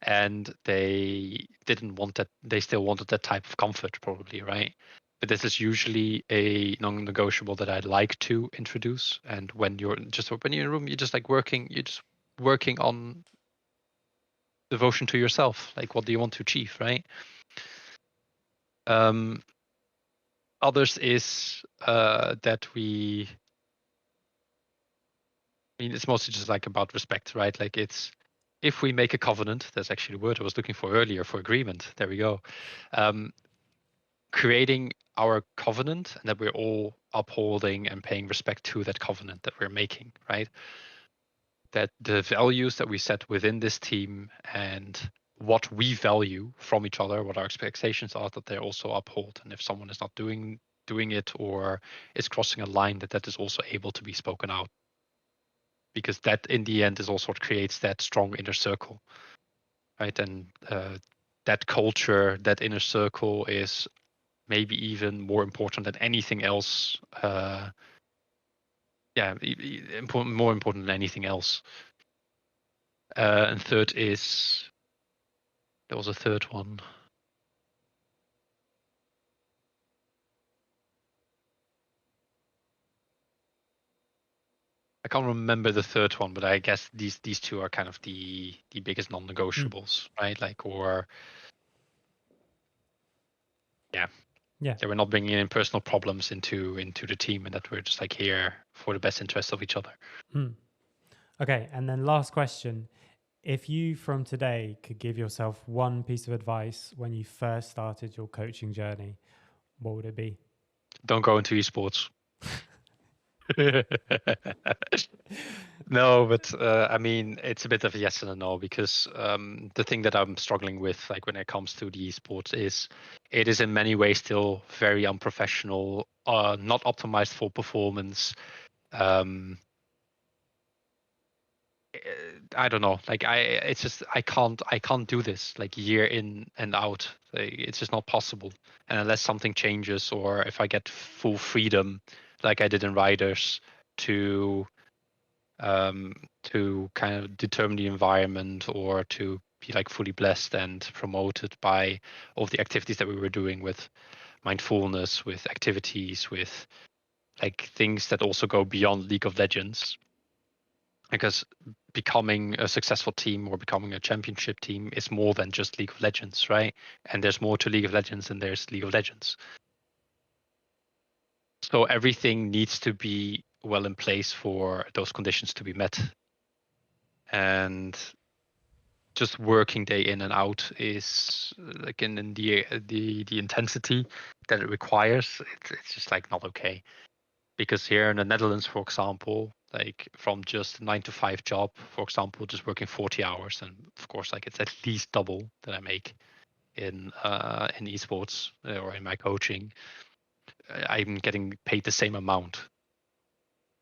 and they didn't want that. They still wanted that type of comfort, probably, right? But this is usually a non-negotiable that I'd like to introduce. And when you're in a room, you're just working on devotion to yourself. Like, what do you want to achieve, right? Others is that I mean, it's mostly just like about respect, right? Like it's if we make a covenant, that's actually the word I was looking for earlier for agreement. There we go. Creating our covenant and that we're all upholding and paying respect to that covenant that we're making, right? That the values that we set within this team and what we value from each other, what our expectations are, that they're also upheld. And if someone is not doing it or is crossing a line, that is also able to be spoken out. Because that in the end is also what creates that strong inner circle, right? And that culture, that inner circle is maybe even more important than anything else. More important than anything else. And third is, there was a third one. I can't remember the third one, but I guess these two are kind of the biggest non-negotiables, right? Like, or yeah, we're not bringing in personal problems into the team, and that we're just like here for the best interest of each other. Okay, and then last question. If you from today could give yourself one piece of advice when you first started your coaching journey, what would it be? Don't go into esports. No, but I mean, it's a bit of a yes and a no, because the thing that I'm struggling with, like when it comes to the esports, is it is in many ways still very unprofessional, not optimized for performance. I don't know. Like it's just I can't do this like year in and out. Like, it's just not possible. And unless something changes, or if I get full freedom, like I did in Riders, to kind of determine the environment, or to be like fully blessed and promoted by all the activities that we were doing with mindfulness, with activities, with like things that also go beyond League of Legends. Because becoming a successful team or becoming a championship team is more than just League of Legends, right? And there's more to League of Legends than there's League of Legends. So everything needs to be well in place for those conditions to be met. And just working day in and out is like in the intensity that it requires, it's just like not okay. Because here in the Netherlands, for example, like from just a 9 to 5 job, for example, just working 40 hours, and of course, like it's at least double that I make in esports or in my coaching. I'm getting paid the same amount.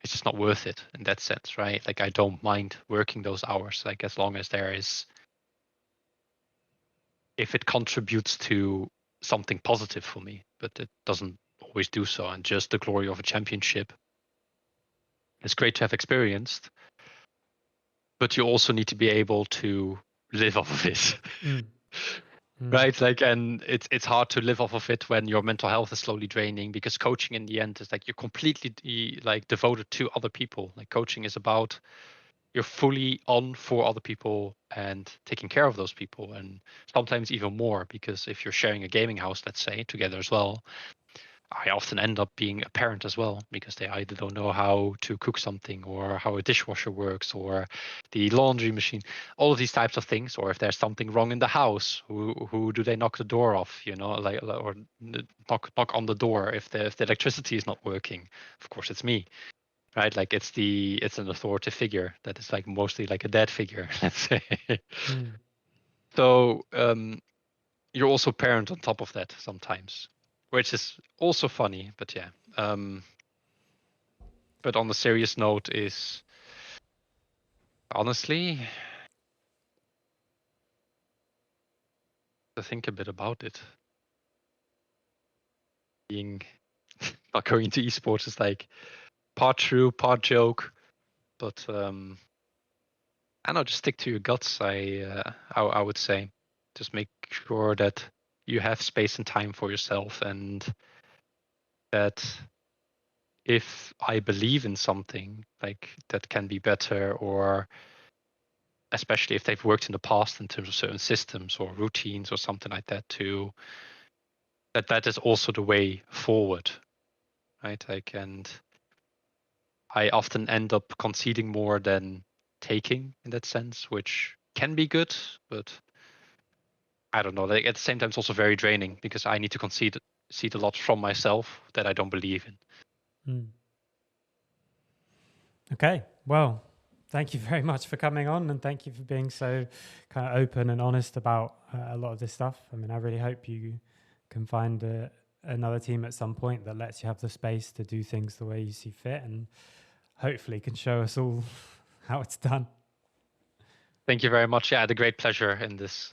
It's just not worth it in that sense, right? Like I don't mind working those hours, like as long as if it contributes to something positive for me, but it doesn't always do so. And just the glory of a championship, it's great to have experienced, but you also need to be able to live off of it. Mm. Right, like, and it's hard to live off of it when your mental health is slowly draining, because coaching in the end is like you're completely like devoted to other people. Like, coaching is about you're fully on for other people and taking care of those people, and sometimes even more, because if you're sharing a gaming house, let's say, together as well, I often end up being a parent as well, because they either don't know how to cook something, or how a dishwasher works, or the laundry machine, all of these types of things. Or if there's something wrong in the house, who do they knock the door off? Like, or knock on the door if the electricity is not working. Of course, it's me, right? Like, it's an authoritative figure that is like mostly like a dad figure, let's say. Mm. So you're also parent on top of that sometimes, which is also funny. But yeah. But on the serious note is, honestly, to think a bit about it. Being not going into esports is like part true, part joke. But I don't know, just stick to your guts. I would say, just make sure that you have space and time for yourself, and that if I believe in something like that can be better, or especially if they've worked in the past in terms of certain systems or routines or something like that, too, that is also the way forward, right? Like, and I often end up conceding more than taking in that sense, which can be good, but I don't know. Like, at the same time, it's also very draining, because I need to concede a lot from myself that I don't believe in. Mm. Okay, well, thank you very much for coming on, and thank you for being so kind of open and honest about a lot of this stuff. I mean, I really hope you can find another team at some point that lets you have the space to do things the way you see fit, and hopefully can show us all how it's done. Thank you very much. Yeah, I had a great pleasure in this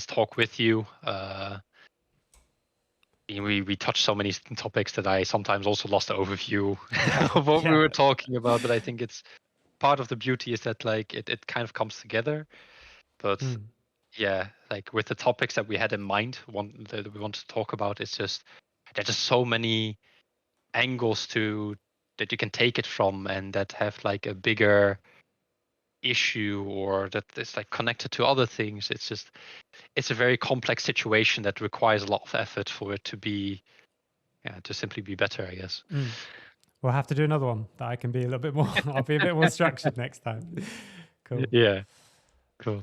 talk with you. We touched so many topics that I sometimes also lost the overview of what we were talking about. But I think it's part of the beauty is that, like, it kind of comes together. But yeah, like, with the topics that we had in mind, that we want to talk about, it's just there's just so many angles that you can take it from, and that have like a bigger issue, or that is like connected to other things. It's a very complex situation that requires a lot of effort for it to be, to simply be better, I guess. We'll have to do another one that I can be a little bit more. I'll be a bit more structured next time. Cool. Yeah. Cool.